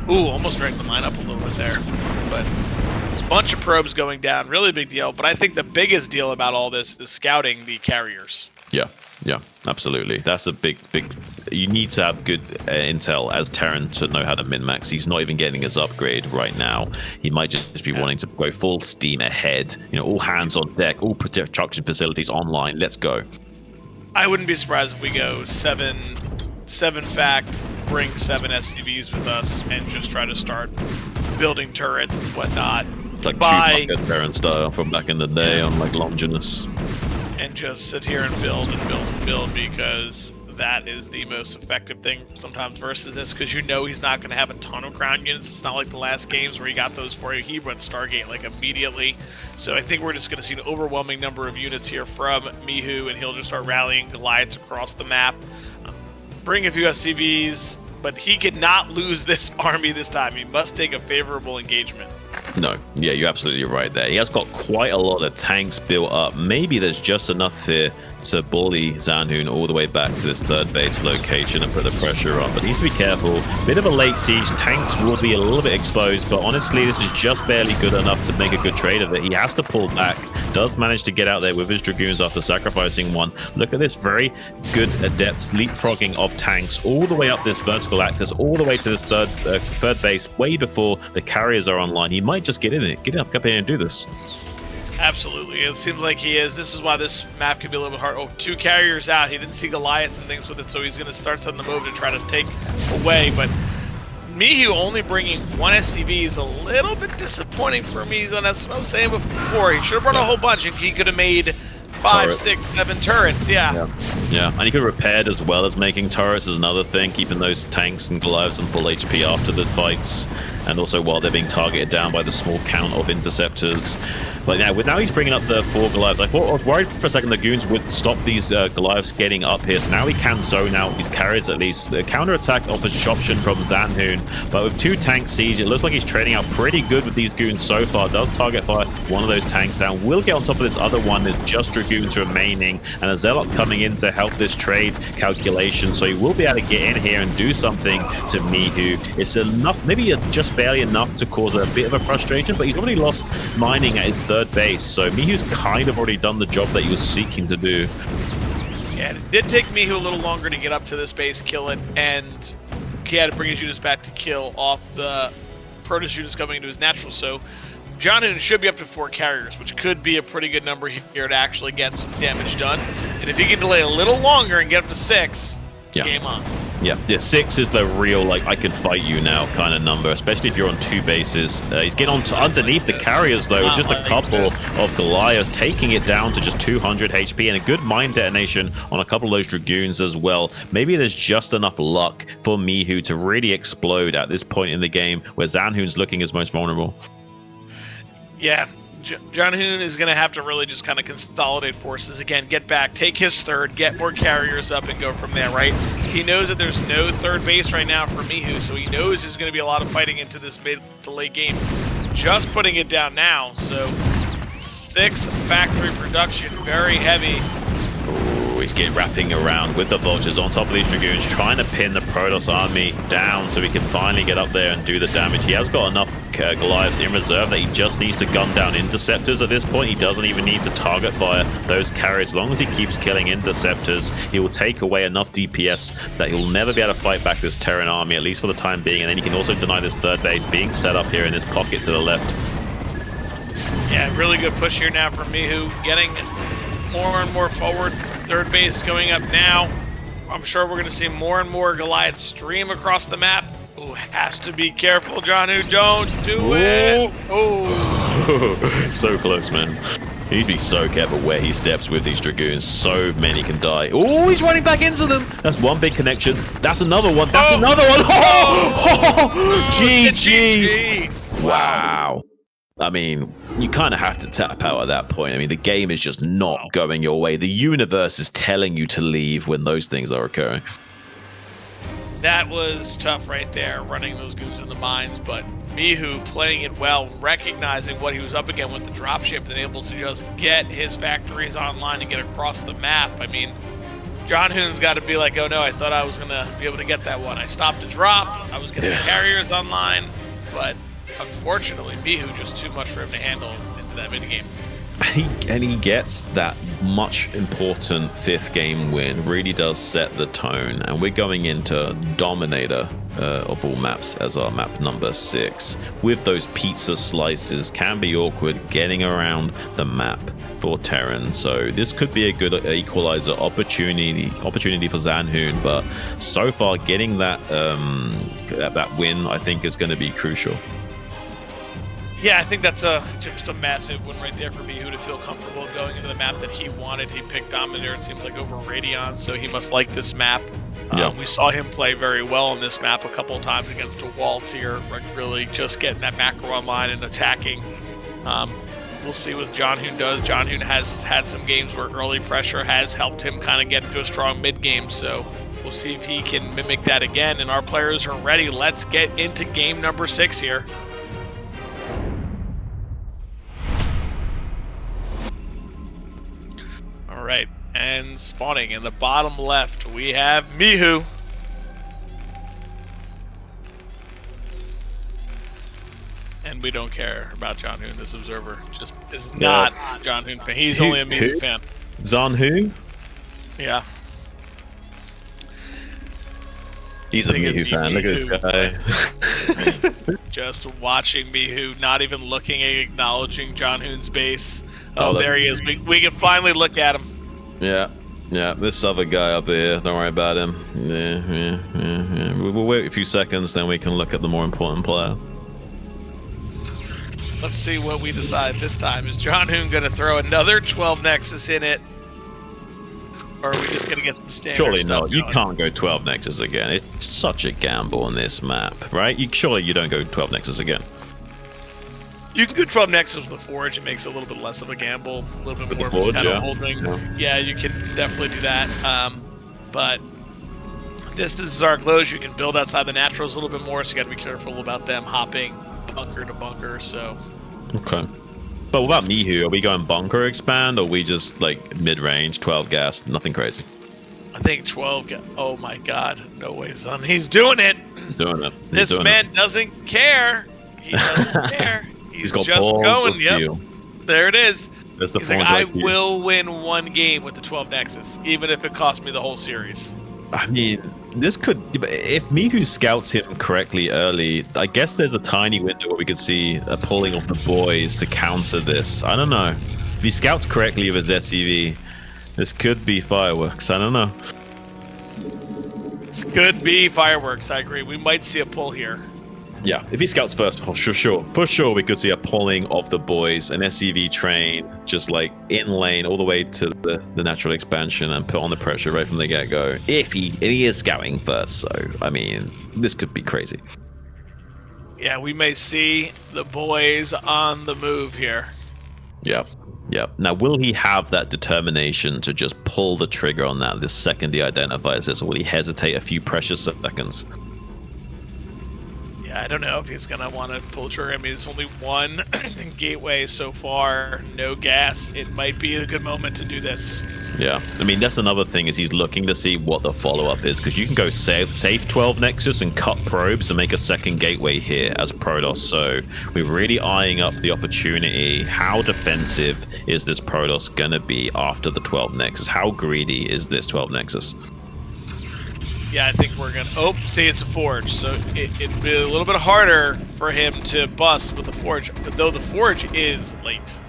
Ooh, almost dragged the mine up a little bit there. But a bunch of probes going down. Really big deal. But I think the biggest deal about all this is scouting the carriers. Yeah, absolutely. That's a big... You need to have good intel as Terran to know how to min-max. He's not even getting his upgrade right now. He might just be wanting to go full steam ahead. You know, all hands on deck, all production facilities online. Let's go. I wouldn't be surprised if we go 7 fact, bring 7 SCVs with us, and just try to start building turrets and whatnot. It's like Chewbacca Terran style from back in the day on like Longinus. And just sit here and build and build and build, because that is the most effective thing sometimes versus this, because you know he's not going to have a ton of ground units. It's not like the last games where he got those for you. He went Stargate like immediately. So I think we're just going to see an overwhelming number of units here from Mihu, and he'll just start rallying Goliaths across the map. Bring a few SCVs, but he cannot lose this army this time. He must take a favorable engagement. No, yeah, you're absolutely right there. He has got quite a lot of tanks built up. Maybe there's just enough here to bully Zhanhun all the way back to this 3rd base location and put the pressure on. But he needs to be careful. Bit of a late siege. Tanks will be a little bit exposed, but honestly, this is just barely good enough to make a good trade of it. He has to pull back. Does manage to get out there with his Dragoons after sacrificing one. Look at this very good adept leapfrogging of tanks all the way up this vertical axis, all the way to this third base, way before the carriers are online. He might just get in it. Get up here and do this. Absolutely. It seems like he is. This is why this map can be a little bit hard. Oh, 2 carriers out. He didn't see Goliaths and things with it, so he's going to start sending them over to try to take away. But Mihu only bringing 1 SCV is a little bit disappointing for me. That's what I was saying before. He should have brought a whole bunch, and he could have made 5, 6, 7 turrets. Yeah, and he could have repaired as well as making turrets is another thing, keeping those tanks and Goliaths on full HP after the fights. and also while they're being targeted down by the small count of interceptors. But now he's bringing up the 4 Goliaths. I was worried for a second the goons would stop these Goliaths getting up here. So now he can zone out these carriers at least. The counter-attack option from Zhanhun. But with 2 tank siege, it looks like he's trading out pretty good with these goons so far. Does target fire one of those tanks down. Will get on top of this other one. There's just Dragoons remaining. And a Zealot coming in to help this trade calculation. So he will be able to get in here and do something to Mihu. It's enough, maybe just barely enough to cause a bit of a frustration. But he's already lost mining at his 3rd base, so Mihu's kind of already done the job that he was seeking to do. Yeah, it did take Mihu a little longer to get up to this base, kill it, and he had to bring his units back to kill off the Protoss units coming into his natural. So Zhanhun should be up to 4 carriers, which could be a pretty good number here to actually get some damage done. And if he can delay a little longer and get up to 6, game on. Yeah, 6 is the real, like, I can fight you now kind of number, especially if you're on 2 bases. He's getting on underneath the carriers, though, with just a couple of Goliaths, taking it down to just 200 HP and a good mine detonation on a couple of those Dragoons as well. Maybe there's just enough luck for Mihu to really explode at this point in the game where Zhanhun's looking his most vulnerable. Yeah. Zhanhun is going to have to really just kind of consolidate forces again, get back, take his 3rd, get more carriers up, and go from there, right? He knows that there's no 3rd base right now for Mihu, so he knows there's going to be a lot of fighting into this mid to late game. Just putting it down now, so 6 factory production, very heavy. Ooh, he's wrapping around with the vultures on top of these Dragoons, trying to pin the Protoss army down so he can finally get up there and do the damage. He has got enough Goliaths in reserve that he just needs to gun down interceptors at this point. He doesn't even need to target fire those carriers. As long as he keeps killing interceptors, he will take away enough DPS that he'll never be able to fight back this Terran army, at least for the time being. And then he can also deny this 3rd base being set up here in this pocket to the left. Yeah, really good push here now from Mihu, getting more and more forward. 3rd base going up now. I'm sure we're going to see more and more Goliaths stream across the map. Ooh, has to be careful, Zhanhun. Don't do it. Oh, so close, man. He needs to be so careful where he steps with these Dragoons. So many can die. Oh, he's running back into them. That's one big connection. That's another one. That's another one. GG. Wow. I mean, you kind of have to tap out at that point. I mean, the game is just not going your way. The universe is telling you to leave when those things are occurring. That was tough right there, running those goons in the mines, but Mihu playing it well, recognizing what he was up against with the dropship, and able to just get his factories online and get across the map. I mean, Zhanhun's got to be like, oh no, I thought I was going to be able to get that one. I stopped to drop, I was getting the carriers online, but unfortunately, Mihu just too much for him to handle into that mid-game. And he gets that much important 5th game win, really does set the tone. And we're going into Dominator of all maps as our map number 6. With those pizza slices, can be awkward getting around the map for Terran. So this could be a good equalizer opportunity for Zhanhun. But so far, getting that win, I think, is going to be crucial. Yeah, I think that's just a massive win right there for Mihu to feel comfortable going into the map that he wanted. He picked Dominator, it seems like, over Radion, so he must like this map. We saw him play very well on this map a couple of times against a wall tier, really just getting that macro online and attacking. We'll see what Zhanhun does. Zhanhun has had some games where early pressure has helped him kind of get into a strong mid game, so we'll see if he can mimic that again. And our players are ready. Let's get into game number 6 here. Right, and spawning in the bottom left, we have Mihu. And we don't care about Zhanhun. This observer just is not a Zhanhun fan. He's only a Mihu fan. Zhanhun? Yeah. He's a Mihu fan. Look at this guy. Just watching Mihu, not even looking and acknowledging Zhanhun's base. Oh, there he is. We can finally look at him. Yeah, this other guy up here, don't worry about him. Yeah. We'll wait a few seconds, then we can look at the more important player. Let's see what we decide this time. Is Zhanhun going to throw another 12 Nexus in it? Or are we just going to get some standard Surely stuff not. You going? can't go 12 Nexus again. It's such a gamble on this map, right? Surely you don't go 12 Nexus again. You can go 12 Nexus with the Forge. It makes it a little bit less of a gamble, a little bit With more the of just Forge, kind of yeah. holding. Yeah, you can definitely do that. But distances are close. You can build outside the naturals a little bit more, so you got to be careful about them hopping bunker to bunker. So. Okay. But what about Mihu? Are we going bunker expand, or are we just like mid-range, 12 gas, nothing crazy? I think 12. Oh my God! No way, son. He's doing it. Doing it. This man doesn't care. He doesn't care. He's got just balls going. of Yep. steel. There it is. That's the He's like, I will win one game with the 12 Nexus, even if it costs me the whole series. I mean, this could, if Mihu scouts him correctly early, I guess there's a tiny window where we could see a pulling of the boys to counter this. I don't know. If he scouts correctly with ZZV, this could be fireworks. I don't know. This could be fireworks. I agree. We might see a pull here. Yeah, if he scouts first, for sure, we could see a pulling of the boys, an SCV train, just like in lane all the way to the natural expansion and put on the pressure right from the get-go. If he is scouting first, so I mean, this could be crazy. Yeah, we may see the boys on the move here. Yeah. Now, will he have that determination to just pull the trigger on that the second he identifies this, or will he hesitate a few precious seconds? I don't know if he's going to want to pull trigger. I mean, it's only one gateway so far, no gas. It might be a good moment to do this. Yeah, I mean, that's another thing is he's looking to see what the follow-up is, because you can go safe 12 Nexus and cut probes and make a second gateway here as Protoss. So we're really eyeing up the opportunity. How defensive is this Protoss going to be after the 12 Nexus? How greedy is this 12 Nexus? Yeah, I think we're gonna. Oh, see, it's a Forge, so it'd be a little bit harder for him to bust with the Forge, though the Forge is late.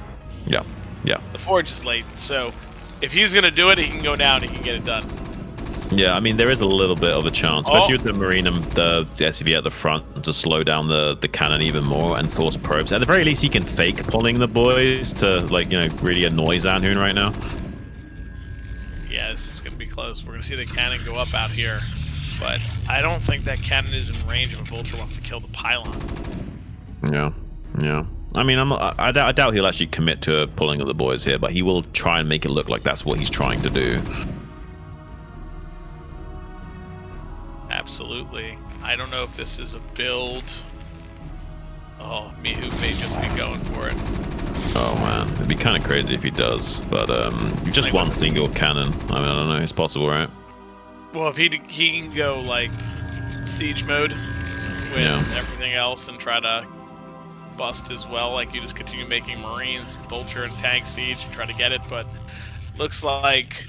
Yeah. The Forge is late, so if he's gonna do it, he can go down, he can get it done. Yeah, I mean, there is a little bit of a chance, especially with the Marine and the SCV at the front, to slow down the cannon even more and force probes. At the very least, he can fake pulling the boys to, like, you know, really annoy Zhanhun right now. Yeah, this is going to be close. We're going to see the cannon go up out here. But I don't think that cannon is in range if a vulture wants to kill the pylon. Yeah. I mean, I doubt he'll actually commit to pulling of the boys here, but he will try and make it look like that's what he's trying to do. Absolutely. I don't know if this is a build. Oh, Mihu may just be going for it. Oh man, it'd be kind of crazy if he does, but just one single cannon. I mean, I don't know, it's possible, right? Well, if he can go like siege mode with everything else and try to bust as well, like you just continue making Marines, Vulture, and tank siege and try to get it, but looks like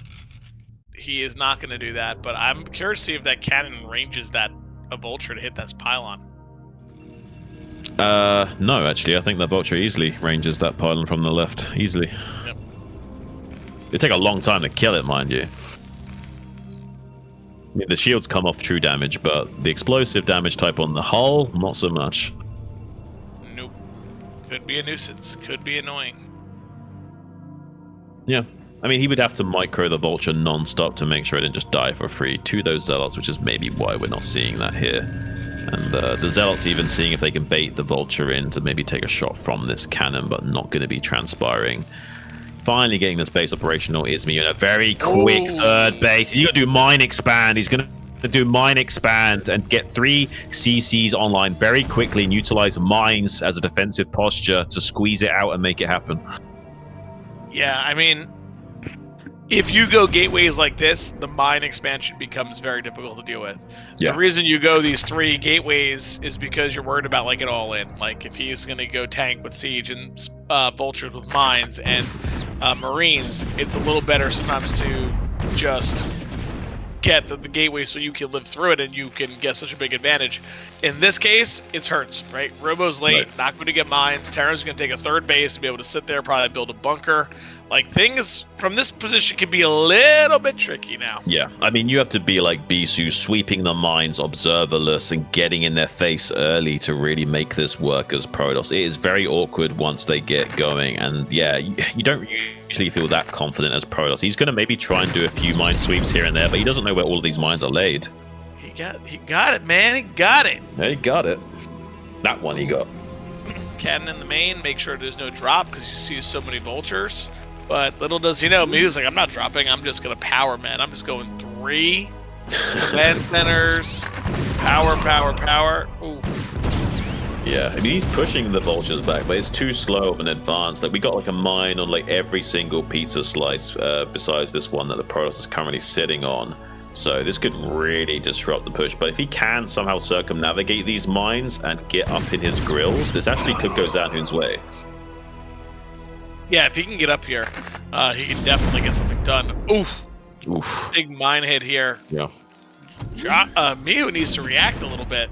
he is not going to do that. But I'm curious to see if that cannon ranges a Vulture to hit that pylon. No, actually, I think that Vulture easily ranges that pylon from the left. Easily. Yep. It'd take a long time to kill it, mind you. I mean, the shields come off true damage, but the explosive damage type on the hull, not so much. Nope. Could be a nuisance. Could be annoying. Yeah. I mean, he would have to micro the Vulture non-stop to make sure it didn't just die for free to those Zealots, which is maybe why we're not seeing that here. And the Zealots even seeing if they can bait the Vulture in to maybe take a shot from this cannon, but not going to be transpiring. Finally getting this base operational is Mihu in a very quick third base. He's going to do Mine Expand. He's going to do Mine Expand and get 3 CCs online very quickly and utilize mines as a defensive posture to squeeze it out and make it happen. Yeah, I mean, if you go gateways like this, the mine expansion becomes very difficult to deal with. Yeah. The reason you go these 3 gateways is because you're worried about like it all in. Like if he's going to go tank with siege and vultures with mines and marines, it's a little better sometimes to just get the gateway so you can live through it and you can get such a big advantage. In this case, it's hurts, right? Robo's late, not going to get mines. Terran's going to take a third base to be able to sit there, probably build a bunker. Like, things from this position can be a little bit tricky now. Yeah, I mean, you have to be like Bisu, sweeping the mines observerless and getting in their face early to really make this work as Protoss. It is very awkward once they get going, and yeah, you don't usually feel that confident as Protoss. He's going to maybe try and do a few mine sweeps here and there, but he doesn't know where all of these mines are laid. He got it, man. He got it. Yeah, he got it. That one he got. Cannon in the main, make sure there's no drop because you see so many vultures. But little does he know, Mihu's like, I'm not dropping. I'm just going to power, man. I'm just going 3 command centers. Power, power, power. Oof. Yeah, I mean, he's pushing the vultures back, but it's too slow of an advance. Like, we got like a mine on like every single pizza slice besides this one that the Protoss is currently sitting on. So this could really disrupt the push. But if he can somehow circumnavigate these mines and get up in his grills, this actually could go Zhanhun's way. Yeah, if he can get up here, he can definitely get something done. Oof. Oof. Big mine hit here. Yeah. Mihu needs to react a little bit.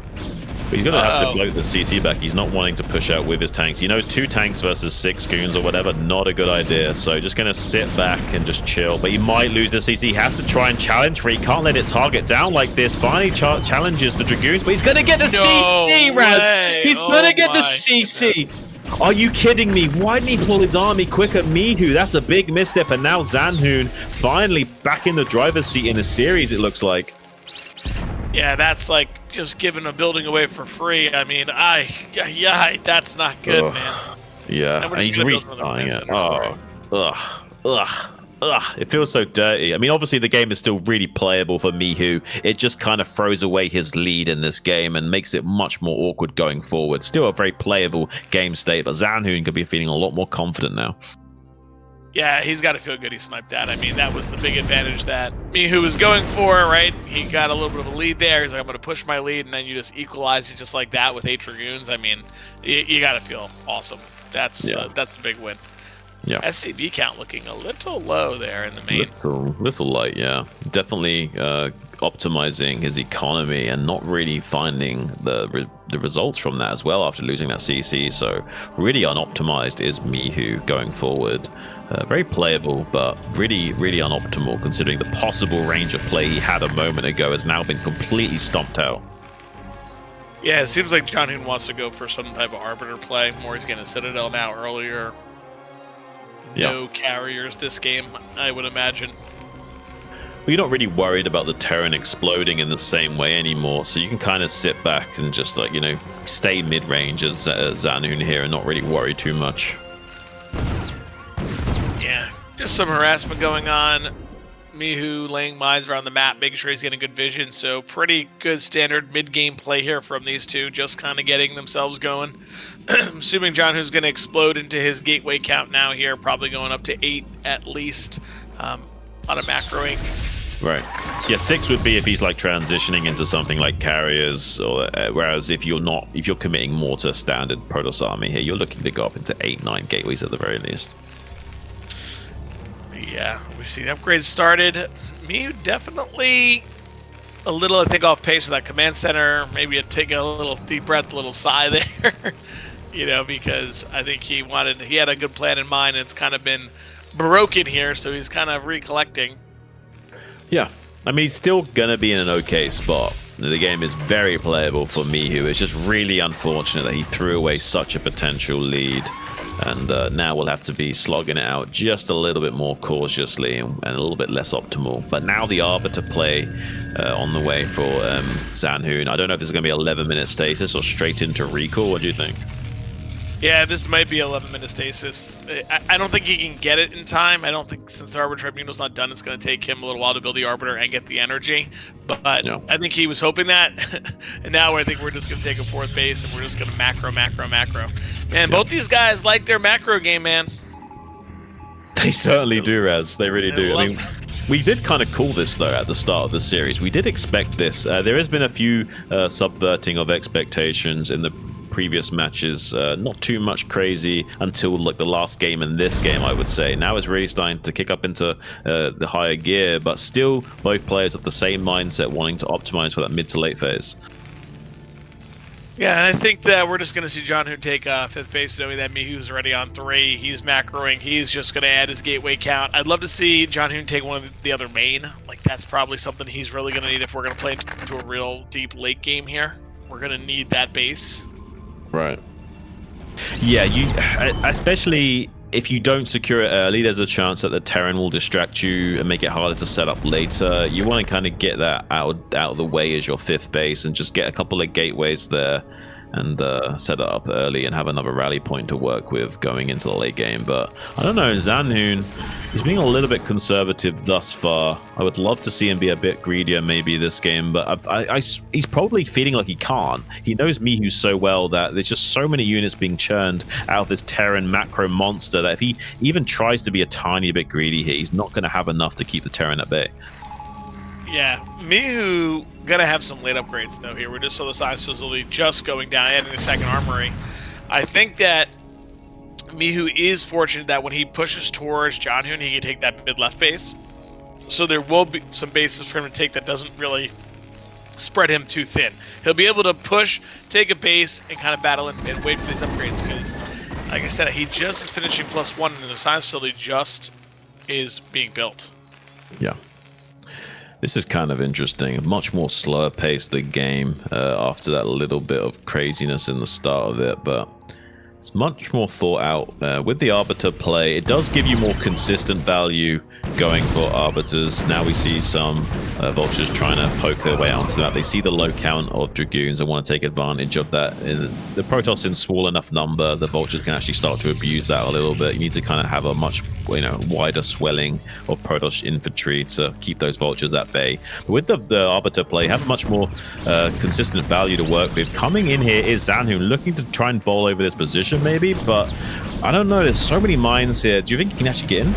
He's going to have to float the CC back. He's not wanting to push out with his tanks. He knows 2 tanks versus 6 goons or whatever, not a good idea. So just going to sit back and just chill. But he might lose the CC. He has to try and challenge for it. He can't let it target down like this. Finally challenges the Dragoons, but he's going to get the CC, Raz! He's going to get the CC! Goodness. Are you kidding me? Why didn't he pull his army quicker? Mihu, that's a big misstep. And now Zhanhun finally back in the driver's seat in the series, it looks like. Yeah, that's like just giving a building away for free. I mean, yeah, that's not good, man. Yeah, and he's restarting it. It feels so dirty. I mean, obviously the game is still really playable for Mihu. It just kind of throws away his lead in this game and makes it much more awkward going forward. Still a very playable game state, but Zhanhun could be feeling a lot more confident now. Yeah, he's got to feel good he sniped that. I mean, that was the big advantage that Mihu was going for, right? He got a little bit of a lead there. He's like, I'm going to push my lead, and then you just equalize it just like that with 8 Dragoons. I mean, you got to feel awesome. That's the big win. Yeah. SCV count looking a little low there in the main. Little light, yeah. Definitely optimizing his economy and not really finding the results from that as well after losing that CC. So really unoptimized is Mihu going forward. Very playable, but really, really unoptimal considering the possible range of play he had a moment ago has now been completely stomped out. Yeah, it seems like Zhanhun wants to go for some type of Arbiter play. More he's getting a Citadel now earlier. No carriers this game, I would imagine. Well, you're not really worried about the Terran exploding in the same way anymore, so you can kind of sit back and just, like, you know, stay mid-range as Zhanhun here and not really worry too much. Yeah, just some harassment going on. Mihu laying mines around the map, making sure he's getting good vision. So pretty good standard mid-game play here from these two, just kind of getting themselves going. I'm assuming Zhanhun's going to explode into his gateway count now here, probably going up to 8 at least on a macroing. Right. Yeah, 6 would be if he's like transitioning into something like carriers, or whereas if you're committing more to standard Protoss army here, you're looking to go up into 8, 9 gateways at the very least. Yeah, we see the upgrades started. Mihu definitely a little, I think, off pace with that command center. Maybe take a little deep breath, a little sigh there, you know, because I think he had a good plan in mind, and it's kind of been broken here, so he's kind of recollecting. Yeah, I mean, he's still gonna be in an okay spot. The game is very playable for Mihu. It's just really unfortunate that he threw away such a potential lead. And now we'll have to be slogging it out just a little bit more cautiously and a little bit less optimal. But now the Arbiter play on the way for Zhanhun. I don't know if this is going to be 11-minute stasis or straight into recall. What do you think? Yeah, this might be 11-minute stasis. I don't think he can get it in time. I don't think, since the Arbiter Tribunal's not done, it's going to take him a little while to build the Arbiter and get the energy. But no. I think he was hoping that. And now I think we're just going to take a 4th base and we're just going to macro. Man, both these guys like their macro game, man. They certainly do, Raz. They really do. I mean, we did kind of call this, though, at the start of the series. We did expect this. There has been a few subverting of expectations in the previous matches. Not too much crazy until like the last game and this game, I would say. Now it's really starting to kick up into the higher gear, but still both players have the same mindset, wanting to optimize for that mid to late phase. Yeah, and I think that we're just going to see Zhanhun take 5th base, knowing that Mihu's already on 3. He's macroing. He's just going to add his gateway count. I'd love to see Zhanhun take one of the other main. Like, that's probably something he's really going to need if we're going to play into a real deep late game here. We're going to need that base. Right. Yeah, especially if you don't secure it early, there's a chance that the Terran will distract you and make it harder to set up later. You want to kind of get that out of the way as your 5th base and just get a couple of gateways there and set it up early and have another rally point to work with going into the late game. But I don't know, Zhanhun is being a little bit conservative thus far. I would love to see him be a bit greedier maybe this game, but he's probably feeling like he can't. He knows Mihu so well that there's just so many units being churned out of this Terran macro monster that if he even tries to be a tiny bit greedy here, he's not going to have enough to keep the Terran at bay. Yeah, Mihu gonna have some late upgrades though here. We just saw the size facility just going down, adding the 2nd armory. I think that Mihu is fortunate that when he pushes towards Zhanhun, he can take that mid-left base. So there will be some bases for him to take that doesn't really spread him too thin. He'll be able to push, take a base, and kind of battle and wait for these upgrades because, like I said, he just is finishing +1 and the science facility just is being built. Yeah. This is kind of interesting. Much more slower paced the game after that little bit of craziness in the start of it, but it's much more thought out. With the Arbiter play, it does give you more consistent value going for Arbiters. Now we see some Vultures trying to poke their way onto that. They see the low count of Dragoons and want to take advantage of that. The Protoss in small enough number, the Vultures can actually start to abuse that a little bit. You need to kind of have a much wider swelling of Protoss infantry to keep those Vultures at bay. But with the Arbiter play, have much more consistent value to work with. Coming in here is Zhanhun, looking to try and bowl over this position maybe, but I don't know, there's so many mines here. Do you think he can actually get in?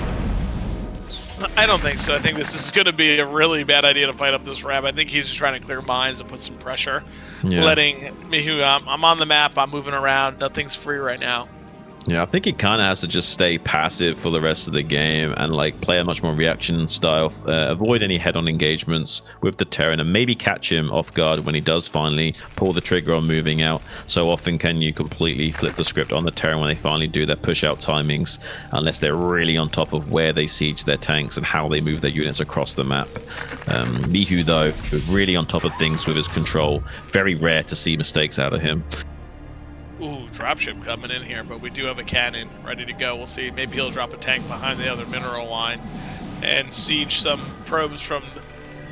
I don't think so. I think this is going to be a really bad idea to fight up this ramp. I think he's just trying to clear mines and put some pressure. Yeah. Letting Mihu, I'm on the map, I'm moving around, nothing's free right now. Yeah, I think he kind of has to just stay passive for the rest of the game and like play a much more reaction style, avoid any head-on engagements with the Terran and maybe catch him off guard when he does finally pull the trigger on moving out. So often can you completely flip the script on the Terran when they finally do their push-out timings, unless they're really on top of where they siege their tanks and how they move their units across the map. Mihu, though, really on top of things with his control. Very rare to see mistakes out of him. Ooh, dropship coming in here, but we do have a cannon ready to go. We'll see. Maybe he'll drop a tank behind the other mineral line and siege some probes from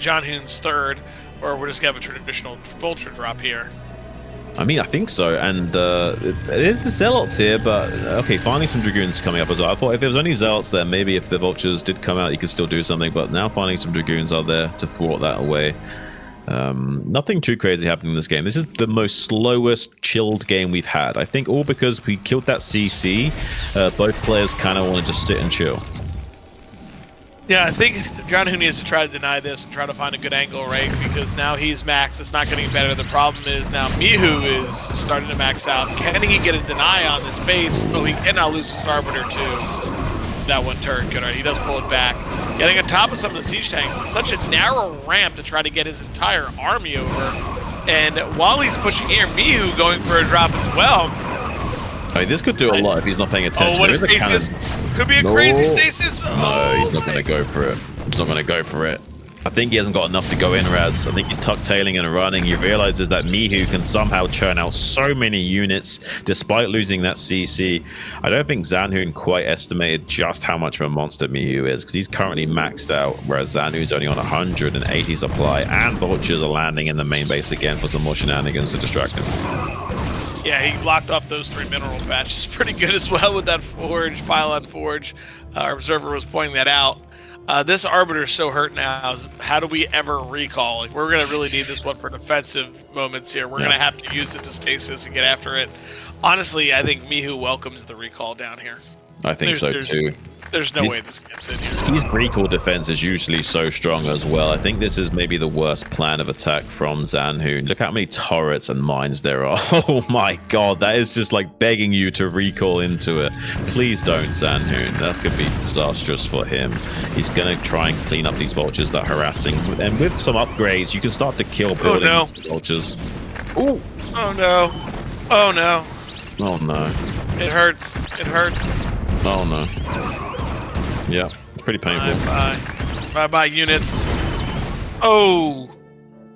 Zhanhun's 3rd, or we're just going to have a traditional vulture drop here. I mean, I think so, and there's the Zealots here, but okay, finally some Dragoons coming up as well. I thought if there was only Zealots there, maybe if the Vultures did come out, you could still do something, but now finding some Dragoons are there to thwart that away. Nothing too crazy happening in this game. This is the most slowest, chilled game we've had. I think all because we killed that CC. Both players kind of want to just sit and chill. Yeah, I think Zhanhun needs to try to deny this and try to find a good angle, right? Because now he's maxed. It's not getting better. The problem is now Mihu is starting to max out. Can he get a deny on this base? Oh, he cannot lose his Arbiter too. That one turret good. Right? He does pull it back. Getting on top of some of the siege tank. Such a narrow ramp to try to get his entire army over. And while he's pushing here, Mihu going for a drop as well. I mean, this could do a lot if he's not paying attention. Oh, what a stasis! Could be a crazy stasis. No, he's not going to go for it. He's not going to go for it. I think he hasn't got enough to go in, Raz. I think he's tuck-tailing and running. He realizes that Mihu can somehow churn out so many units despite losing that CC. I don't think Zhanhun quite estimated just how much of a monster Mihu is, because he's currently maxed out, whereas Zhanhun's only on 180 supply, and Vultures are landing in the main base again for some more shenanigans to distract him. Yeah, he blocked off those 3 mineral patches pretty good as well with that forge, pylon forge. Our observer was pointing that out. This Arbiter is so hurt now. How do we ever recall? Like, we're going to really need this one for defensive moments here. We're going to have to use it to stasis and get after it. Honestly, I think Mihu welcomes the recall down here. I think so too. There's no way this gets in here. His recall defense is usually so strong as well. I think this is maybe the worst plan of attack from Zhanhun. Look how many turrets and mines there are. Oh my god, that is just like begging you to recall into it. Please don't, Zhanhun. That could be disastrous for him. He's going to try and clean up these vultures that are harassing. And with some upgrades, you can start to kill building vultures. Ooh. Oh no. Oh no. Oh no. It hurts. It hurts. Oh no. Yeah, pretty painful. Bye bye units. Oh,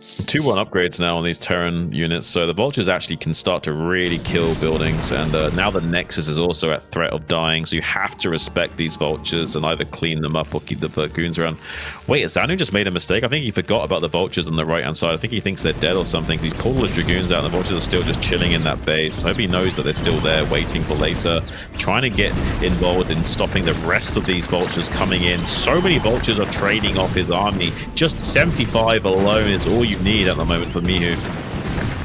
2-1 upgrades now on these Terran units, so the Vultures actually can start to really kill buildings, and now the Nexus is also at threat of dying, so you have to respect these Vultures and either clean them up or keep the Dragoons around. Wait, Zhanhun just made a mistake. I think he forgot about the Vultures on the right-hand side. I think he thinks they're dead or something, because he's pulled all his Dragoons out and the Vultures are still just chilling in that base. I hope he knows that they're still there, waiting for later, trying to get involved in stopping the rest of these Vultures coming in. So many Vultures are trading off his army. Just 75 alone is all you need at the moment for Mihu.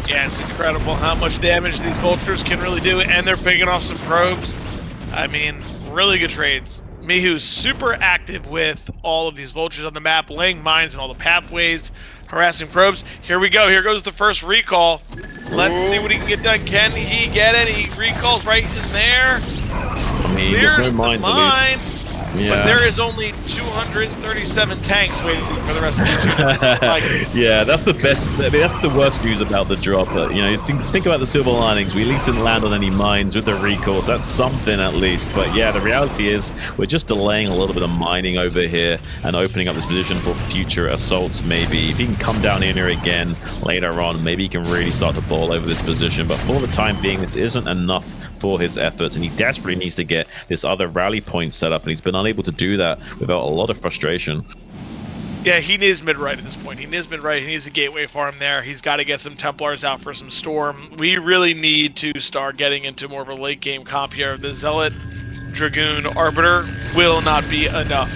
Yeah, it's incredible how much damage these Vultures can really do, and they're picking off some probes. I mean, really good trades. Mihu's super active with all of these Vultures on the map, laying mines in all the pathways, harassing probes. Here we go. Here goes the first recall. Let's see what he can get done. Can he get it? He recalls right in there. I mean, Clears there's no mines the at mine. least. Yeah. But there is only 237 tanks waiting for the rest of the units. Like, yeah, that's the best. I mean, that's the worst news about the drop. But, you know, think about the silver linings. We at least didn't land on any mines with the recalls. That's something at least. But yeah, the reality is we're just delaying a little bit of mining over here and opening up this position for future assaults. Maybe if he can come down in here again later on, maybe he can really start to ball over this position. But for the time being, this isn't enough for his efforts, and he desperately needs to get this other rally point set up, and he's been unable to do that without a lot of frustration. Yeah, he needs mid-right at this point. He needs mid-right. He needs a gateway farm there. He's got to get some Templars out for some Storm. We really need to start getting into more of a late-game comp here. The Zealot, Dragoon, Arbiter will not be enough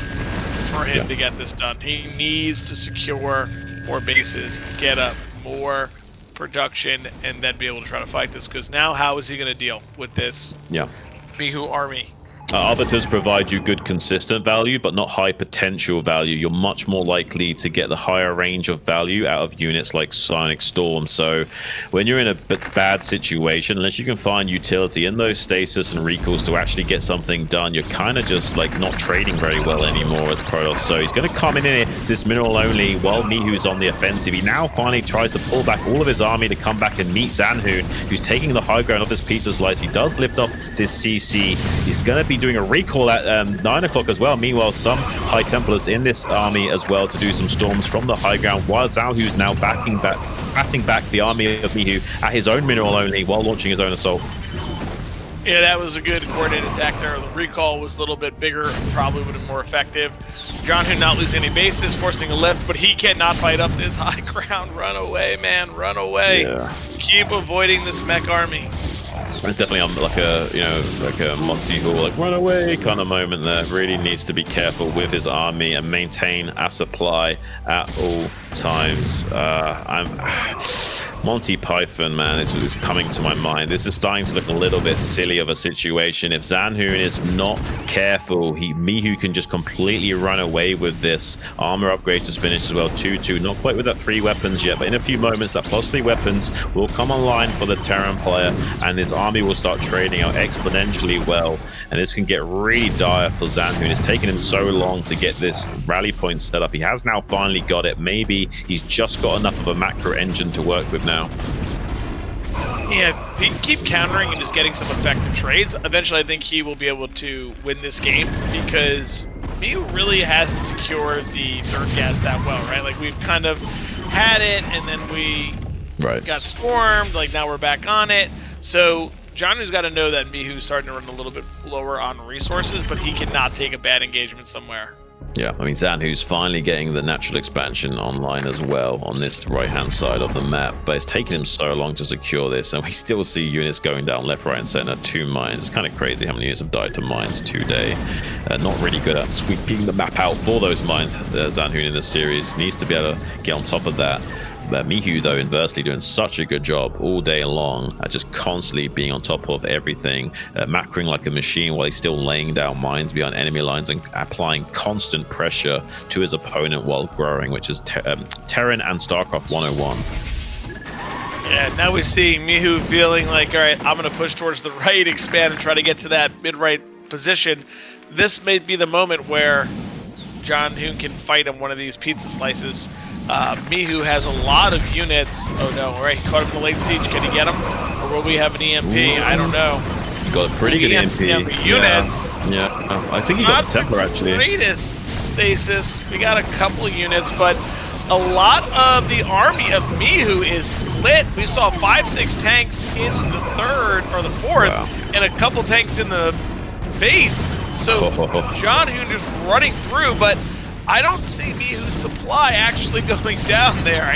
for him to get this done. He needs to secure more bases, get up more production, and then be able to try to fight this. Because now, how is he going to deal with this Mihu army? Arbiters provide you good consistent value, but not high potential value. You're much more likely to get the higher range of value out of units like Sonic Storm. So when you're in a bad situation, unless you can find utility in those stasis and recalls to actually get something done, you're kind of just like not trading very well anymore as Protoss. So he's going to come in here to this mineral only while Mihu's on the offensive. He now finally tries to pull back all of his army to come back and meet Zhanhun, who's taking the high ground of this pizza slice. He does lift off this CC. He's going to be doing a recall at 9 o'clock as well. Meanwhile, some High Templars in this army as well to do some storms from the high ground, while Zhanhun's now batting back the army of Mihu at his own mineral only while launching his own assault. Yeah, that was a good coordinated attack there. The recall was a little bit bigger, probably would have been more effective. Zhanhun not losing any bases, forcing a lift, but he cannot fight up this high ground. Run away, man, run away. Yeah. Keep avoiding this mech army. It's definitely on like a Monty Hall, like run away kind of moment there. Really needs to be careful with his army and maintain a supply at all times. Monty Python, man, is coming to my mind. This is starting to look a little bit silly of a situation. If Zhanhun is not careful, Mihu can just completely run away with this. Armor upgrade is finished as well, 2-2. Not quite with that 3 weapons yet, but in a few moments, that +3 weapons will come online for the Terran player, and his army will start trading out exponentially well. And this can get really dire for Zhanhun. It's taken him so long to get this rally point set up. He has now finally got it. Maybe he's just got enough of a macro engine to work with now. Yeah, keep countering and just getting some effective trades. Eventually, I think he will be able to win this game because Mihu really hasn't secured the third gas that well, right? Like, we've kind of had it, and then we got stormed. Like, now we're back on it. So Zhanhun's got to know that Mihu's starting to run a little bit lower on resources, but he cannot take a bad engagement somewhere. Yeah, I mean, Zhanhun's finally getting the natural expansion online as well on this right-hand side of the map, but it's taken him so long to secure this, and we still see units going down left, right, and center to mines. It's kind of crazy how many units have died to mines today. Not really good at sweeping the map out for those mines. Zhanhun in this series needs to be able to get on top of that. Mihu, though, inversely doing such a good job all day long at just constantly being on top of everything, macroing like a machine while he's still laying down mines behind enemy lines and applying constant pressure to his opponent while growing, which is Terran and StarCraft 101. Yeah, now we see Mihu feeling like, all right, I'm going to push towards the right, expand, and try to get to that mid-right position. This may be the moment where Zhanhun can fight on one of these pizza slices. Mihu has a lot of units. Oh no, all right, he caught him in the late siege. Can he get him? Or will we have an EMP? Ooh. I don't know. He got a pretty good EMP. Units. Yeah. I think he got the Templar, actually. Greatest stasis. We got a couple of units, but a lot of the army of Mihu is split. We saw 5-6 tanks in the third or the fourth, and a couple tanks in the base. So Zhanhun just running through, but I don't see Mihu's supply actually going down there.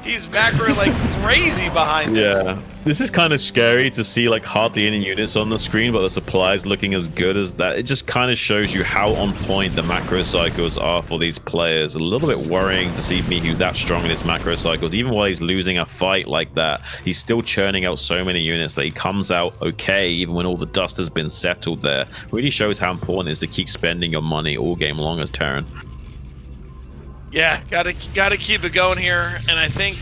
He's macroing like crazy behind this. Yeah. This is kind of scary to see like hardly any units on the screen, but the supply is looking as good as that. It just kind of shows you how on point the macro cycles are for these players. A little bit worrying to see Mihu that strong in his macro cycles. Even while he's losing a fight like that, he's still churning out so many units that he comes out okay, even when all the dust has been settled there. Really shows how important it is to keep spending your money all game long as Terran. Yeah, gotta keep it going here, and I think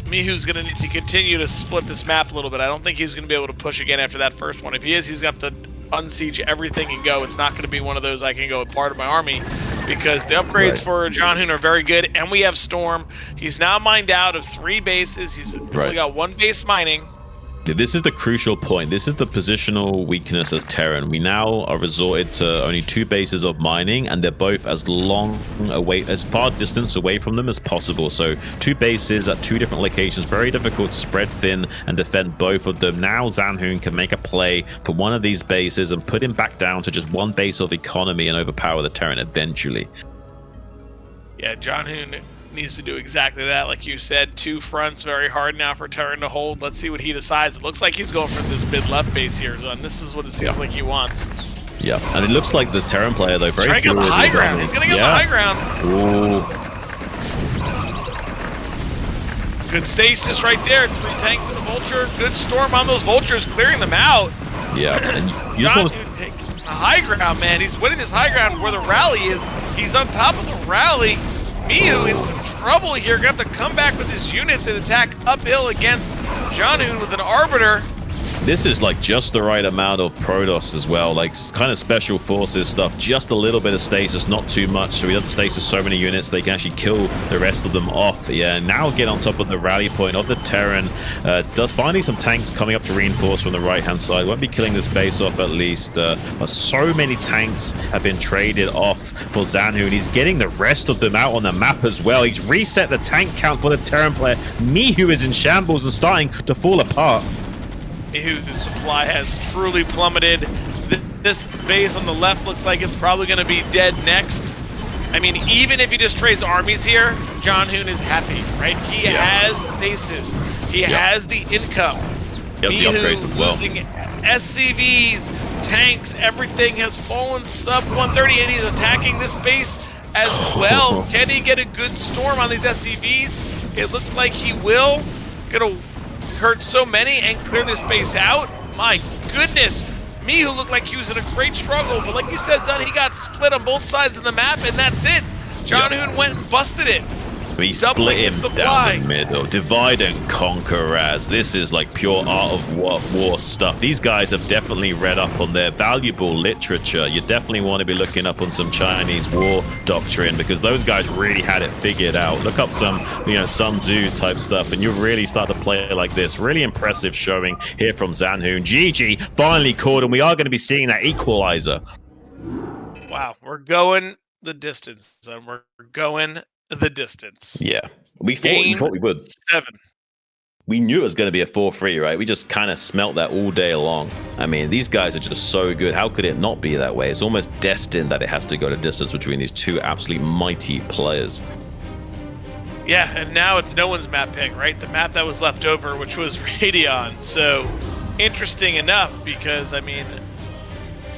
Mihu's gonna need to continue to split this map a little bit. I don't think he's gonna be able to push again after that first one. If he is, he's got to unsiege everything and go. It's not gonna be one of those I can go with part of my army, because the upgrades for Zhanhun are very good, and we have Storm. He's now mined out of 3 bases. He's only got 1 base mining. This is the crucial point. This is the positional weakness as Terran. We now are resorted to only 2 bases of mining, and they're both as long away, as far distance away from them as possible. So 2 bases at 2 different locations, very difficult to spread thin and defend both of them. Now Zhanhun can make a play for one of these bases and put him back down to just 1 base of economy and overpower the Terran eventually. Yeah, Zhanhun needs to do exactly that. Like you said, 2 fronts, very hard now for Terran to hold. Let's see what he decides. It looks like he's going for this mid-left base here, Zhan. This is what it seems like he wants. Yeah, and it looks like the Terran player, though, very trying to get the high ground. He's going to get the high ground. Ooh. Good stasis right there. 3 tanks and a vulture. Good storm on those vultures, clearing them out. Yeah, and you just want to take the high ground, man. He's winning this high ground where the rally is. He's on top of the rally. Mihu in some trouble here. Got to come back with his units and attack uphill against Zhanhun with an Arbiter. This is like just the right amount of Protoss as well, like kind of special forces stuff, just a little bit of stasis, not too much, so he doesn't stasis so many units they can actually kill the rest of them off. Yeah, now get on top of the rally point of the Terran. Does finally some tanks coming up to reinforce from the right hand side. Won't be killing this base off at least, but so many tanks have been traded off for Zhanhun. He's getting the rest of them out on the map as well. He's reset the tank count for the Terran player. Mihu is in shambles and starting to fall apart. Mihu's supply has truly plummeted. This base on the left looks like it's probably going to be dead next. I mean, even if he just trades armies here, Zhanhun is happy, right? He has the bases. He has the income. Mihu losing SCVs, tanks, everything has fallen sub 130, and he's attacking this base as well. Can he get a good storm on these SCVs? It looks like he will. Gonna hurt so many and clear this base out. My goodness, Mihu looked like he was in a great struggle, but like you said, Zhan, he got split on both sides of the map, and that's it. Zhanhun went and busted it. We split him down the middle, divide and conquer. As this is like pure art of war stuff. These guys have definitely read up on their valuable literature. You definitely want to be looking up on some Chinese war doctrine, because those guys really had it figured out. Look up some, Sun Tzu type stuff, and you really start to play like this. Really impressive showing here from Zhanhun. GG finally caught, and we are going to be seeing that equalizer. Wow, we're going the distance, and we're going the distance. Yeah, we thought we would. 7. We knew it was going to be a 4-3, right? We just kind of smelt that all day long. I mean, these guys are just so good. How could it not be that way? It's almost destined that it has to go to distance between these 2 absolutely mighty players. Yeah, and now it's no one's map pick, right? The map that was left over, which was Radion. So interesting enough, because I mean,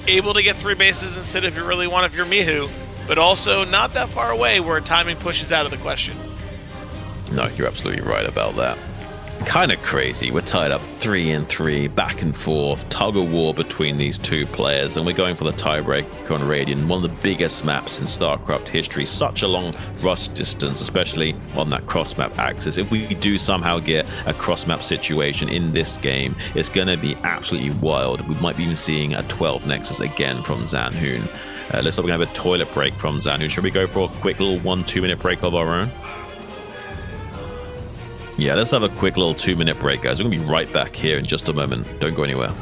able to get 3 bases instead if you really want, if you're Mihu, but also not that far away where timing pushes out of the question. No, you're absolutely right about that. Kind of crazy. We're tied up 3-3, back and forth, tug of war between these 2 players, and we're going for the tiebreak on Radiant, one of the biggest maps in StarCraft history. Such a long rush distance, especially on that cross-map axis. If we do somehow get a cross-map situation in this game, it's going to be absolutely wild. We might be even seeing a 12 Nexus again from Zhanhun. Looks like we're going to have a toilet break from Zhanhun. Should we go for a quick little 1-2 minute break of our own? Yeah, let's have a quick little 2-minute break, guys. We're going to be right back here in just a moment. Don't go anywhere.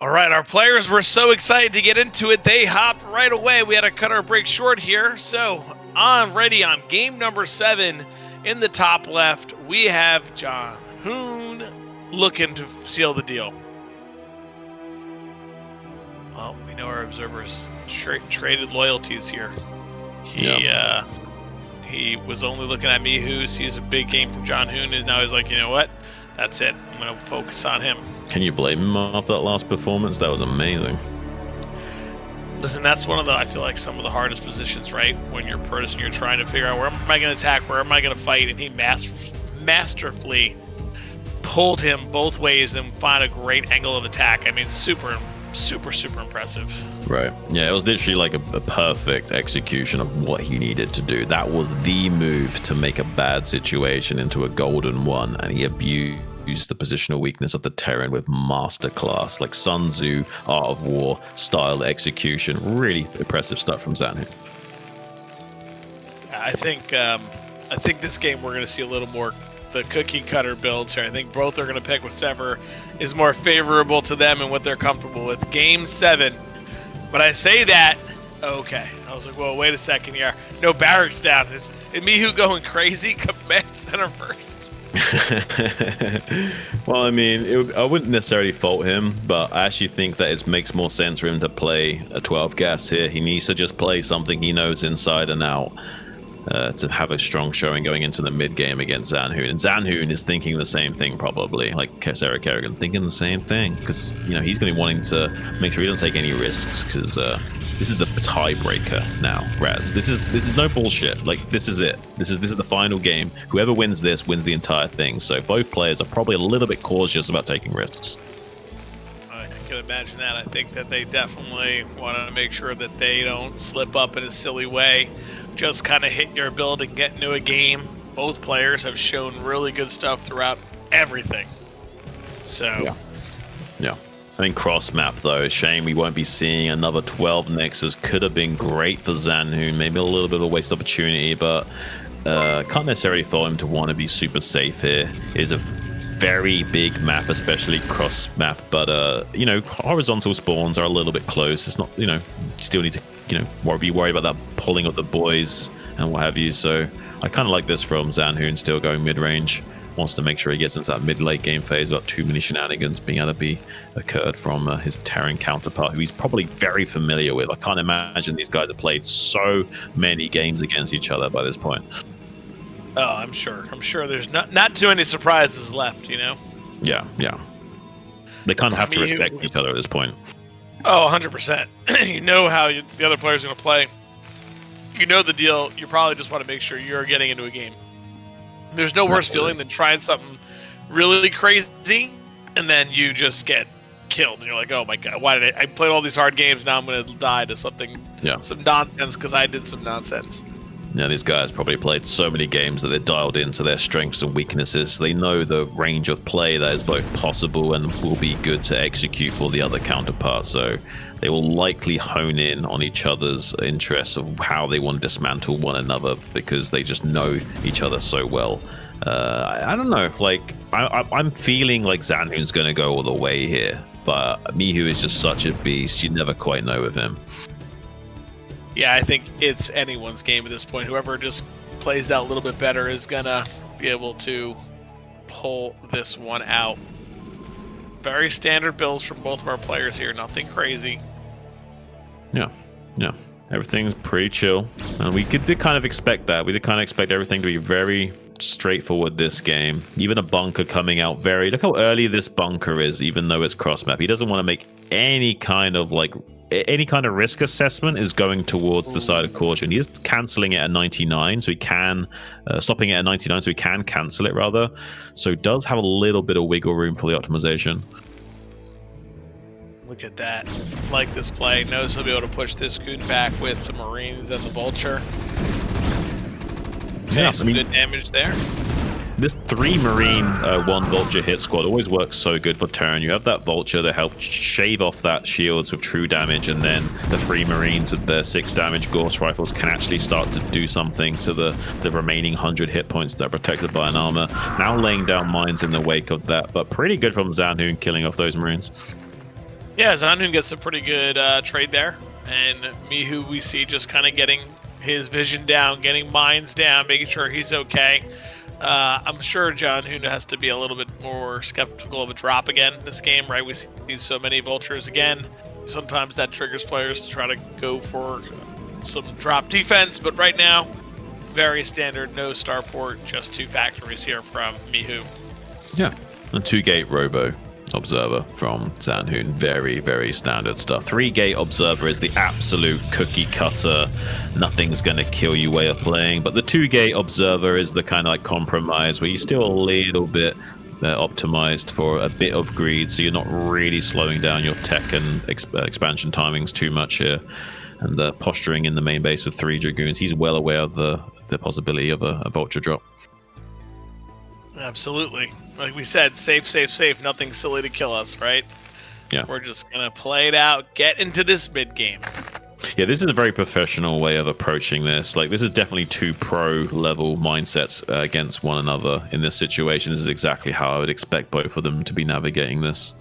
All right, our players were so excited to get into it, they hopped right away. We had to cut our break short here. So, ready on game number 7 in the top left, we have Zhanhun looking to seal the deal. Well, we know our observers traded loyalties here. He was only looking at Mihu, sees a big game from Zhanhun, and now he's like, you know what? That's it. I'm going to focus on him. Can you blame him after that last performance? That was amazing. Listen, that's one of the, I feel like, some of the hardest positions, right? When you're Protoss and you're trying to figure out, where am I going to attack? Where am I going to fight? And he masterfully pulled him both ways and find a great angle of attack. I mean, super impressive. Right. Yeah, it was literally like a perfect execution of what he needed to do. That was the move to make a bad situation into a golden one, and he abused the positional weakness of the Terran with masterclass, like Sun Tzu, Art of War style execution. Really impressive stuff from Zhanhun. I think this game we're going to see a little more the cookie cutter builds here. I think both are going to pick whichever is more favorable to them and what they're comfortable with. Game 7. But I say that, okay. I was like, well, wait a second here. No barracks down. Is Mihu going crazy? Command center first. Well, I mean, I wouldn't necessarily fault him, but I actually think that it makes more sense for him to play a 12 gas here. He needs to just play something he knows inside and out. To have a strong showing going into the mid game against Zhanhun. And Zhanhun is thinking the same thing, probably, like Sarah Kerrigan, thinking the same thing, because he's going to be wanting to make sure he doesn't take any risks, because this is the tiebreaker now, Raz. This is no bullshit. Like, this is it. This is the final game. Whoever wins this wins the entire thing. So both players are probably a little bit cautious about taking risks. I can imagine that. I think that they definitely want to make sure that they don't slip up in a silly way. Just kind of hit your build and get into a game. Both players have shown really good stuff throughout everything. So, yeah. I mean, cross map though. Shame we won't be seeing another 12 Nexus. Could have been great for Zhanhun. Maybe a little bit of a waste opportunity, but can't necessarily fault him to want to be super safe here. It is a very big map, especially cross map, but horizontal spawns are a little bit close. It's not, still need to be worried about that pulling of the boys and what have you. So I kind of like this from Zhanhun, still going mid-range. Wants to make sure he gets into that mid-late game phase without too many shenanigans being able to be occurred from his Terran counterpart, who he's probably very familiar with. I can't imagine these guys have played so many games against each other by this point. Oh, I'm sure there's not too many surprises left, Yeah. They kind of have to respect each other at this point. Oh, 100%. You know how the other player's going to play. You know the deal. You probably just want to make sure you're getting into a game. There's no worse feeling than trying something really crazy, and then you just get killed. And you're like, oh my God, why did I played all these hard games, now I'm going to die to some nonsense because I did some nonsense. Yeah, these guys probably played so many games that they're dialed into their strengths and weaknesses. They know the range of play that is both possible and will be good to execute for the other counterpart. So they will likely hone in on each other's interests of how they want to dismantle one another, because they just know each other so well. I don't know. Like, I'm feeling like Zhanhun's going to go all the way here, but Mihu is just such a beast. You never quite know with him. Yeah, I think it's anyone's game at this point. Whoever just plays that a little bit better is going to be able to pull this one out. Very standard builds from both of our players here. Nothing crazy. Yeah. Everything's pretty chill. And we did kind of expect that. We did kind of expect everything to be very straightforward this game. Even a bunker coming out look how early this bunker is, even though it's cross map. He doesn't want to make any kind of risk assessment is going towards the side of caution. He is cancelling it at 99, so he can stopping it at 99, so he can cancel it rather. So does have a little bit of wiggle room for the optimization. Look at that. Like this play. Knows he'll be able to push this Goon back with the Marines and the Vulture. Okay, some good damage there. This 3 Marine, 1 Vulture hit squad always works so good for Terran. You have that Vulture that helps shave off that shields with true damage, and then the 3 Marines with their 6 damage Gauss rifles can actually start to do something to the remaining 100 hit points that are protected by an armor. Now laying down mines in the wake of that, but pretty good from Zhanhun killing off those Marines. Yeah, Zhanhun gets a pretty good trade there, and Mihu we see just kind of getting his vision down, getting mines down, making sure he's okay. I'm sure Zhanhun has to be a little bit more skeptical of a drop again in this game, right? We see so many vultures again. Sometimes that triggers players to try to go for some drop defense, but right now, very standard, no starport, just 2 factories here from Mihu. Yeah, a 2-gate robo observer from Zhanhun. Very, very standard stuff. 3-gate observer is the absolute cookie cutter, nothing's going to kill you way of playing. But the 2-gate observer is the kind of like compromise where you're still a little bit optimized for a bit of greed, so you're not really slowing down your tech and expansion timings too much here. And the posturing in the main base with 3 Dragoons, he's well aware of the possibility of a vulture drop. Absolutely. Like we said, safe, safe, safe. Nothing silly to kill us, right? Yeah. We're just going to play it out, get into this mid game. Yeah, this is a very professional way of approaching this. Like, this is definitely 2 pro-level mindsets against one another in this situation. This is exactly how I would expect both of them to be navigating this.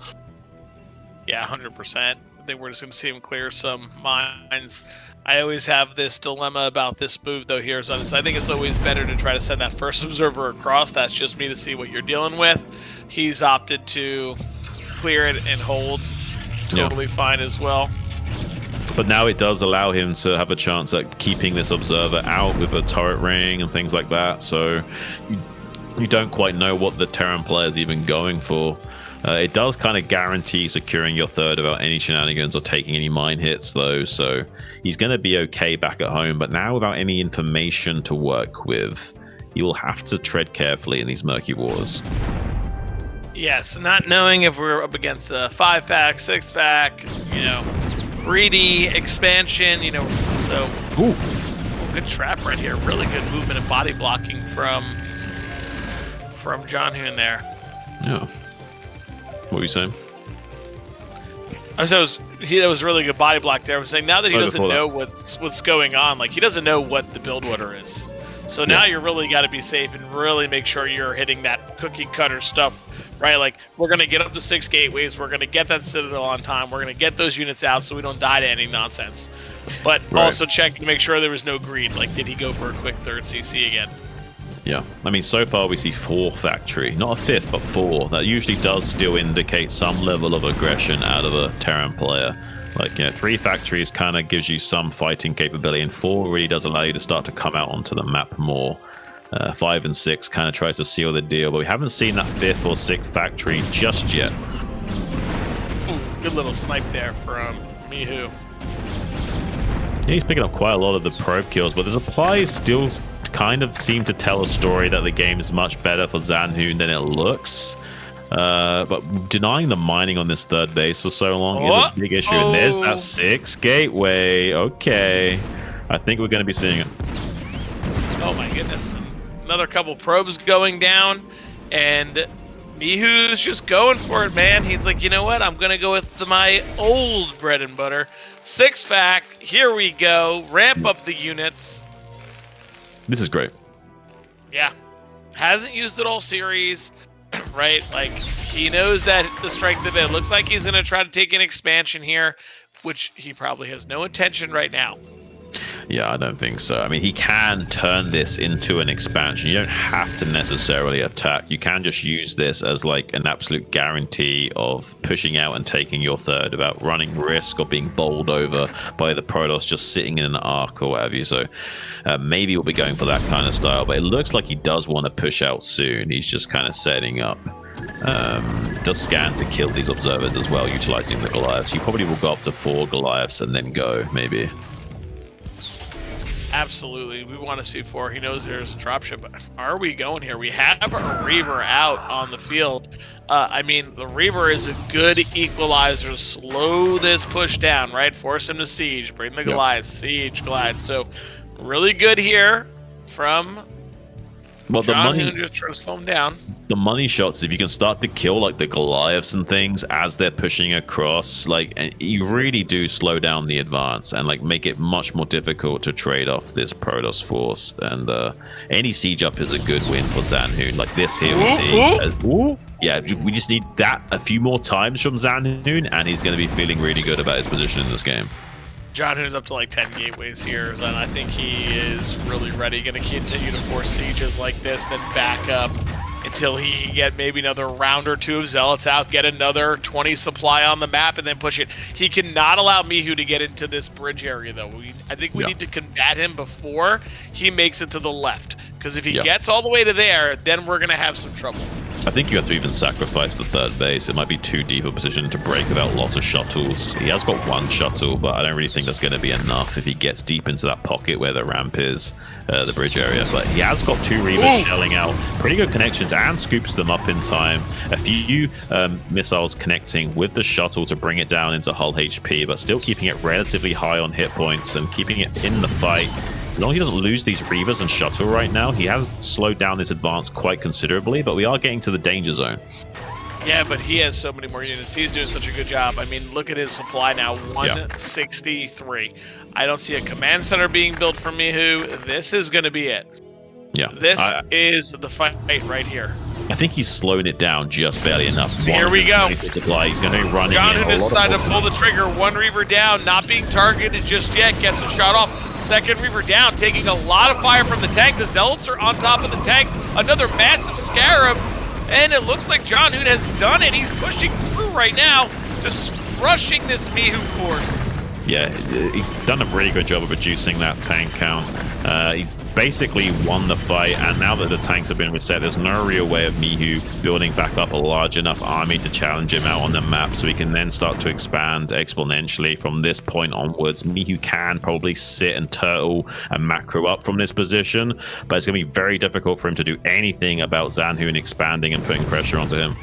Yeah, 100%. I think we're just going to see him clear some mines. I always have this dilemma about this move, though, here. So I think it's always better to try to send that first observer across. That's just me to see what you're dealing with. He's opted to clear it and hold. Totally fine as well. But now it does allow him to have a chance at keeping this observer out with a turret ring and things like that. So you don't quite know what the Terran player is even going for. It does kind of guarantee securing your third without any shenanigans or taking any mine hits, though. So he's going to be okay back at home. But now without any information to work with, he will have to tread carefully in these murky waters. Yes, not knowing if we're up against a 5-fac, 6-fac, greedy expansion, so good trap right here. Really good movement and body blocking from Zhanhun there. Yeah. What were you saying? That was really good body block there. I was saying now that he doesn't know what's going on, like he doesn't know what the build order is. So now you really got to be safe and really make sure you're hitting that cookie cutter stuff, right? Like we're gonna get up to 6 gateways, we're gonna get that citadel on time, we're gonna get those units out so we don't die to any nonsense. But also check to make sure there was no greed. Like did he go for a quick 3rd CC again? Yeah, I mean, so far we see 4 factory, not a 5th, but 4. That usually does still indicate some level of aggression out of a Terran player. Like, 3 factories kind of gives you some fighting capability, and 4 really does allow you to start to come out onto the map more. 5 and 6 kind of tries to seal the deal, but we haven't seen that 5th or 6th factory just yet. Ooh, good little snipe there from Mihu. Yeah, he's picking up quite a lot of the probe kills, but the supplies still kind of seem to tell a story that the game is much better for Zhanhun than it looks. But denying the mining on this 3rd base for so long is a big issue. And there's that 6th gateway. Okay. I think we're going to be seeing it. Oh my goodness. Another couple probes going down. And Mihu's just going for it, man. He's like, you know what? I'm going to go with my old bread and butter. 6-fac. Here we go. Ramp up the units. This is great. Yeah. Hasn't used it all series, right? Like, he knows that the strength of it. Looks like he's going to try to take an expansion here, which he probably has no intention right now. Yeah, I don't think so. I mean, he can turn this into an expansion. You don't have to necessarily attack. You can just use this as like an absolute guarantee of pushing out and taking your 3rd without running risk or being bowled over by the Protoss just sitting in an arc or whatever. So maybe we'll be going for that kind of style, but it looks like he does want to push out soon. He's just kind of setting up. Does scan to kill these observers as well, utilizing the Goliaths. You probably will go up to 4 Goliaths and then go, maybe. Absolutely. We want to see 4. He knows there's a dropship. Are we going here? We have a Reaver out on the field. I mean, the Reaver is a good equalizer. Slow this push down, right? Force him to siege. Bring the Goliath. Siege, Goliath. So, really good here from Zhanhun, just trying to slow him down. The money shots, if you can start to kill like the Goliaths and things as they're pushing across, like, and you really do slow down the advance and like make it much more difficult to trade off this Protoss force. And any siege up is a good win for Zhanhun. Like this here we see. Yeah, we just need that a few more times from Zhanhun, and he's going to be feeling really good about his position in this game. Zhanhun's up to like 10 gateways here, then I think he is really ready. Going to continue to force sieges like this, then back up until he can get maybe another round or two of Zealots out, get another 20 supply on the map, and then push it. He cannot allow Mihu to get into this bridge area, though. I think we need to combat him before he makes it to the left, because if he gets all the way to there, then we're going to have some trouble. I think you have to even sacrifice the third base. It might be too deep a position to break without lots of shuttles. He has got one shuttle, but I don't really think that's going to be enough if he gets deep into that pocket where the ramp is, the bridge area. But he has got 2 Reavers shelling out pretty good connections and scoops them up in time. A few missiles connecting with the shuttle to bring it down into hull HP, but still keeping it relatively high on hit points and keeping it in the fight. As long as he doesn't lose these Reavers and shuttle right now, he has slowed down this advance quite considerably, but we are getting to the danger zone. Yeah, but he has so many more units. He's doing such a good job. I mean, look at his supply now, 163. I don't see a command center being built for Mihu. This is going to be it. Yeah. This is the fight right here. I think he's slowing it down just barely enough. Here we go. He's going to be running. Zhanhun has decided to pull the trigger. 1 Reaver down, not being targeted just yet. Gets a shot off. 2nd Reaver down, taking a lot of fire from the tank. The Zealots are on top of the tanks. Another massive Scarab. And it looks like Zhanhun has done it. He's pushing through right now, just crushing this Mihu force. Yeah, he's done a really good job of reducing that tank count. He's basically won the fight, and now that the tanks have been reset, there's no real way of Mihu building back up a large enough army to challenge him out on the map, so he can then start to expand exponentially from this point onwards. Mihu can probably sit and turtle and macro up from this position, but it's going to be very difficult for him to do anything about Zhanhun expanding and putting pressure onto him.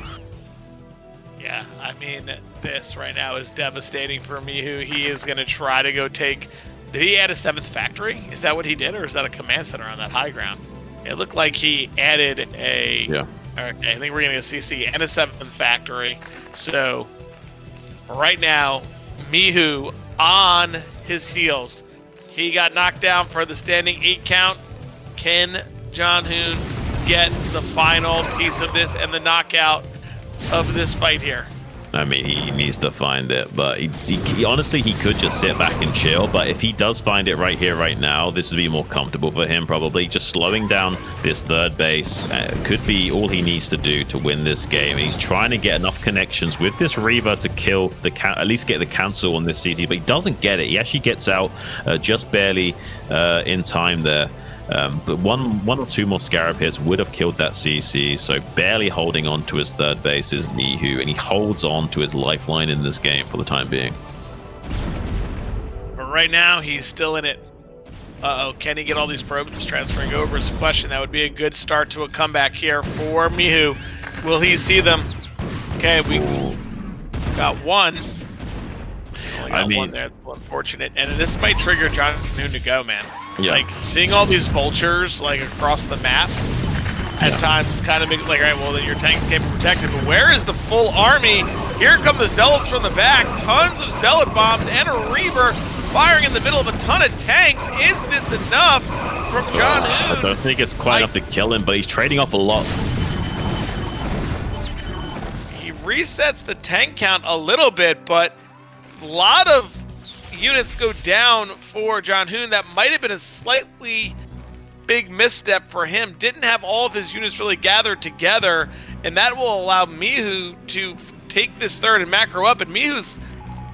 Yeah, I mean, this right now is devastating for Mihu. He is going to try to go take... Did he add a 7th factory? Is that what he did, or is that a command center on that high ground? It looked like he added a... Yeah. Okay, I think we're going to get a CC and a 7th factory. So, right now, Mihu on his heels. He got knocked down for the standing 8 count. Can Zhanhun get the final piece of this and the knockout of this fight here? I mean, he needs to find it, but he honestly, he could just sit back and chill. But if he does find it right here, right now, this would be more comfortable for him, probably. Just slowing down this third base could be all he needs to do to win this game. He's trying to get enough connections with this Reaver to kill at least get the cancel on this CC, but he doesn't get it. He actually gets out just barely in time there. But one or two more Scarab hits would have killed that CC, so barely holding on to his third base is Mihu, and he holds on to his lifeline in this game for the time being. But right now, he's still in it. Uh-oh, can he get all these probes transferring over? Is a question. That would be a good start to a comeback here for Mihu. Will he see them? Okay, we got one. I mean, one there. That's unfortunate, and this might trigger Zhanhun to go, man. Yeah. Like seeing all these vultures like across the map at times kind of makes like, all right, well then your tanks can't be protected. But where is the full army? Here come the Zealots from the back. Tons of Zealot bombs and a Reaver firing in the middle of a ton of tanks. Is this enough from Zhanhun? I don't think it's quite enough to kill him, but he's trading off a lot. He resets the tank count a little bit, but a lot of units go down for Zhanhun. That might have been a slightly big misstep for him. Didn't have all of his units really gathered together, and that will allow Mihu to take this third and macro up, and Mihu's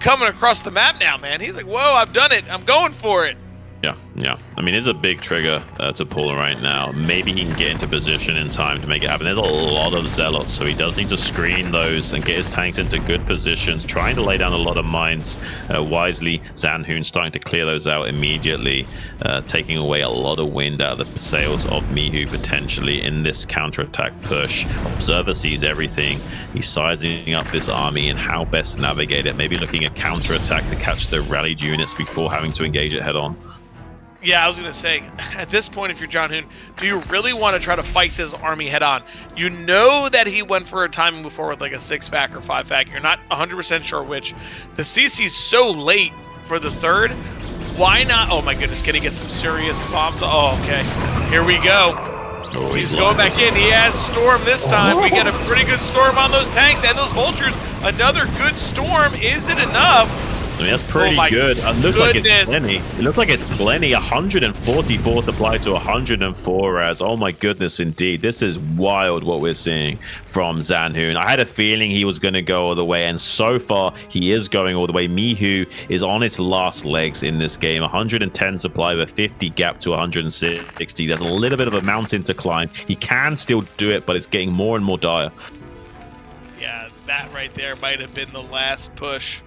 coming across the map now, man. He's like, whoa, I've done it. I'm going for it. Yeah. I mean, it's a big trigger to pull right now. Maybe he can get into position in time to make it happen. There's a lot of Zealots, so he does need to screen those and get his tanks into good positions, trying to lay down a lot of mines wisely. Zhanhun starting to clear those out immediately, taking away a lot of wind out of the sails of Mihu potentially in this counterattack push. Observer sees everything. He's sizing up this army and how best to navigate it. Maybe looking at counterattack to catch the rallied units before having to engage it head on. Yeah, I was going to say, at this point, if you're Zhanhun, do you really want to try to fight this army head-on? You know that he went for a timing before with like a 6-fac or 5-fac. You're not 100% sure which. The CC's so late for the third. Why not? Oh, my goodness. Can he get some serious bombs? Oh, okay. Here we go. Oh, he's going back in. He has Storm this time. We get a pretty good Storm on those tanks and those Vultures. Another good Storm. Is it enough? I mean, that's pretty good. It looks like it's plenty. It looks like it's plenty. 144 supply to 104 Raz. Oh my goodness, indeed. This is wild what we're seeing from Zhanhun. I had a feeling he was going to go all the way, and so far he is going all the way. Mihu is on its last legs in this game. 110 supply with a 50 gap to 160. There's a little bit of a mountain to climb. He can still do it, but it's getting more and more dire. Yeah, that right there might have been the last push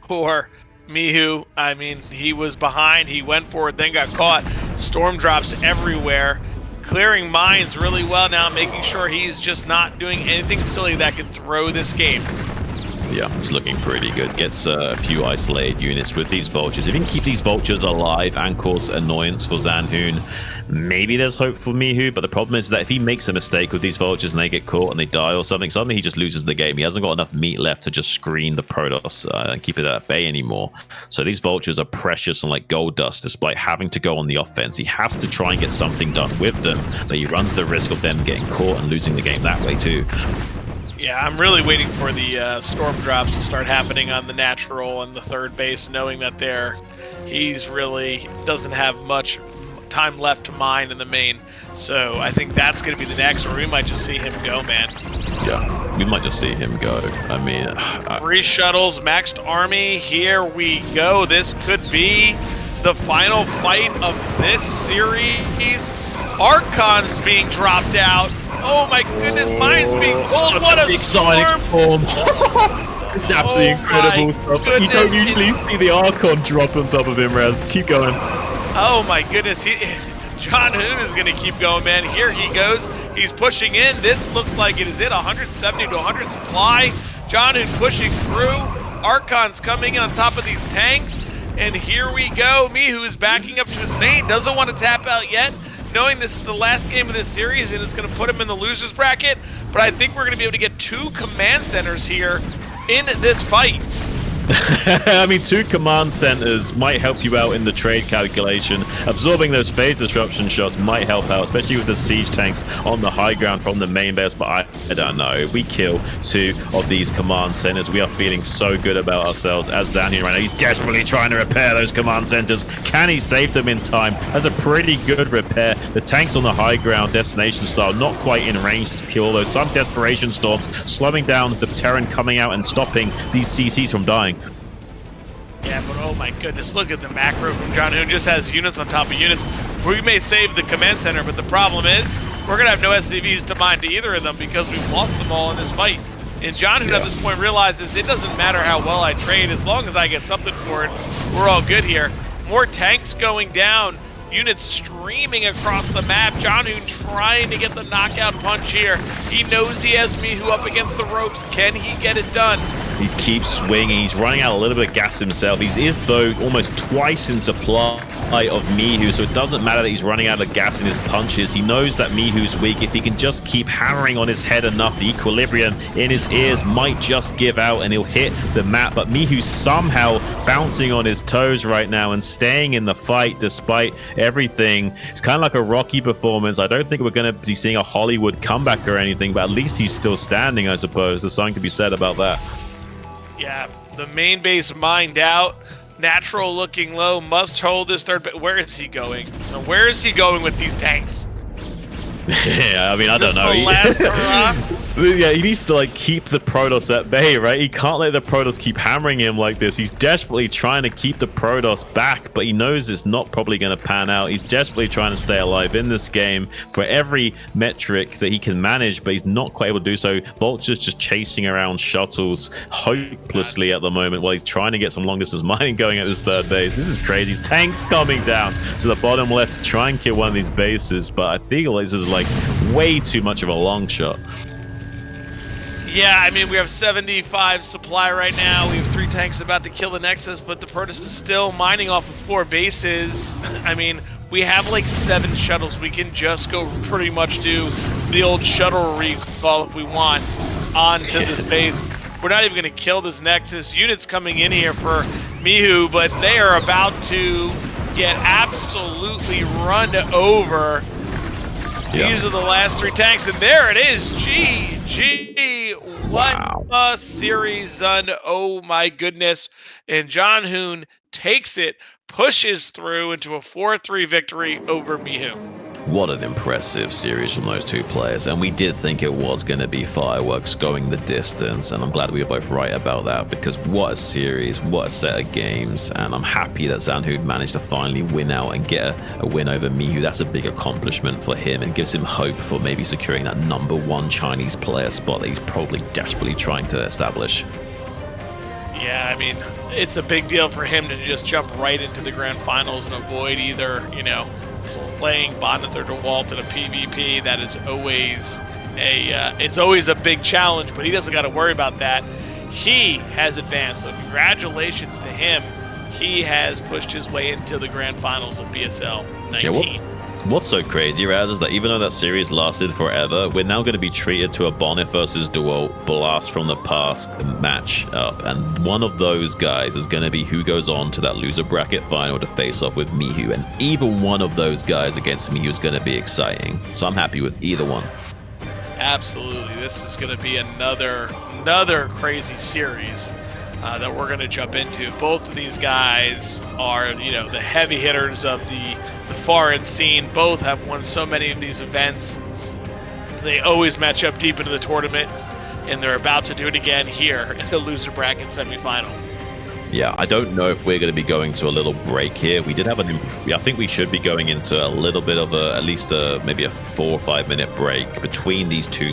for Mihu. I mean, he was behind, he went for it, then got caught. Storm drops everywhere, clearing mines really well now, making sure he's just not doing anything silly that could throw this game. Yeah, it's looking pretty good. Gets a few isolated units with these vultures. If you can keep these vultures alive and cause annoyance for Zhanhun, maybe there's hope for Mihu. But the problem is that if he makes a mistake with these vultures and they get caught and they die or something, suddenly he just loses the game. He hasn't got enough meat left to just screen the Protoss and keep it at bay anymore. So these vultures are precious and like gold dust despite having to go on the offense. He has to try and get something done with them, but he runs the risk of them getting caught and losing the game that way too. Yeah, I'm really waiting for the storm drops to start happening on the natural and the third base, knowing that he's really doesn't have much time left to mine in the main. So I think that's going to be the next, or we might just see him go, man. Yeah, we might just see him go. I mean... 3 shuttles, maxed army, here we go. This could be the final fight of this series. Archon's being dropped out. Oh my goodness, mine's being pulled. What a storm! It's absolutely incredible stuff. You don't usually see the Archon drop on top of him, Raz. Keep going. Oh my goodness, Zhanhun is going to keep going, man. Here he goes. He's pushing in. This looks like it is it. 170 to 100 supply. Zhanhun pushing through. Archon's coming in on top of these tanks. And here we go. Mihu is backing up to his main. Doesn't want to tap out yet, knowing this is the last game of this series and it's going to put him in the losers bracket. But I think we're going to be able to get 2 command centers here in this fight. I mean, 2 command centers might help you out in the trade calculation. Absorbing those phase disruption shots might help out, especially with the siege tanks on the high ground from the main base. But I don't know. If we kill 2 of these command centers, we are feeling so good about ourselves as Zhanhun right now. He's desperately trying to repair those command centers. Can he save them in time? That's a pretty good repair. The tanks on the high ground, destination style, not quite in range to kill those. Some desperation storms slowing down the Terran coming out and stopping these CCs from dying. Yeah, but oh my goodness, look at the macro from Zhanhun. Just has units on top of units. We may save the command center, but the problem is we're going to have no SCVs to mine to either of them because we've lost them all in this fight. And Zhanhun at this point realizes it doesn't matter how well I trade, as long as I get something for it, we're all good here. More tanks going down, units streaming across the map. Zhanhun trying to get the knockout punch here. He knows he has Mihu up against the ropes. Can he get it done? He keeps swinging. He's running out a little bit of gas himself. He is, though, almost twice in supply of Mihu, so it doesn't matter that he's running out of gas in his punches. He knows that Mihu's weak. If he can just keep hammering on his head enough, the equilibrium in his ears might just give out and he'll hit the map. But Mihu's somehow bouncing on his toes right now and staying in the fight despite everything. It's kind of like a Rocky performance. I don't think we're going to be seeing a Hollywood comeback or anything, but at least he's still standing, I suppose. There's something to be said about that. Yeah, the main base mined out. Natural looking low, must hold this third. But where is he going? Where is he going with these tanks? Yeah, I mean, I don't know. The last hurrah? Yeah, he needs to like keep the Protoss at bay, right? He can't let the Protoss keep hammering him like this. He's desperately trying to keep the Protoss back, but he knows it's not probably going to pan out. He's desperately trying to stay alive in this game for every metric that he can manage, but he's not quite able to do so. Vulture's just chasing around shuttles hopelessly at the moment while he's trying to get some long distance mining going at this third base. This is crazy. His tank's coming down to the bottom left to try and kill one of these bases, but I feel this is like way too much of a long shot. Yeah, I mean, we have 75 supply right now. We have 3 tanks about to kill the Nexus, but the Protoss is still mining off of 4 bases. I mean, we have like 7 shuttles. We can just go pretty much do the old shuttle recall if we want onto this base. We're not even going to kill this Nexus. Units coming in here for Mihu, but they are about to get absolutely run over. These are the last 3 tanks, and there it is. GG. What a series, Zun. Oh my goodness. And Zhanhun takes it, pushes through into a 4-3 victory over Mihu. What an impressive series from those two players, and we did think it was going to be fireworks going the distance, and I'm glad we were both right about that, because what a series, what a set of games, and I'm happy that Zhanhun managed to finally win out and get a win over Mihu. That's a big accomplishment for him and gives him hope for maybe securing that #1 Chinese player spot that he's probably desperately trying to establish. Yeah, I mean, it's a big deal for him to just jump right into the grand finals and avoid either, playing Bonather to Walt in a PvP. That is always it's always a big challenge, but he doesn't got to worry about that. He has advanced, so congratulations to him. He has pushed his way into the grand finals of BSL19. Yeah, what's so crazy, Raz, is that even though that series lasted forever, we're now going to be treated to a Bonnet versus Duo blast from the past match up, and one of those guys is going to be who goes on to that loser bracket final to face off with Mihu, and even one of those guys against Mihu is going to be exciting, so I'm happy with either one. Absolutely, this is going to be another crazy series that we're going to jump into. Both of these guys are, the heavy hitters of the foreign scene. Both have won so many of these events. They always match up deep into the tournament, and they're about to do it again here in the loser bracket semifinal. Yeah, I don't know if we're going to be going to a little break here. We did have I think we should be going into a little bit of at least maybe a 4 or 5 minute break between these two